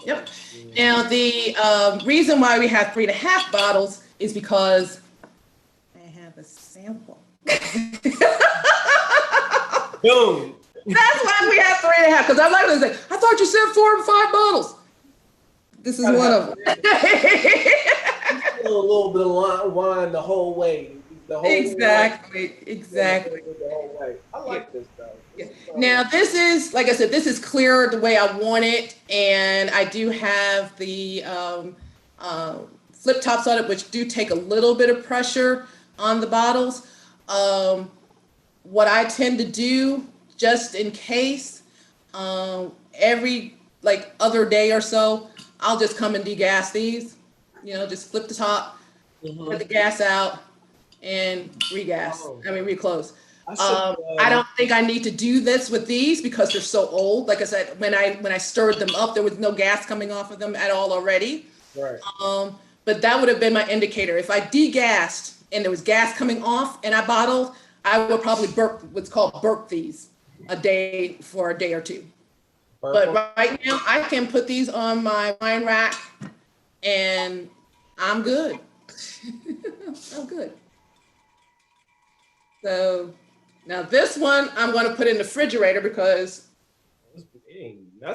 Yep. Now the reason why we have 3.5 bottles is because I have a sample. Boom. That's why we have 3.5. Because I'm not going to say, I thought you said 4 and 5 bottles. This is one of them. A little bit of wine the whole way. Exactly. The whole way. I like this though. Yeah. Now this is, like I said, this is clear the way I want it, and I do have the flip tops on it, which do take a little bit of pressure on the bottles. What I tend to do, just in case, every other day or so, I'll just come and degas these. Just flip the top, put the gas out, and regas. Reclose. I don't think I need to do this with these because they're so old. Like I said, when I stirred them up, there was no gas coming off of them at all already. Right. But that would have been my indicator. If I degassed and there was gas coming off and I bottled, I would probably what's called burp these for a day or two. But right now, I can put these on my wine rack, and I'm good. I'm good. So now this one, I'm going to put in the refrigerator because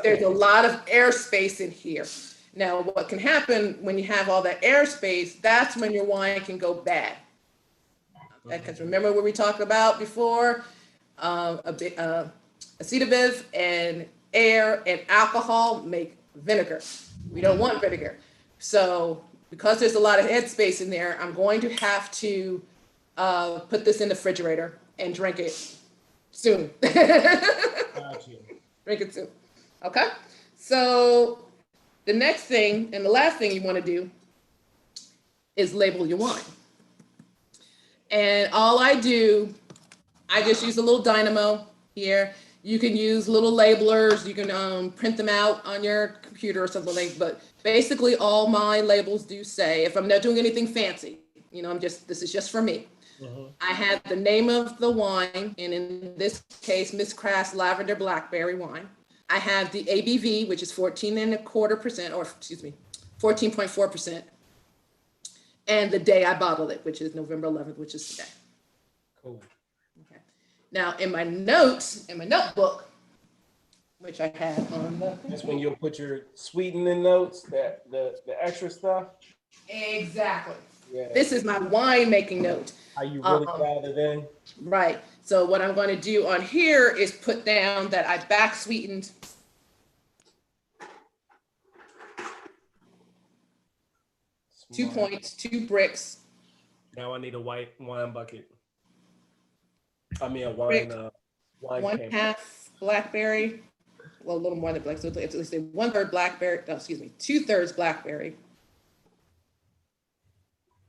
there's a lot of airspace in here. Now, what can happen when you have all that airspace, that's when your wine can go bad. Because remember what we talked about before, acetaviv and air and alcohol make vinegar. We don't want vinegar. So because there's a lot of headspace in there, I'm going to have to put this in the refrigerator and drink it soon. Got you. Drink it soon. Okay. So the next thing and the last thing you want to do is label your wine. And all I do, I just use a little dynamo here. You can use little labelers. You can print them out on your computer or something like that. But basically all my labels do say, if I'm not doing anything fancy, this is just for me. I have the name of the wine, and in this case, MsKraft's Lavender Blackberry wine. I have the ABV, which is 14.4%, and the day I bottled it, which is November 11th, which is today. Cool. Okay. Now, in my notebook, which I have on that's when you'll put your sweetening notes, the extra stuff. Exactly. Yeah. This is my wine making note. How you really got it in? Right. So what I'm going to do on here is put down that I back sweetened 2 points, 2 bricks. Now I need a white wine bucket. A wine. Wine 1/2 blackberry. Well, a little more than black. So let's say 1/3 blackberry. No, excuse me, 2/3 blackberry.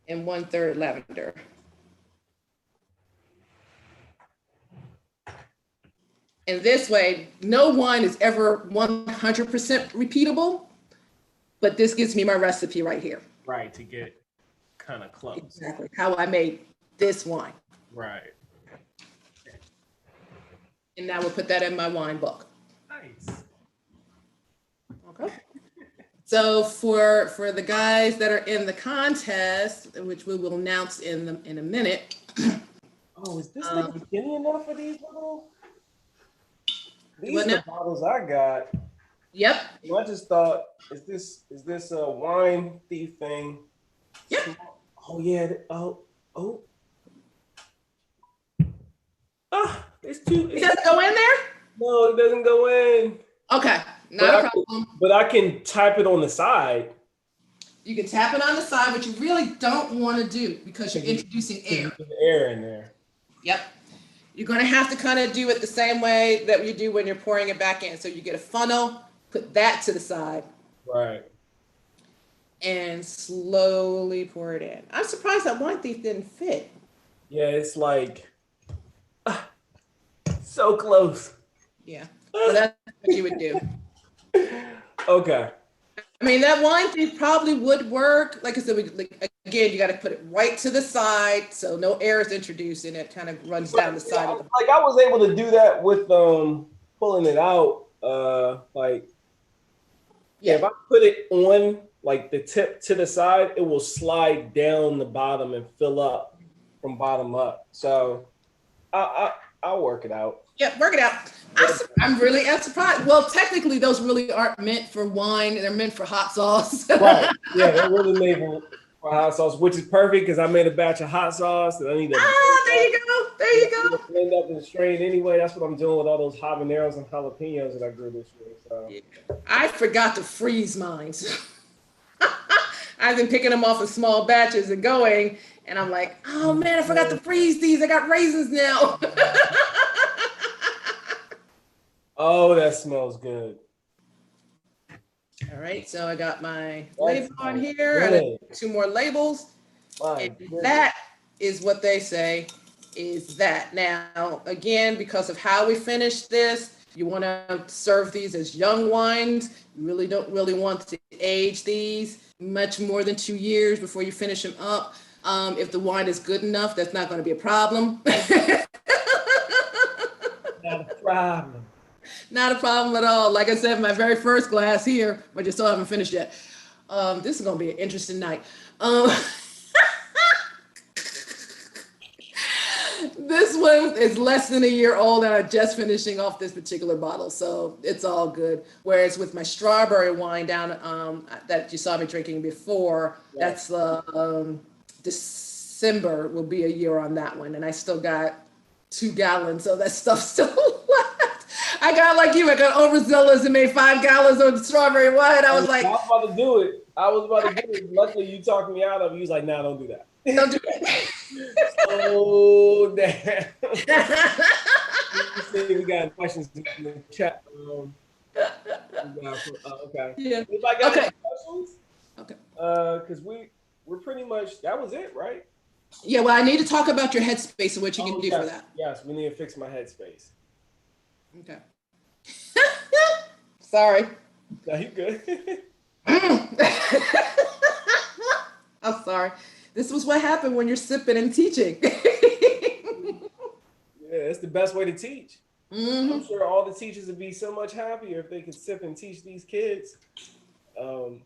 And 1/3 lavender. And this way, no wine is ever 100% repeatable, but this gives me my recipe right here. Right, to get kind of close. Exactly, how I made this wine. Right. And now we'll put that in my wine book. Nice. Okay. So for the guys that are in the contest, which we will announce in a minute. Oh, is this the beginning enough for these little? These are now? the bottles I got. Yep. Well, I just thought, is this a wine thief thing? Yep. Oh yeah. Oh. Ah, it's too. It doesn't go in there? No, it doesn't go in. Okay, not a problem. But I can type it on the side. You can tap it on the side, but you really don't want to do because you're introducing air. Air in there. Yep. You're going to have to kind of do it the same way that you do when you're pouring it back in. So you get a funnel, put that to the side. Right. And slowly pour it in. I'm surprised that wine thief didn't fit. Yeah, it's like so close. Yeah. So that's what you would do. Okay. I mean, that wine thief probably would work. Like I said, again, you got to put it right to the side so no air is introduced and it kind of runs down the side of the. Like I was able to do that with pulling it out. If I put it on like the tip to the side, it will slide down the bottom and fill up from bottom up. So I'll work it out. Yeah, work it out. I'm really surprised. Well, technically, those really aren't meant for wine. They're meant for hot sauce. Right. Yeah, they're really made for hot sauce, which is perfect because I made a batch of hot sauce and I need to. There you go. There you go. Blend up and strain anyway. That's what I'm doing with all those habaneros and jalapenos that I grew this year. So. Yeah. I forgot to freeze mine. I've been picking them off in small batches and going, and I'm like, oh man, I forgot to freeze these. I got raisins now. Oh, that smells good. All right, so I got my label on here. I got 2 more labels. And that is what they say is that. Now, again, because of how we finished this, you want to serve these as young wines. You really don't want to age these much more than 2 years before you finish them up. If the wine is good enough, that's not going to be a problem. Not a problem. Not a problem at all. Like I said, my very first glass here, but you still haven't finished yet. This is going to be an interesting night. This one is less than a year old, and I'm just finishing off this particular bottle, so it's all good. Whereas with my strawberry wine down that you saw me drinking before, that's December will be a year on that one, and I still got 2 gallons of that stuff still left. I got like you, I got overzealous and made 5 gallons of strawberry wine. I was like, I was about to do it. Luckily, you talked me out of it. You was like, nah, don't do that. Don't do it. Oh, damn. We got questions in the chat. Okay. Yeah. Anybody got any questions? Okay. Because we're pretty much, that was it, right? Yeah, well, I need to talk about your headspace and what you can do for that. Yes, we need to fix my headspace. Okay. Sorry. No, you good. I'm sorry. This was what happened when you're sipping and teaching. Yeah, it's the best way to teach. Mm-hmm. I'm sure all the teachers would be so much happier if they could sip and teach these kids. I'm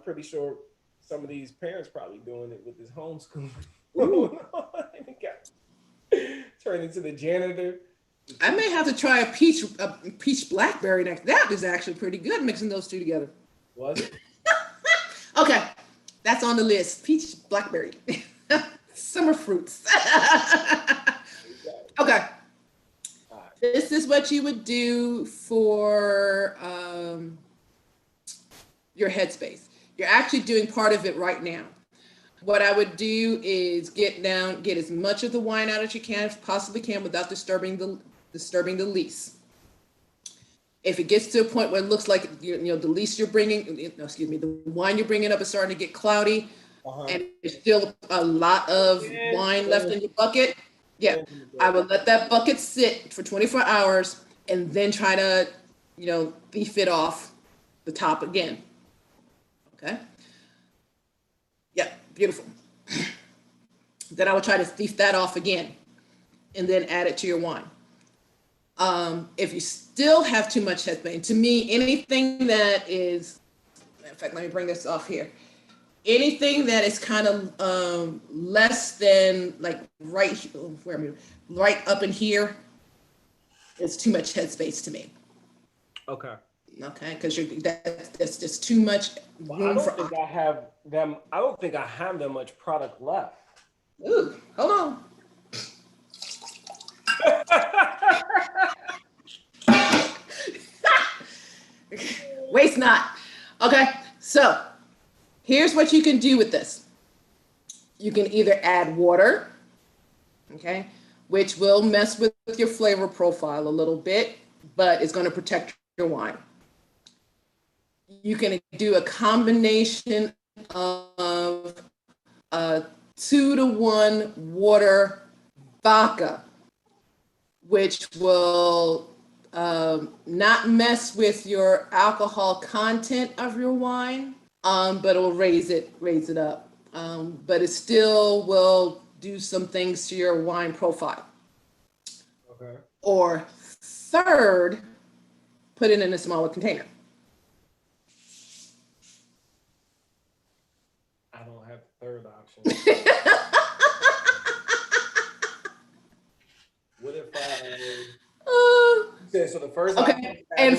pretty sure some of these parents probably doing it with this homeschooling. Turn into the janitor. I may have to try a peach blackberry next. That is actually pretty good, mixing those 2 together. Was it? Okay, that's on the list. Peach blackberry, summer fruits. Okay, this is what you would do for your headspace. You're actually doing part of it right now. What I would do is get as much of the wine out as you possibly can without disturbing the lees. If it gets to a point where it looks like the lees you're bringing, the wine you're bringing up is starting to get cloudy, and there's still a lot of wine left in your bucket, I would let that bucket sit for 24 hours and then try to, thief it off the top again. Okay. Yeah, beautiful. Then I would try to thief that off again and then add it to your wine. If you still have too much headspace, to me, anything that is, in fact, let me bring this off here. Anything that is kind of less than like right up in here is too much headspace to me. Okay. Okay, because that's just too much room for. I don't think I have that much product left. Ooh, hold on. Waste not. Okay, so Here's what you can do with this. You can either add water, okay, which will mess with your flavor profile a little bit, but it's going to protect your wine. You can do a combination of 2-to-1 water vodka, which will not mess with your alcohol content of your wine, but it will raise it up. But it still will do some things to your wine profile. Okay. Or third, put it in a smaller container. I don't have the third option. What if so the first option? And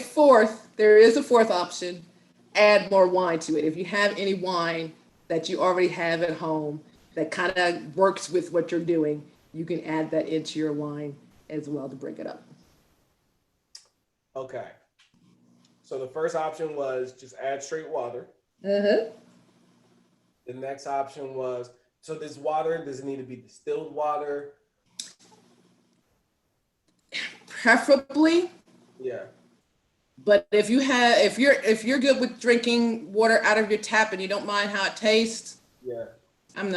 fourth, there is a fourth option. Add more wine to it. If you have any wine that you already have at home that kind of works with what you're doing, you can add that into your wine as well to break it up. Okay. So the first option was just add straight water. Uh-huh. The next option was, so this water, does it need to be distilled water? Preferably. Yeah. But if you're good with drinking water out of your tap and you don't mind how it tastes, yeah, I'm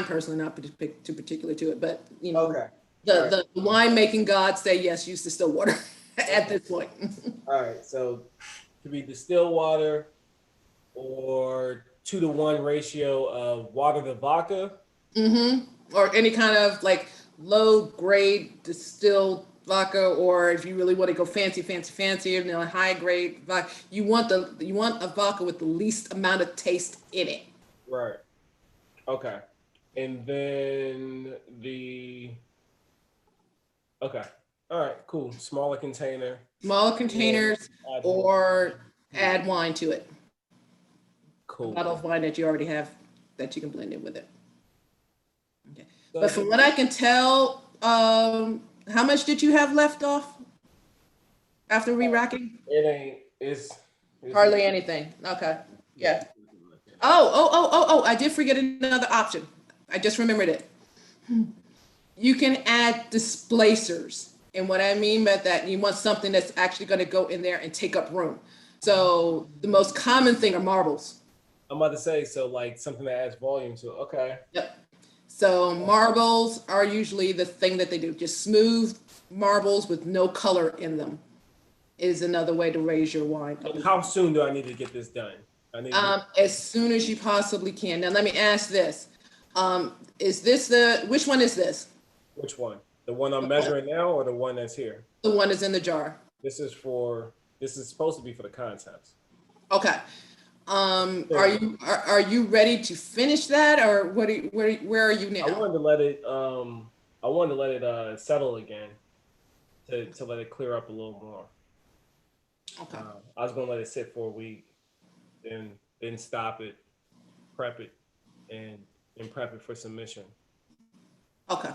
personally not too particular to it. But okay. The winemaking gods say yes, use distilled water at this point. All right, so to be distilled water or 2-to-1 ratio of water to vodka. Mm-hmm. Or any kind of like low grade distilled vodka, or if you really want to go fancy, high grade vodka, you want a vodka with the least amount of taste in it. Right. Okay. And then okay. All right, cool. Smaller containers, or add wine to it. Cool. A bottle of wine that you already have that you can blend in with it. Okay. So, but from what I can tell, how much did you have left off after re-racking? It's hardly anything. Okay. Yeah. Oh, I did forget another option. I just remembered it. You can add displacers. And what I mean by that, you want something that's actually going to go in there and take up room. So the most common thing are marbles. I'm about to say, so like something that adds volume to it. Okay. Yep. So marbles are usually the thing that they do. Just smooth marbles with no color in them is another way to raise your wine. And how soon do I need to get this done? As soon as you possibly can. Now let me ask this. Which one is this? Which one? The one I'm measuring now or the one that's here? The one that's in the jar. This is supposed to be for the contents. Okay. Are you ready to finish that, or where are you now? I wanted to let it settle again to let it clear up a little more. Okay. I was gonna let it sit for a week, then stop it, prep it, and prep it for submission. Okay.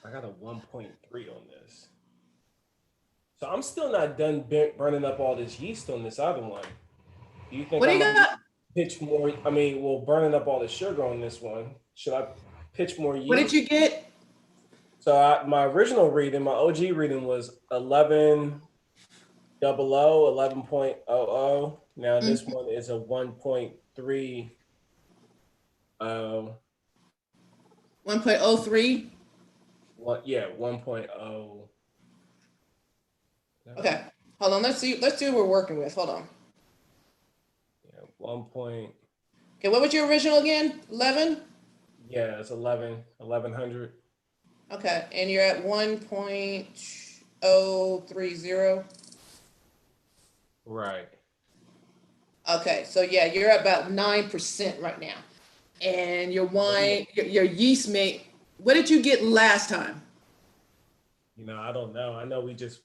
I got a 1.3 on this. So I'm still not done burning up all this yeast on this other one. Do you think I'm gonna pitch more? I mean, burning up all the sugar on this one. Should I pitch more yeast? What did you get? So my original reading, my OG reading was 11.00, 11.00. Now this one is a 1.3. 1.03. 1.0. Okay, hold on. Let's see what we're working with. Hold on. Yeah, 1 point. Okay, what was your original again? 11? Yeah, it's 1100. Okay, and you're at 1.030. Right. Okay, so yeah, you're at about 9% right now, and your wine, your yeast mate. What did you get last time? I don't know. I know we just.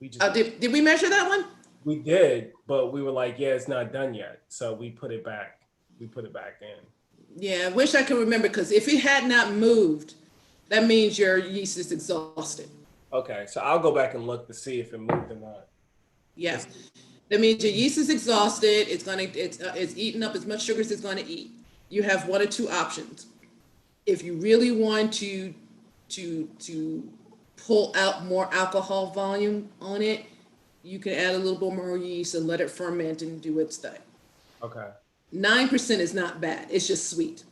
Did we measure that one? We did, but we were like, yeah, it's not done yet. So we put it back. We put it back in. Yeah, I wish I could remember, because if it had not moved, that means your yeast is exhausted. Okay, so I'll go back and look to see if it moved or not. Yeah. That means your yeast is exhausted. It's eating up as much sugar as it's going to eat. You have one or two options. If you really want to pull out more alcohol volume on it, you can add a little bit more yeast and let it ferment and do its thing. Okay. 9% is not bad. It's just sweet.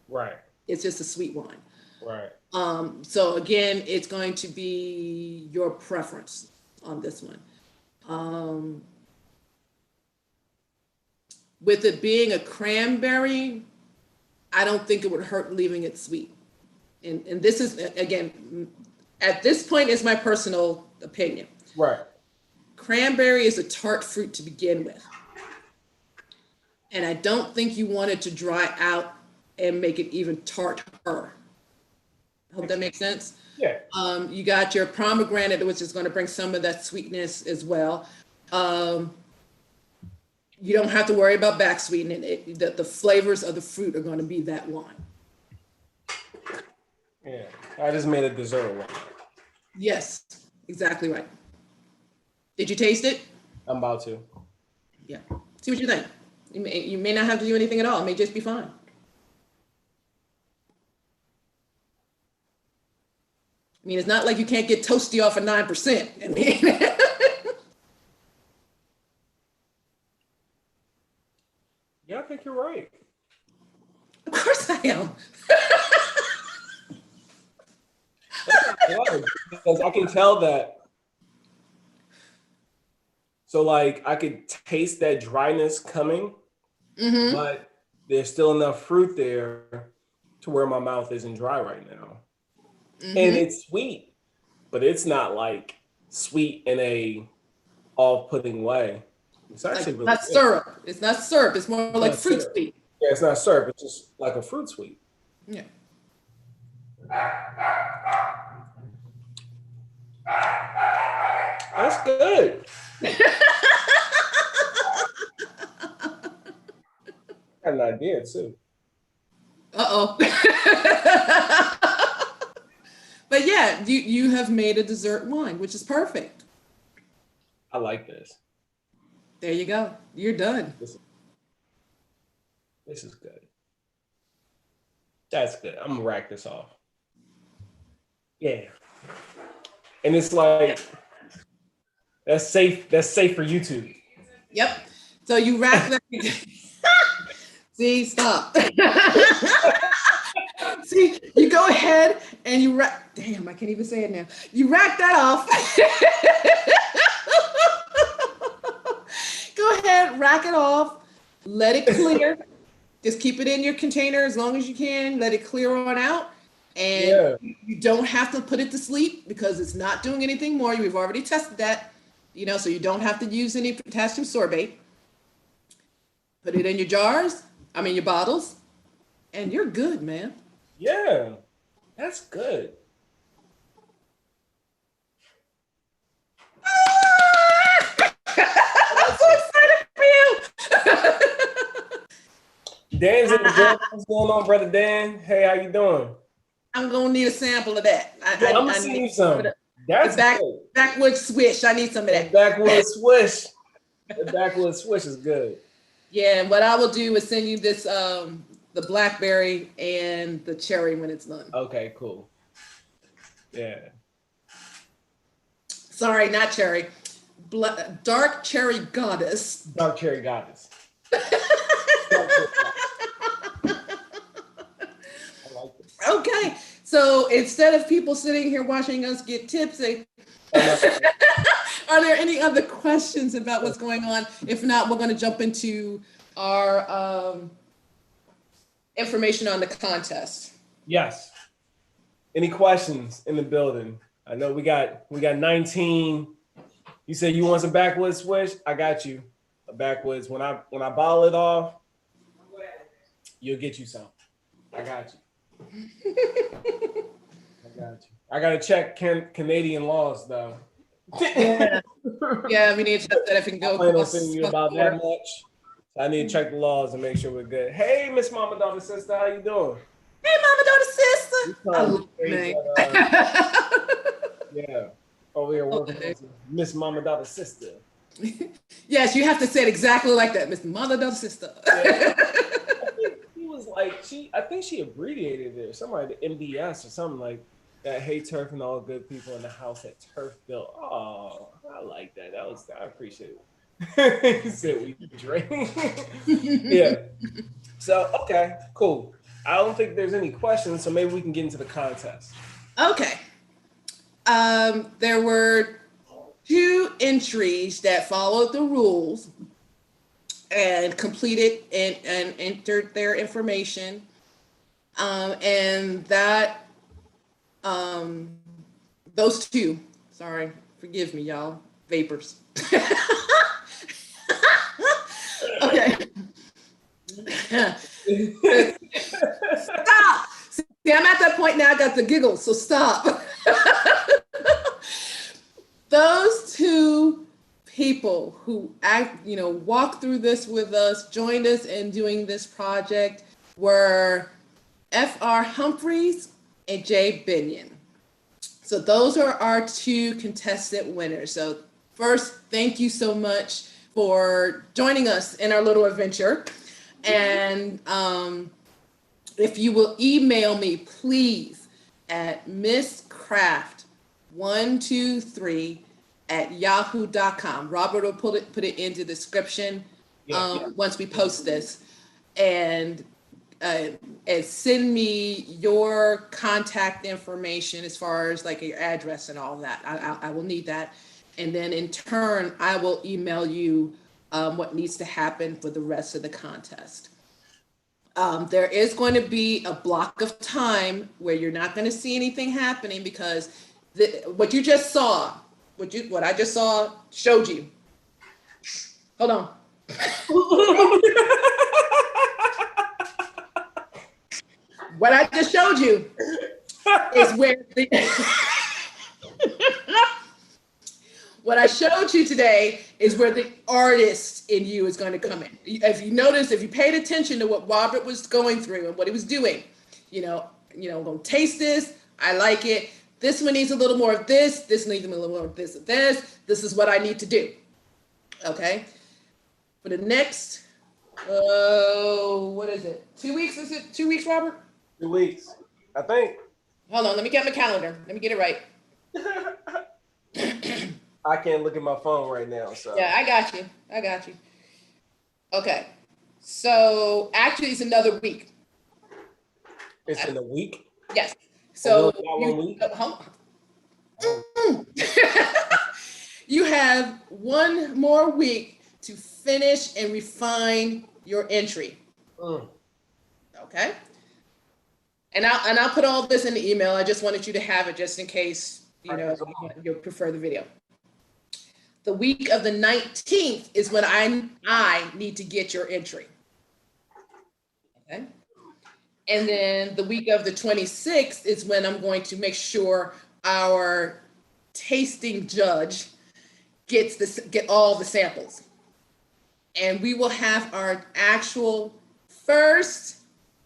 Right. It's just a sweet wine. Right. So again, it's going to be your preference on this one. With it being a cranberry, I don't think it would hurt leaving it sweet. And this is, again, at this point is my personal opinion. Right. Cranberry is a tart fruit to begin with. And I don't think you want it to dry out and make it even tarter. I hope that makes sense. Yeah. You got your pomegranate, which is going to bring some of that sweetness as well. You don't have to worry about back sweetening it. The flavors of the fruit are going to be that wine. Yeah, I just made a dessert wine. Yes, exactly right. Did you taste it? I'm about to. Yeah. See what you think. You may not have to do anything at all. It may just be fine. I mean, it's not like you can't get toasty off of 9%. I mean, yeah, I think you're right. of course I am. Because I can tell that. So like I could taste that dryness coming, but there's still enough fruit there to where my mouth isn't dry right now. And it's sweet, but it's not like sweet in a off-putting way. It's actually Like, really not good. syrup. It's not syrup. It's more like not fruit syrup. sweet. Yeah, it's not syrup. It's just like a fruit sweet. Yeah. That's good. I got an idea too. Uh-oh. But yeah, you have made a dessert wine, which is perfect. I like this. There you go. You're done. This is good. That's good. I'm gonna rack this off. Yeah. And it's like that's safe. That's safe for YouTube. Yep. So you rack that. See, stop. See, you go ahead and you rack. Damn, I can't even say it now. You rack that off. Go ahead, rack it off. Let it clear. Just keep it in your container as long as you can. Let it clear on out. And you don't have to put it to sleep because it's not doing anything more. We've already tested that, so you don't have to use any potassium sorbate. Put it in your your bottles, and you're good, man. Yeah, that's good. I'm so excited for you. Dan's in the building. What's going on, brother Dan? Hey, how you doing? I'm gonna need a sample of that. I'm gonna send you some. That's good. Backwoods swish. I need some of that. Backwoods swish. The backwoods swish is good. Yeah, and what I will do is send you this the blackberry and the cherry when it's done. Okay, cool. Yeah. Sorry, not cherry. Dark cherry goddess. Dark cherry goddess. Okay, so instead of people sitting here watching us get tipsy, are there any other questions about what's going on? If not, we're going to jump into our information on the contest. Yes. Any questions in the building? I know we got 19. You said you want some backwoods swish? I got you. A backwoods. When I bottle it off, you'll get you some. I got you. I gotta check Canadian laws though. Yeah, we need to check that if we can go. I plan on sending you about that much. I need to check the laws and make sure we're good. Hey, Miss Mama Daughter Sister, how you doing? Hey, Mama Daughter Sister. I love yeah. Over here working with Miss Mama Daughter Sister. Yes, you have to say it exactly like that, Miss Mother, daughter, sister. Yeah. I think he was like I think she abbreviated it or something like MDS or something like that. Hey Turf and all good people in the house that Turf built. Oh, I like that. I appreciate it. He said we drink. Yeah. So okay, cool. I don't think there's any questions, so maybe we can get into the contest. Okay. There were 2 entries that followed the rules and completed and entered their information. And that, those 2, sorry, forgive me, y'all, vapors. Okay. Stop. See, I'm at that point now, I got the giggles, so stop. Those 2 people who walked through this with us, joined us in doing this project were F.R. Humphreys and Jay Binion. So those are our 2 contested winners. So first, thank you so much for joining us in our little adventure. And if you will email me, please, at MsKraft123@yahoo.com. Robert will put it into the description once we post this. And send me your contact information as far as like your address and all that. I will need that. And then in turn, I will email you what needs to happen for the rest of the contest. There is going to be a block of time where you're not going to see anything happening because what you just saw, what I just saw showed you. Hold on. What I just showed you is where what I showed you today is where the artist in you is going to come in. If you notice, if you paid attention to what Robert was going through and what he was doing, I'm going to taste this. I like it. This one needs a little more of this. This needs a little more of this and this. This is what I need to do. Okay. For the next, what is it? 2 weeks? Is it 2 weeks, Robert? 2 weeks, I think. Hold on, let me get my calendar. Let me get it right. I can't look at my phone right now, so. Yeah, I got you. Okay. So actually it's another week. It's in a week? Yes. So you have 1 more week to finish and refine your entry. Okay. And I'll put all this in the email. I just wanted you to have it just in case, you prefer the video. The week of the 19th is when I need to get your entry. Okay. And then the week of the 26th is when I'm going to make sure our tasting judge get all the samples. And we will have our actual first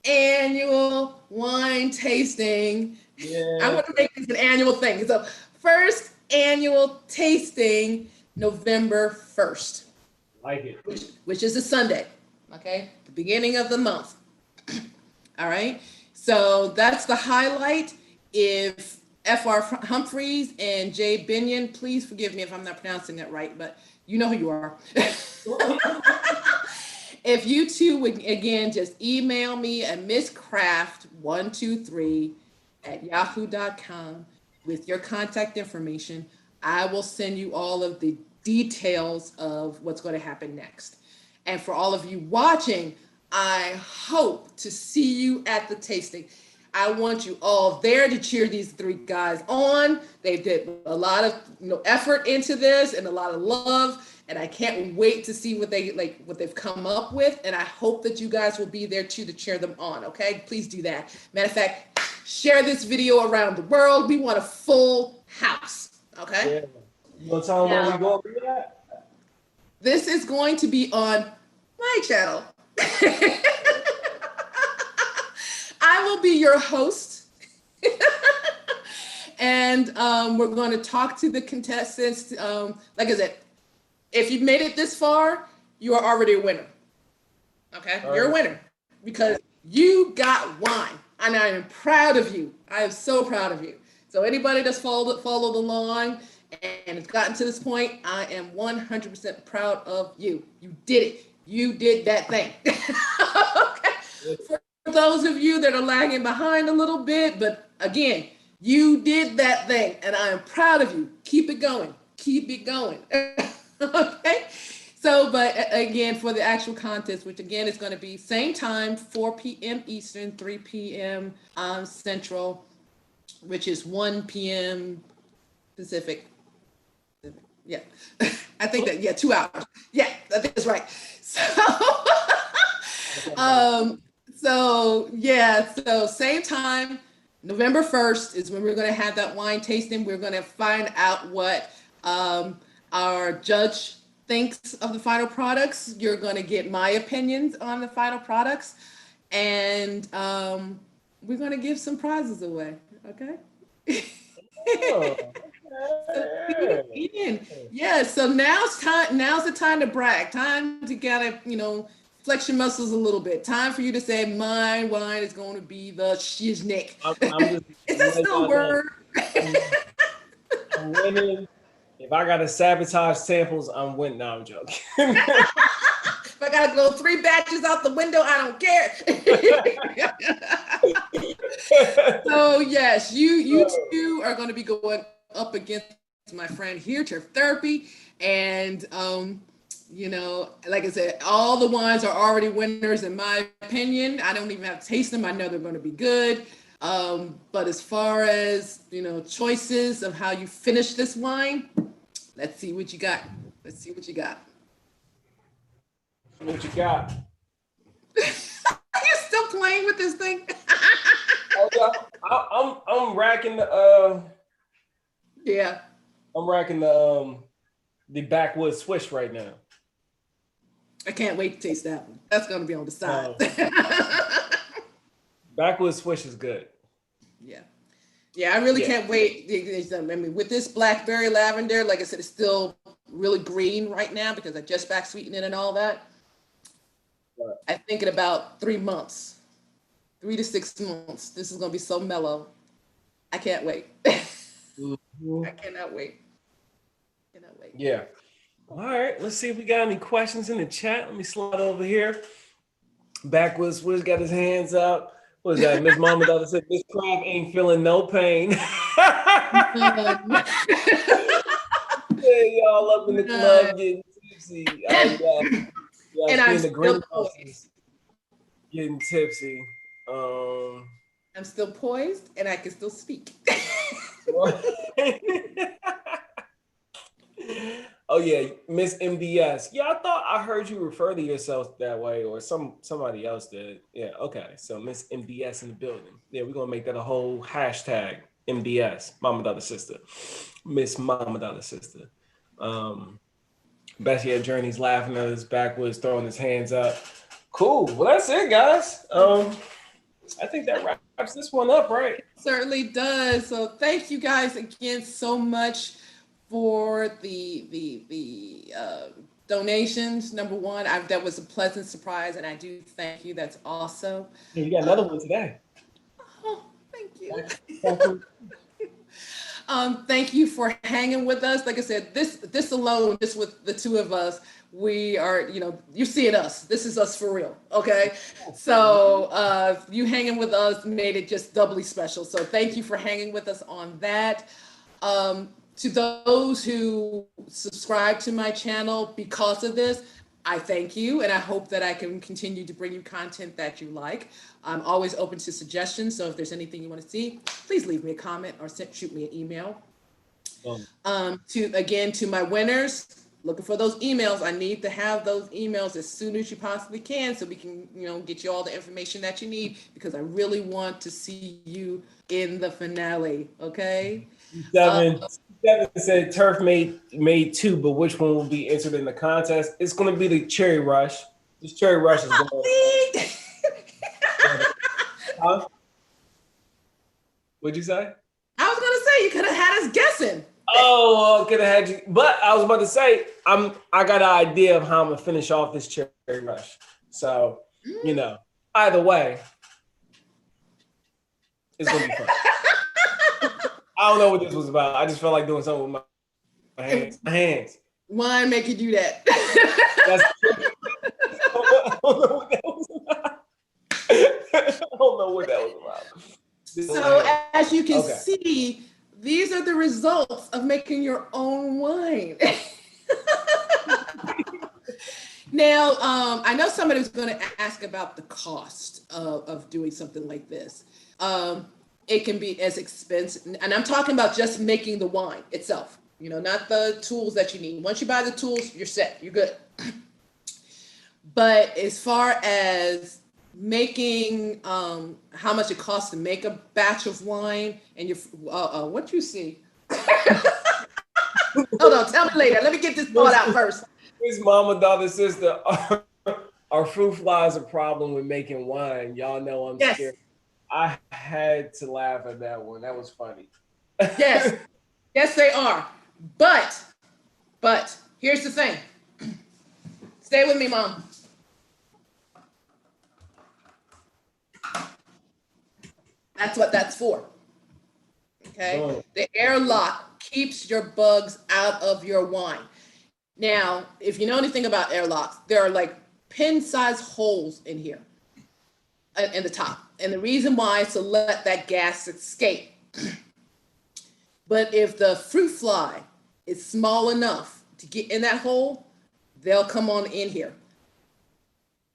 annual wine tasting. Yeah. I want to make this an annual thing. So first annual tasting November 1st. Like it. Which is a Sunday. Okay. The beginning of the month. All right. So that's the highlight. If F.R. Humphreys and Jay Binion, please forgive me if I'm not pronouncing that right, but you know who you are. If you 2 would, again, just email me at MsKraft123@yahoo.com with your contact information, I will send you all of the details of what's going to happen next. And for all of you watching, I hope to see you at the tasting. I want you all there to cheer these 3 guys on. They did a lot of effort into this and a lot of love. And I can't wait to see what they've come up with. And I hope that you guys will be there too to cheer them on. Okay, please do that. Matter of fact, share this video around the world. We want a full house. Okay. Yeah. You want to tell them where we go do that? This is going to be on my channel. I will be your host. And we're going to talk to the contestants. Like I said, If you've made it this far, you are already a winner. Okay, you're a winner because you got wine, and I am proud of you. I am so proud of you. So anybody that's followed along and has gotten to this point, I am 100% proud of you. You did it. You did that thing. Okay. For those of you that are lagging behind a little bit, but again, you did that thing, and I am proud of you. Keep it going. Keep it going. Okay. So, but again, for the actual contest, which again is going to be same time, 4 p.m. Eastern, 3 p.m. Central, which is 1 p.m. Pacific. Yeah, I think that, yeah, 2 hours. Yeah, I think that's right. So same time, November 1st is when we're going to have that wine tasting. We're going to find out what our judge thinks of the final products. You're going to get my opinions on the final products, and we're going to give some prizes away. Okay. Oh, So, yeah. So now's time. Now's the time to brag. Time to gotta, flex your muscles a little bit. Time for you to say, my wine is going to be the shiznik. Is that still a word? I'm winning. If I gotta sabotage samples, I'm winning. No, I'm joking. If I gotta go 3 batches out the window, I don't care. So yes, you two are going to be going up against my friend here, Turf Therapy, and like I said, all the wines are already winners in my opinion. I don't even have to taste them. I know they're going to be good. But as far as choices of how you finish this wine, let's see what you got. Let's see what you got. What you got? You're still playing with this thing? I'm racking the yeah. I'm racking the backwoods swish right now. I can't wait to taste that one. That's gonna be on the side. Backwoods swish is good. Yeah. Yeah, I really can't wait. I mean, with this blackberry lavender, like I said, it's still really green right now because I just back sweetened it and all that. Right. I think in about 3 months, 3 to 6 months, this is gonna be so mellow. I can't wait. Mm-hmm. I cannot wait. Cannot wait. Yeah. All right. Let's see if we got any questions in the chat. Let me slide over here. Backwoods Wiz got his hands up. What is that? Miss Mama Daughter said MsKraft ain't feeling no pain. Yeah, y'all up in the club getting tipsy. And I'm still poised. Getting tipsy. I'm still poised and I can still speak. Oh yeah, Miss MBS. Yeah, I thought I heard you refer to yourself that way, or somebody else did. Yeah, okay. So Miss MBS in the building. Yeah, we're gonna make that a whole hashtag. MBS, Mama Daughter Sister. Miss Mama Daughter Sister. Bessie at Journey's laughing at his backwoods, throwing his hands up. Cool. Well, that's it, guys. I think that wraps this one up, right? It certainly does. So thank you guys again so much for the donations. Number one, that was a pleasant surprise, and I do thank you. That's awesome. Yeah, you got another one today. Oh, thank you. Thank you for hanging with us. Like I said, this alone, just with the two of us, we are, you seeing us. This is us for real, okay? So you hanging with us made it just doubly special. So thank you for hanging with us on that. To those who subscribe to my channel because of this, I thank you, and I hope that I can continue to bring you content that you like. I'm always open to suggestions, so if there's anything you want to see, please leave me a comment or shoot me an email. To my winners, looking for those emails. I need to have those emails as soon as you possibly can so we can, get you all the information that you need, because I really want to see you in the finale, okay? Devin said Turf made 2, but which one will be entered in the contest? It's going to be the Cherry Rush. This Cherry Rush is going. What'd you say? I was going to say you could have had us guessing. Oh, could have had you. But I was about to say, I got an idea of how I'm gonna finish off this cherry rush. So, either way, it's gonna be fun. I don't know what this was about. I just felt like doing something with my hands. My hands. Wine make you do that. That's I don't know what that was about. I don't know what that was about. So as you can see, these are the results of making your own wine. Now, I know somebody's going to ask about the cost of doing something like this. It can be as expensive, and I'm talking about just making the wine itself, not the tools that you need. Once you buy the tools, you're set, you're good. But as far as making how much it costs to make a batch of wine, and what you see? Hold on, tell me later. Let me get this part out first. His mama, daughter, sister, our fruit fly is a problem with making wine. Y'all know I'm scared. I had to laugh at that one. That was funny. Yes, yes, they are. But here's the thing. Stay with me, Mom. That's what that's for. Okay. Oh. The airlock keeps your bugs out of your wine. Now, if you know anything about airlocks, there are like pin-sized holes in here, in the top. And the reason why is to let that gas escape. But if the fruit fly is small enough to get in that hole, they'll come on in here.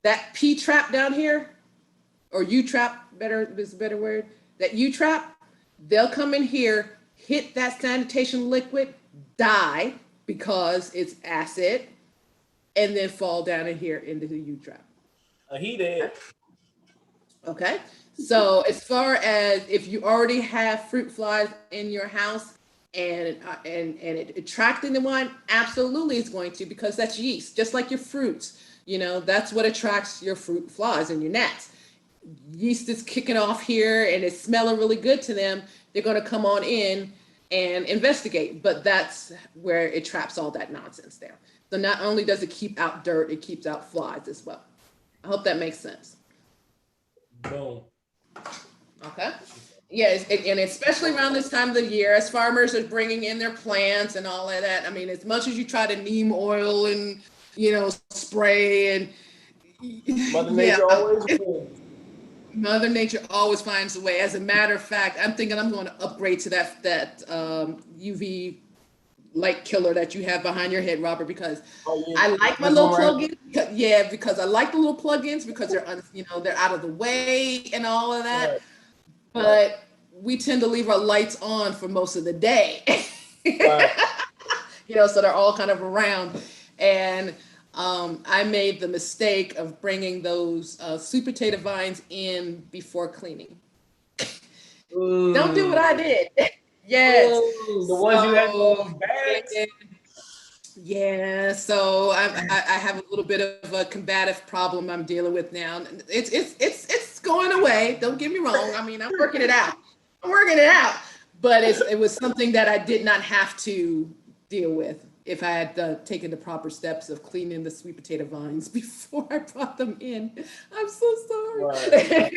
That P trap down here, or U trap, is a better word, that U trap, they'll come in here, hit that sanitation liquid, die because it's acid, and then fall down in here into the U trap. He did. Okay. So as far as if you already have fruit flies in your house and it attracting the wine, absolutely it's going to, because that's yeast, just like your fruits. That's what attracts your fruit flies and your gnats. Yeast is kicking off here and it's smelling really good to them. They're going to come on in and investigate, but that's where it traps all that nonsense there. So not only does it keep out dirt, it keeps out flies as well. I hope that makes sense. Boom. Okay. Yes, and especially around this time of the year, as farmers are bringing in their plants and all of that. I mean, as much as you try to neem oil and spray and Mother Nature always wins. Mother Nature always finds a way. As a matter of fact, I'm thinking I'm going to upgrade to that UV light killer that you have behind your head, Robert, because I like my little plugins. Yeah, because I like the little plugins because they're they're out of the way and all of that. Right. But we tend to leave our lights on for most of the day. Right. So they're all kind of around. And I made the mistake of bringing those sweet potato vines in before cleaning. Don't do what I did. Yes. The ones you had in those bags. Yeah, so I have a little bit of a combative problem I'm dealing with now. It's going away. Don't get me wrong. I mean, I'm working it out. But it was something that I did not have to deal with if I had taken the proper steps of cleaning the sweet potato vines before I brought them in. I'm so sorry. Right.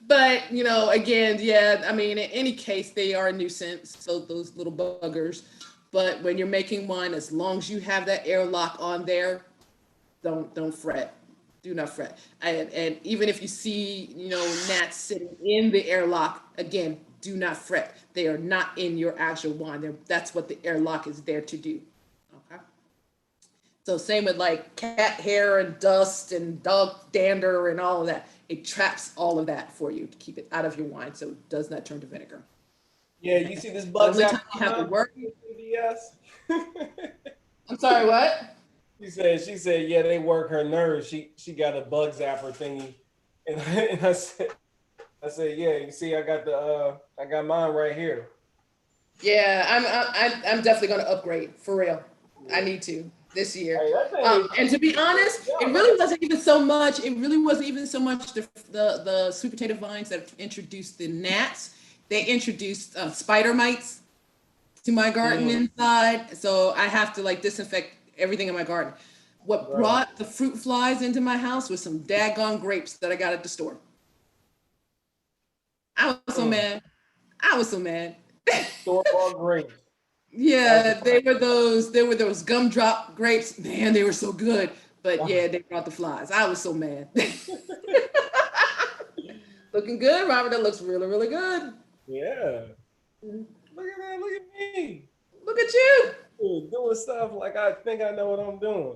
But, again, yeah, I mean, in any case, they are a nuisance, so those little buggers. But when you're making wine, as long as you have that airlock on there, don't fret. Do not fret. And even if you see, gnats sitting in the airlock, again, do not fret. They are not in your actual wine. That's what the airlock is there to do. Okay. So same with like cat hair and dust and dog dander and all of that. It traps all of that for you to keep it out of your wine so it does not turn to vinegar. Yeah, you see this bug zapper you have to work. I'm sorry, what? She said, yeah, they work her nerves. She got a bug zapper thingy. And I said, yeah, you see, I got mine right here. Yeah, I'm definitely gonna upgrade for real. I need to this year. And to be honest, it really wasn't even so much. It really wasn't even so much the sweet potato vines that introduced the gnats. They introduced spider mites to my garden inside, so I have to like disinfect everything in my garden. What brought the fruit flies into my house was some daggone grapes that I got at the store. I was so mad. I was so mad. Store-bought grapes. Yeah, they were those gumdrop grapes. Man, they were so good. But yeah, they brought the flies. I was so mad. Looking good, Robert. That looks really, really good. Yeah. Look at that. Look at me. Look at you. Doing stuff like I think I know what I'm doing.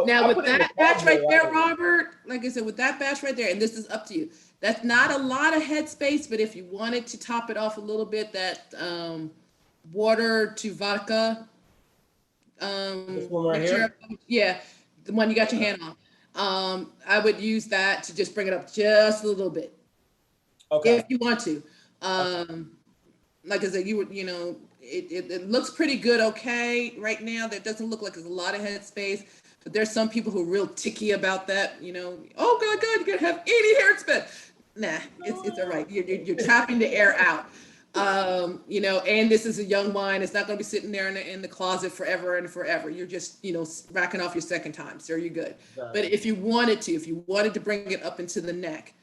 Now, with that batch right there, Robert, like I said, with that batch right there, and this is up to you. That's not a lot of headspace, but if you wanted to top it off a little bit, that water to vodka. This one right here? Yeah, the one you got your hand on. I would use that to just bring it up just a little bit. Okay. If you want to. Like I said, it looks pretty good. Okay, right now that doesn't look like there's a lot of headspace, but there's some people who are real ticky about that. Oh God, you can't have any headspace. Nah, it's all right. You're trapping the air out. And this is a young wine. It's not going to be sitting there in the closet forever and forever. You're just, racking off your second time. So you're good. Right. But if you wanted to bring it up into the neck,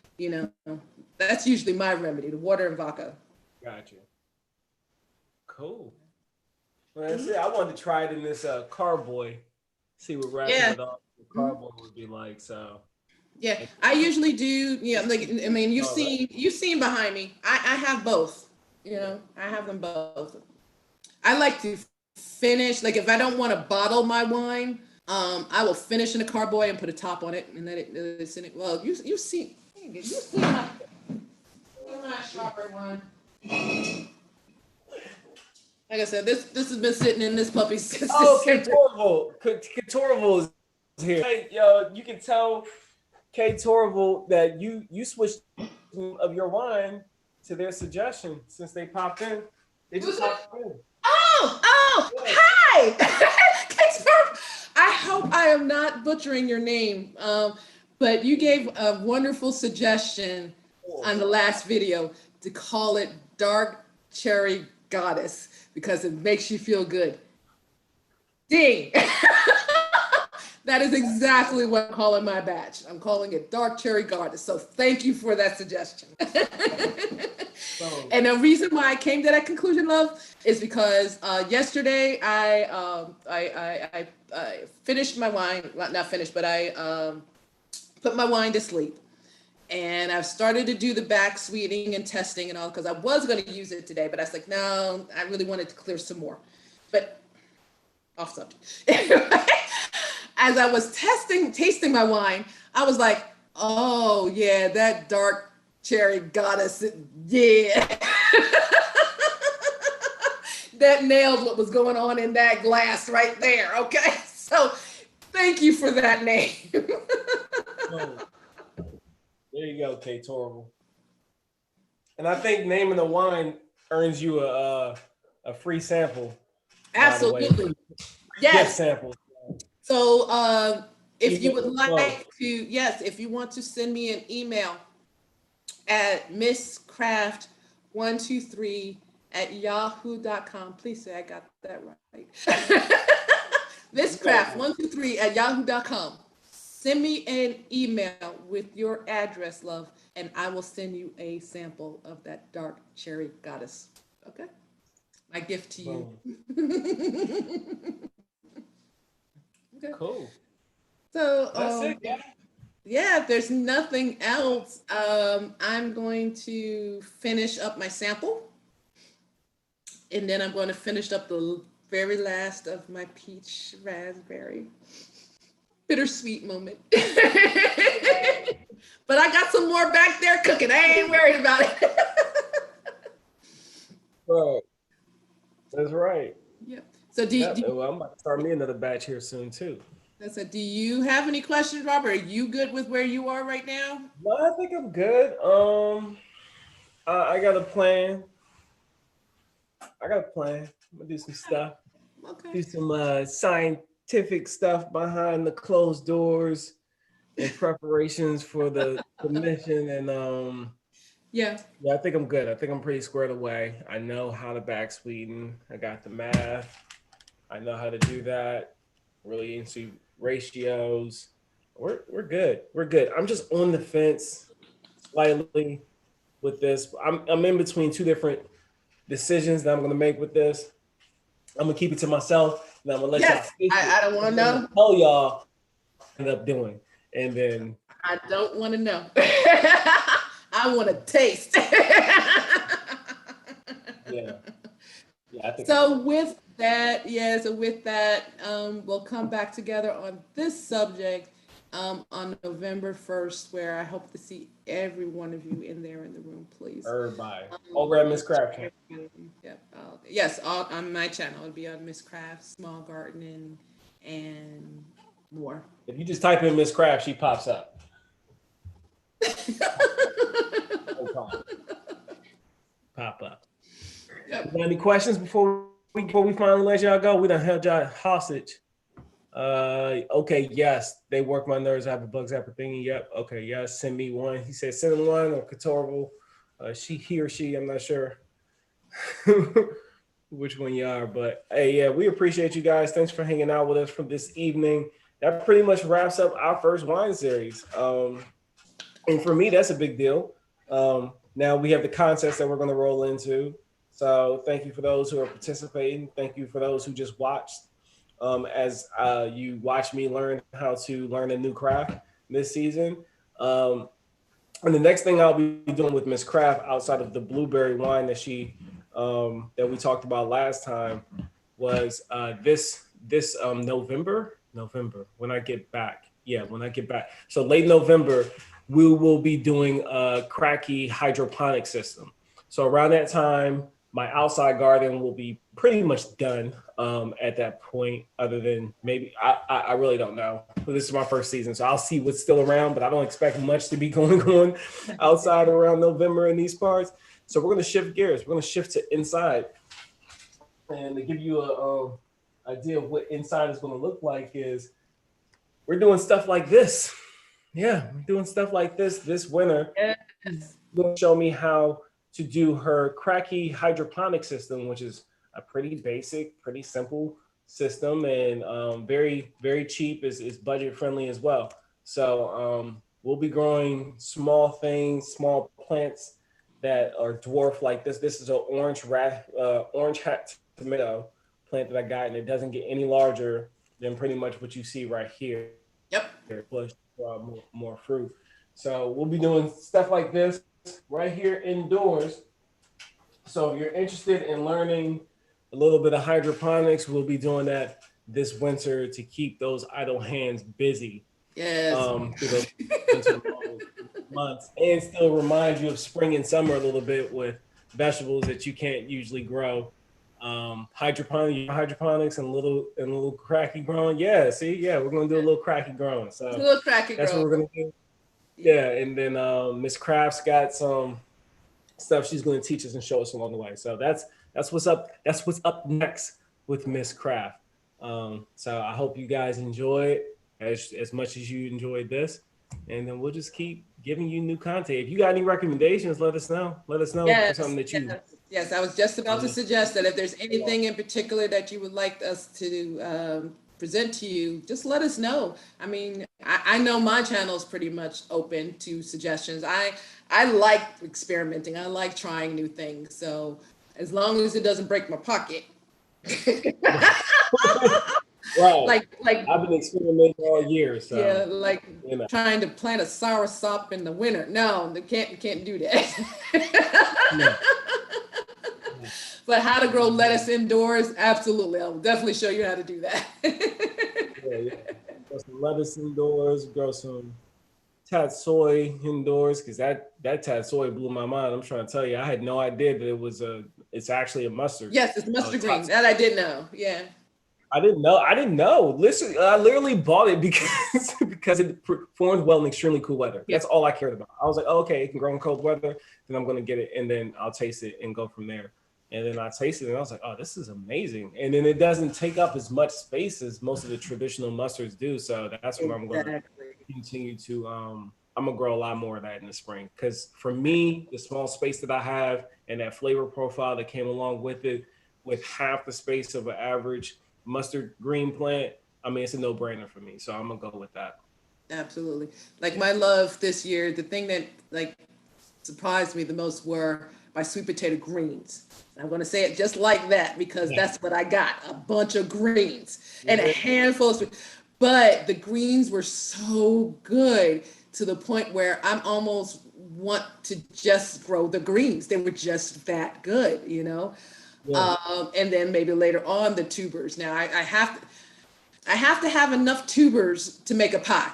that's usually my remedy, the water and vodka. Gotcha. Cool. Well, that's it. I wanted to try it in this carboy. See what wrapping it up the carboy would be like. So. Yeah, I usually do. Yeah, you've seen behind me. I have both. I have them both. I like to finish, like if I don't want to bottle my wine, I will finish in a carboy and put a top on it and let it sit in it. Well, you've seen my strawberry wine. Like I said, this has been sitting in this puppy since. Oh, Torval is here. Hey, yo, you can tell Kay Torval that you switched of your wine to their suggestion since they popped in. They just popped in. Oh, yeah. Hi. I hope I am not butchering your name, but you gave a wonderful suggestion on the last video to call it Dark Cherry Goddess because it makes you feel good. Ding. That is exactly what I'm calling my batch. I'm calling it Dark Cherry Goddess. So thank you for that suggestion. And the reason why I came to that conclusion, love, is because yesterday I finished my wine. Well, not finished, but I put my wine to sleep. And I've started to do the back sweetening and testing and all because I was going to use it today, but I was like, no, I really wanted to clear some more. But off subject. As I was tasting my wine, I was like, oh yeah, that Dark Cherry Goddess, yeah. That nailed what was going on in that glass right there, okay? So thank you for that name. There you go, Kay Torval. And I think naming the wine earns you a free sample. Absolutely. Yes. Sample. So if you would like to, if you want to send me an email at MsKraft123@yahoo.com. Please say I got that right. MsKraft123@yahoo.com. Send me an email with your address, love, and I will send you a sample of that Dark Cherry Goddess. Okay? My gift to you. Okay. Cool. So that's it. Yeah, if there's nothing else, I'm going to finish up my sample, and then I'm going to finish up the very last of my peach raspberry. Bittersweet moment. But I got some more back there cooking. I ain't worried about it. Bro, that's right. Yep. So I'm about to start me another batch here soon too. Do you have any questions, Robert? Are you good with where you are right now? No, I think I'm good. I got a plan. I'm gonna do some stuff. Okay. Do some scientific stuff behind the closed doors in preparations for the mission, and Yeah. Yeah, I think I'm good. I think I'm pretty squared away. I know how to back sweeten. I got the math. I know how to do that. Really into ratios. We're good. We're good. I'm just on the fence slightly with this. I'm in between two different decisions that I'm gonna make with this. I'm gonna keep it to myself, and I'm gonna let y'all Yes. taste it. I don't want to I'm gonna know. tell y'all what I end up doing, and then I don't want to know. I want to taste. yeah, yeah, I think I So with that, yeah, so with that, we'll come back together on this subject on November 1st, where I hope to see every one of you in there in the room, please. everybody over at MsKraft. Yep. Yes, on my channel. It'll be on MsKraft, Small Gardening, and more. If you just type in MsKraft, she pops up. No problem. Pop up. Yep. You got any questions before we finally let y'all go? We done held y'all hostage. Okay, yes, they work my nerves. I have a bug zapper thingy. Yep. Okay, yes, send me one. He said send him one or Catorval. He or she, I'm not sure which one you are, but hey, yeah, we appreciate you guys. Thanks for hanging out with us from this evening. That pretty much wraps up our first wine series. And for me, that's a big deal. Now we have the contest that we're going to roll into. So thank you for those who are participating. Thank you for those who just watched. As you watch me learn how to learn a new craft this season. And the next thing I'll be doing with MsKraft, outside of the blueberry wine that that we talked about last time, was this November when I get back. Yeah, when I get back. So late November, we will be doing a cracky hydroponic system. So around that time, my outside garden will be pretty much done at that point, other than maybe, I really don't know. This is my first season, so I'll see what's still around, but I don't expect much to be going on outside around November in these parts. So we're going to shift gears. We're going to shift to inside. And to give you a idea of what inside is going to look like is we're doing stuff like this. Yeah, we're doing stuff like this winter. Yes. Going to show me how to do her cracky hydroponic system, which is a pretty basic, pretty simple system, and very, very cheap, is budget friendly as well. So we'll be growing small things, small plants that are dwarf like this. This is an orange hat tomato plant that I got, and it doesn't get any larger than pretty much what you see right here. Yep. Plus more fruit. So we'll be doing stuff like this right here indoors. So if you're interested in learning a little bit of hydroponics, we'll be doing that this winter to keep those idle hands busy. Yes. Through those winter months, and still remind you of spring and summer a little bit with vegetables that you can't usually grow. Hydroponics and a little cracky growing. Yeah, see, yeah, we're gonna do a little cracky growing. So a little cracky that's growing. what we're gonna do. Yeah, and then MsKraft's got some stuff she's going to teach us and show us along the way. So that's what's up. That's what's up next with MsKraft. So I hope you guys enjoy it as much as you enjoyed this, and then we'll just keep giving you new content. If you got any recommendations, let us know. Let us know for something that you. Yes, I was just about to suggest that if there's anything in particular that you would like us to present to you, just let us know. I mean, I know my channel is pretty much open to suggestions. I like experimenting. I like trying new things. So as long as it doesn't break my pocket. Right. Like I've been experimenting all year. So yeah, like trying to plant a soursop in the winter. No, you can't do that. No. But how to grow lettuce indoors? Absolutely. I'll definitely show you how to do that. Yeah. Grow some lettuce indoors, grow some tatsoi indoors, because that tatsoi blew my mind. I'm trying to tell you, I had no idea that it's actually a mustard. Yes, it's mustard green. That I did know. Yeah. I didn't know. Listen, I literally bought it because it performed well in extremely cool weather. That's all I cared about. I was like, oh, okay, it can grow in cold weather. Then I'm going to get it, and then I'll taste it and go from there. And then I tasted it, and I was like, oh, this is amazing. And then it doesn't take up as much space as most of the traditional mustards do. So that's what I'm going to continue to I'm gonna grow a lot more of that in the spring. Because for me, the small space that I have and that flavor profile that came along with it, with half the space of an average mustard green plant, I mean, it's a no-brainer for me. So I'm gonna go with that. Absolutely. Like my love this year, the thing that like surprised me the most were my sweet potato greens. I'm going to say it just like that because that's what I got, a bunch of greens and a handful of sweet. But the greens were so good to the point where I'm almost want to just grow the greens. They were just that good, you know? Yeah. And then maybe later on the tubers. Now I have to have enough tubers to make a pie.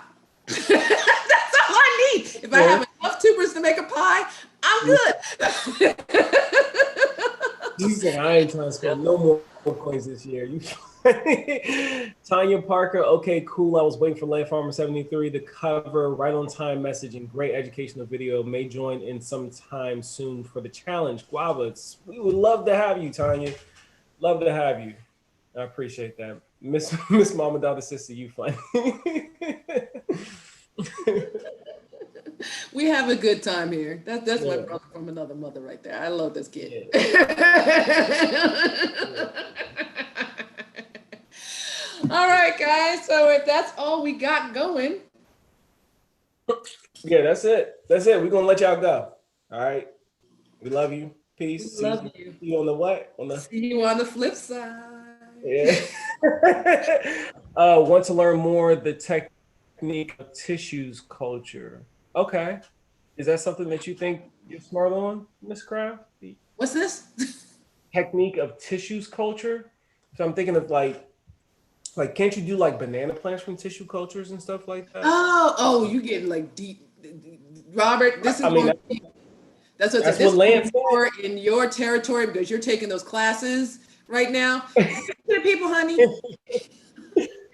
That's all I need. If I have enough tubers to make a pie, I'm good. You said I ain't trying to spend no more coins this year. You Tanya Parker, okay, cool. I was waiting for Land Farmer 73 to cover right on time message and great educational video. May join in sometime soon for the challenge. Guava, we would love to have you, Tanya. Love to have you. I appreciate that. Miss Mama Daughter Sister, you funny. We have a good time here. That's my brother from another mother right there. I love this kid. All right, guys. So if that's all we got going. Yeah, that's it. That's it. We're gonna let y'all go. All right. We love you. Peace. We love you. See you on the what? See you on the flip side. Yeah. Want to learn more the technique of tissues culture. Okay. Is that something that you think you're smart on, MsKraft? What's this? Technique of tissues culture. So I'm thinking of like can't you do like banana plants from tissue cultures and stuff like that? Oh, you getting like deep, Robert. This is that's what Lance more in your territory because you're taking those classes right now. People, honey.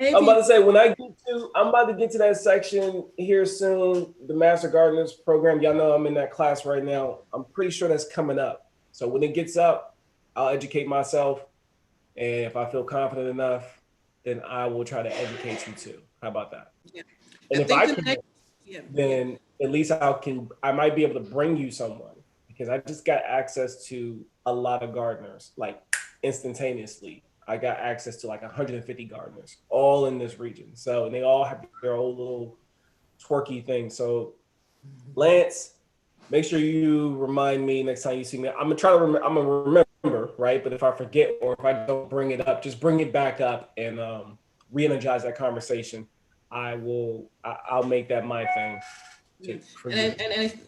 I'm about to say I'm about to get to that section here soon. The Master Gardeners program. Y'all know I'm in that class right now. I'm pretty sure that's coming up. So when it gets up, I'll educate myself. And if I feel confident enough, then I will try to educate you too. How about that? Yeah. And if I can, then at least I might be able to bring you someone because I just got access to a lot of gardeners, like instantaneously. I got access to like 150 gardeners, all in this region. So, and they all have their own little twerky thing. So, Lance, make sure you remind me next time you see me. I'm gonna try to remember. I'm gonna remember, right? But if I forget or if I don't bring it up, just bring it back up and re-energize that conversation. I'll make that my thing. And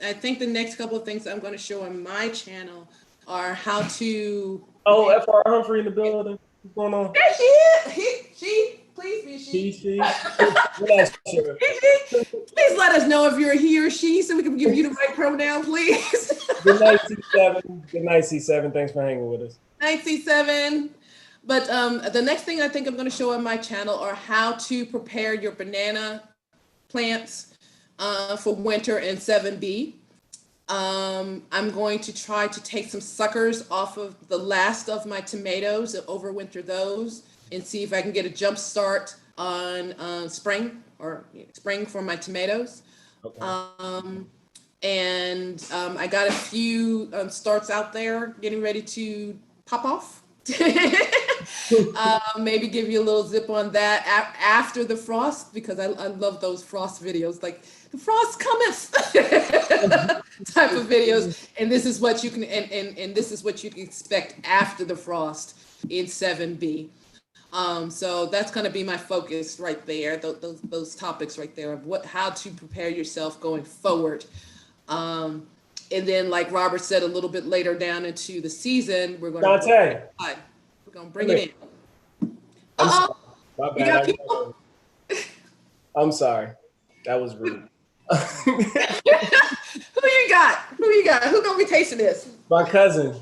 I think the next couple of things I'm going to show on my channel are how to. Oh, F.R. Humphrey in the building. What's going on? There she is. She. Please be she. She. Please let us know if you're a he or she so we can give you the right pronoun, please. Good night, C7. Good night, C7. Thanks for hanging with us. Night, C7. But the next thing I think I'm going to show on my channel are how to prepare your banana plants for winter in 7B. I'm going to try to take some suckers off of the last of my tomatoes and overwinter those and see if I can get a jump start on spring for my tomatoes. Okay. I got a few starts out there getting ready to pop off. Maybe give you a little zip on that after the frost because I love those frost videos, like the frost cometh type of videos. And this is what you can and this is what you can expect after the frost in 7B. So that's going to be my focus right there. Those topics right there of how to prepare yourself going forward. And then, like Robert said, a little bit later down into the season, we're going to bring it in. My bad. I'm sorry. That was rude. Who you got? Who gonna be tasting this? My cousin.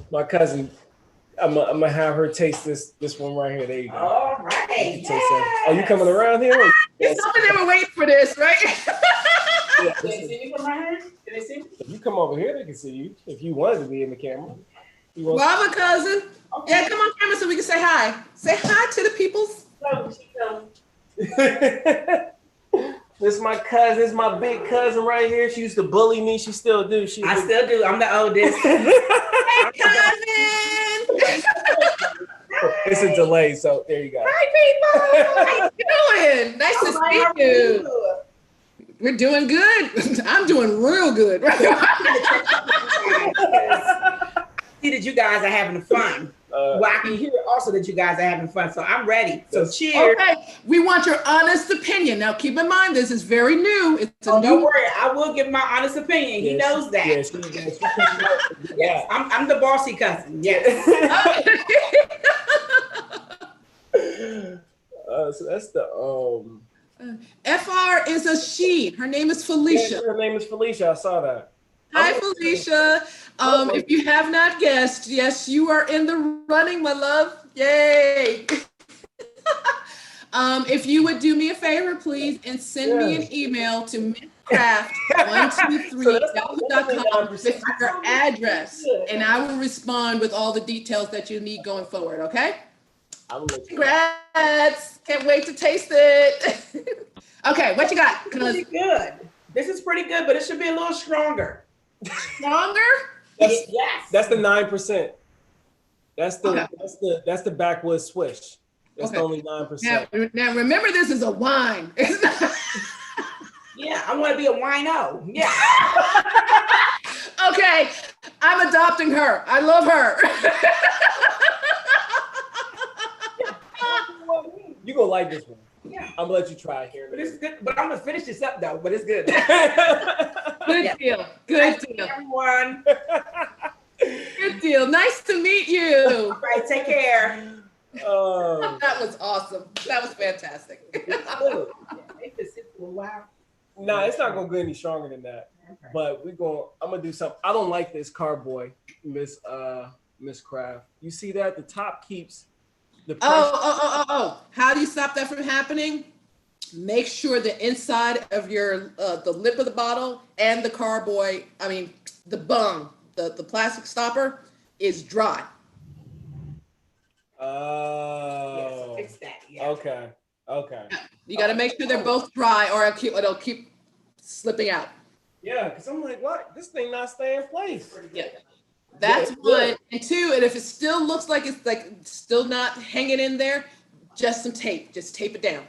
I'm gonna have her taste this one right here. There you go. All right. Yes. Are you coming around here? It's something they were waiting for this, right? Yeah, can they see me from right here? Can they see me? If you come over here, they can see you. If you wanted to be in the camera. Robert, cousin. Okay. Yeah, come on camera so we can say hi. Say hi to the peoples. This is my cousin. This is my big cousin right here. She used to bully me. She still do. I still do. I'm the oldest. Hey, cousin. It's a delay, so there you go. Hi, people. How you doing? Nice to see you. We're doing good. I'm doing real good. See that you guys are having fun. Well, I can hear also that you guys are having fun, so I'm ready. So cheers. Okay, we want your honest opinion. Now, keep in mind, this is very new. It's a new. Don't worry, I will give my honest opinion. He knows that. Yes, I'm the bossy cousin. Yes. So that's the FR is a she. Her name is Felicia. Yeah, her name is Felicia. I saw that. Hi, Felicia. If you have not guessed, yes, you are in the running, my love. Yay. If you would do me a favor, please, and send me an email to MsKraft123@yahoo.com with your address, and I will respond with all the details that you need going forward, okay? Congrats. Can't wait to taste it. Okay, what you got? Pretty good. This is pretty good, but it should be a little stronger. Stronger? Yes. That's the 9%. That's the backwoods swish. That's the only 9%. Now remember, this is a wine. It's not. Yeah, I want to be a wino. Yeah. Okay, I'm adopting her. I love her. You gonna like this one. Yeah. I'm gonna let you try it here. But it's good. But I'm gonna finish this up though. But it's good. Good deal. Good deal. Everyone. Good deal. Nice to meet you. All right. Take care. That was awesome. That was fantastic. Nah, it's not gonna go any stronger than that. Okay. But I'm gonna do something. I don't like this carboy, MsKraft. You see that? The top keeps the pressure. Oh. How do you stop that from happening? Make sure the inside of your the lip of the bottle and the carboy, the bung, the plastic stopper is dry. Oh. Yeah, so fix that. Yeah. Okay. You got to make sure they're both dry, or it'll keep slipping out. Yeah, because I'm like, what? This thing not staying in place. Yeah. That's one. And two, and if it still looks like it's like still not hanging in there, just some tape. Just tape it down.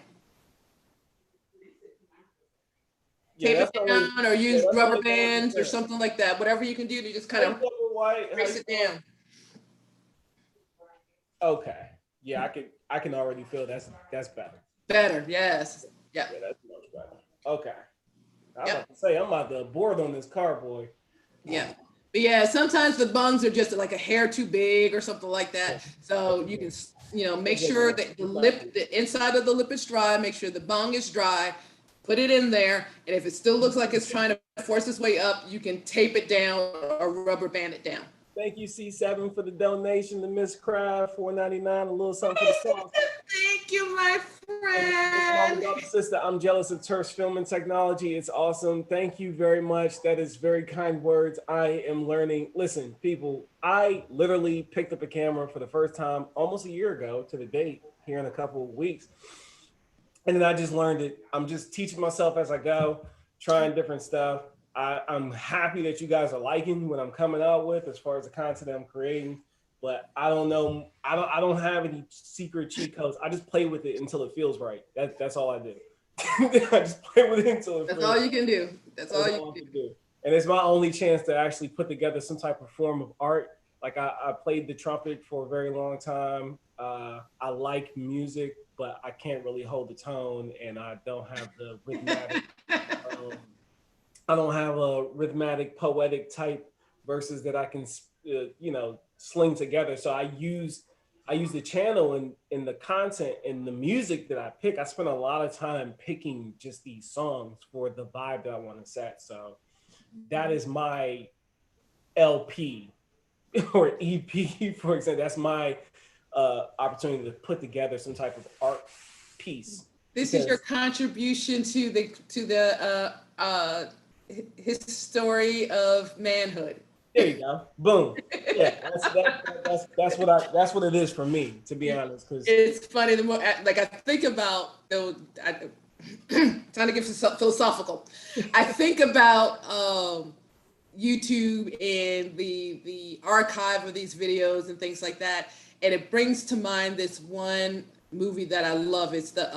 Tape it down, or use rubber bands or something like that. Whatever you can do to just kind of press it down. Okay. Yeah, I can already feel that's better. Better, yes. Yeah. Yeah, that's much better. Okay. I was about to say, I'm about to board on this carboy. Yeah. But yeah, sometimes the bungs are just like a hair too big or something like that. So you can, make sure that the inside of the lip is dry, make sure the bung is dry, put it in there. And if it still looks like it's trying to force its way up, you can tape it down or rubber band it down. Thank you, C7, for the donation to MsKraft, $4.99, a little something for the sauce. Thank you, my friend. Sister, I'm jealous of Turf's filming technology. It's awesome. Thank you very much. That is very kind words. I am learning. Listen, people, I literally picked up a camera for the first time almost a year ago to the date here in a couple of weeks. And then I just learned it. I'm just teaching myself as I go, trying different stuff. I'm happy that you guys are liking what I'm coming out with as far as the content I'm creating, but I don't know. I don't have any secret cheat codes. I just play with it until it feels right. That's all I do. I just play with it until it feels right. That's all you can do. That's all you can do. And it's my only chance to actually put together some type of form of art. Like I played the trumpet for a very long time. I like music, but I can't really hold the tone, and I don't have the rhythmic. I don't have a rhythmic, poetic type verses that I can, sling together. So I use the channel and the content and the music that I pick. I spend a lot of time picking just these songs for the vibe that I want to set. So that is my LP or EP, for example. That's my opportunity to put together some type of art piece. This is your contribution to the his story of manhood. There you go. Boom. Yeah, that's what it is for me, to be honest. Because it's funny, the more like I think about Trying to get philosophical. I think about YouTube and the archive of these videos and things like that, and it brings to mind this one movie that I love. It's the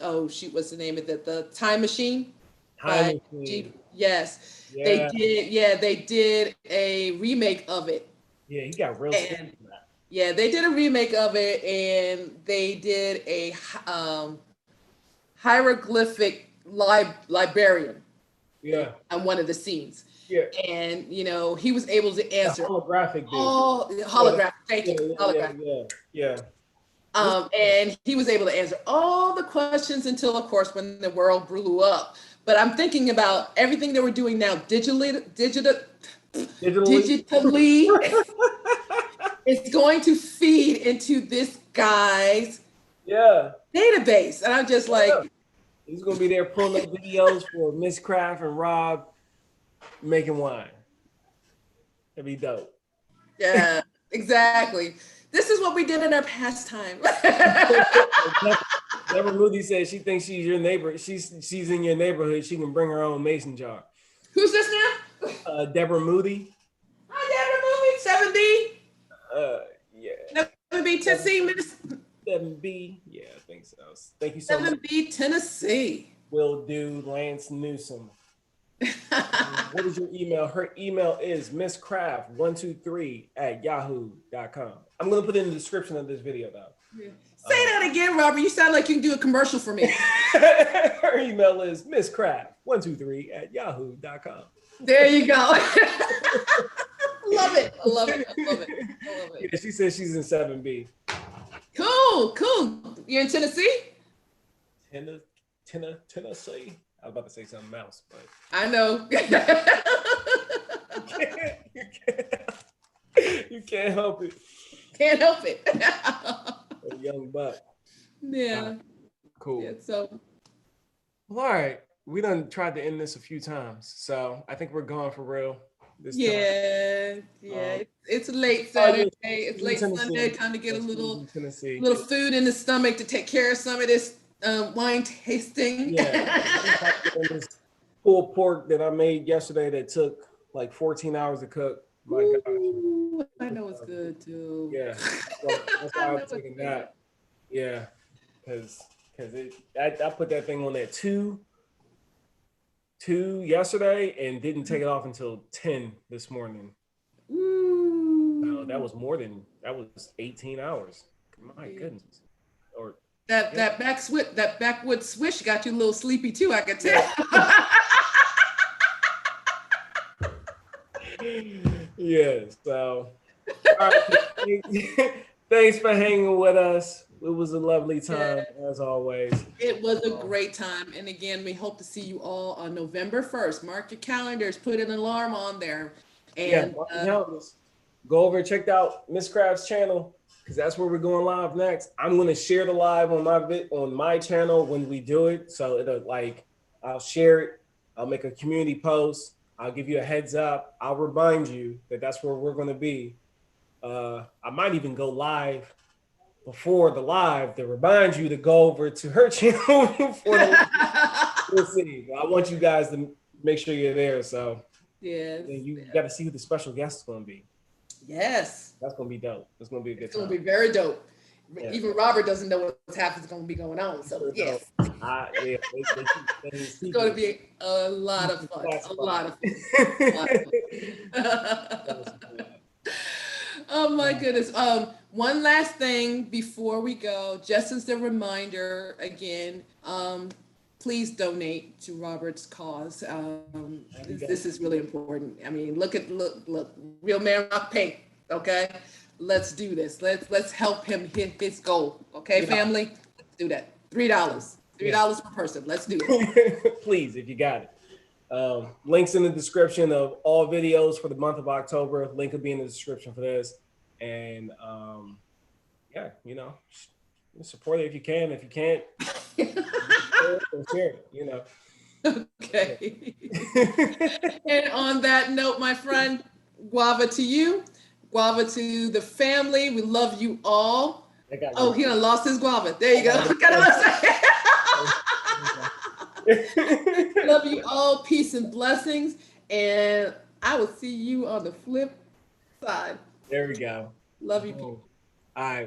oh shoot, what's the name of it? The Time Machine. Time Machine. Yes, Yeah. they did. Yeah, they did a remake of it. Yeah, he got real sick from that. Yeah, they did a remake of it, and they did a hieroglyphic librarian. Yeah. On one of the scenes. Yeah. And you know, he was able to answer holographic dude. Oh, holographic. Thank you. Holographic. Yeah. And he was able to answer all the questions until, of course, when the world blew up. But I'm thinking about everything that we're doing now digitally. It's going to feed into this guy's database. And I'm just like, he's gonna be there pulling up videos for MsKraft and Rob making wine. That'd be dope. Yeah, exactly. This is what we did in our pastime. Deborah Moody said she thinks she's your neighbor. She's in your neighborhood. She can bring her own mason jar. Who's this now? Deborah Moody. Hi, Deborah Moody. 7B. Yeah. 7B Tennessee. 7B. Yeah, I think so. Thank you so much. 7B Tennessee. Will do, Lance Newsom. What is your email? Her email is mskraft123@yahoo.com. I'm gonna put it in the description of this video though. Yeah. Say that again, Robert. You sound like you can do a commercial for me. Her email is mskraft123@yahoo.com. There you go. Love it. I love it. Yeah, she says she's in 7B. Cool. You're in Tennessee? Tennessee. I was about to say something else, but I know. You can't help it. Can't help it. A young buck. Yeah. Cool. Yeah, so. Well, all right. We done tried to end this a few times, so I think we're gone for real. This time. It's late Saturday. It's late Sunday. Time to get a little food in the stomach to take care of some of this wine tasting. Yeah. This pulled pork that I made yesterday that took like 14 hours to cook. My gosh. I know it's good too. Yeah. So that's why I was taking that. Yeah. Because I put that thing on at 2 yesterday and didn't take it off until 10 this morning. No, that was 18 hours. My goodness. Or that backwood swish got you a little sleepy too, I can tell. Yeah, so all right. Thanks for hanging with us. It was a lovely time, as always. It was a great time. And again, we hope to see you all on November 1st. Mark your calendars, put an alarm on there. And go over and check out MsKraft's channel, because that's where we're going live next. I'm going to share the live on my channel when we do it. So I'll share it. I'll make a community post. I'll give you a heads up. I'll remind you that that's where we're going to be. I might even go live before the live to remind you to go over to her channel before we'll see. I want you guys to make sure you're there. So you got to see who the special guest is going to be. Yes. That's going to be dope. It's going to be a good time. It's going to be very dope. Yeah. Even Robert doesn't know what's going to be going on. So yes. It's going to be a lot of fun. A lot of fun. Oh my goodness. One last thing before we go, just as a reminder, again, please donate to Robert's cause. This is really important. I mean, look, Real Man Rock Pink. Okay, let's do this. Let's help him hit his goal. Okay, family, let's do that. $3 per person. Let's do it. Please, if you got it. Links in the description of all videos for the month of October. Link will be in the description for this. And support it if you can. If you can't, share it, Okay. And on that note, my friend, guava to you, guava to the family. We love you all. He done lost his guava. There you go. Love you all. Peace and blessings. And I will see you on the flip side. There we go. Love you. All right.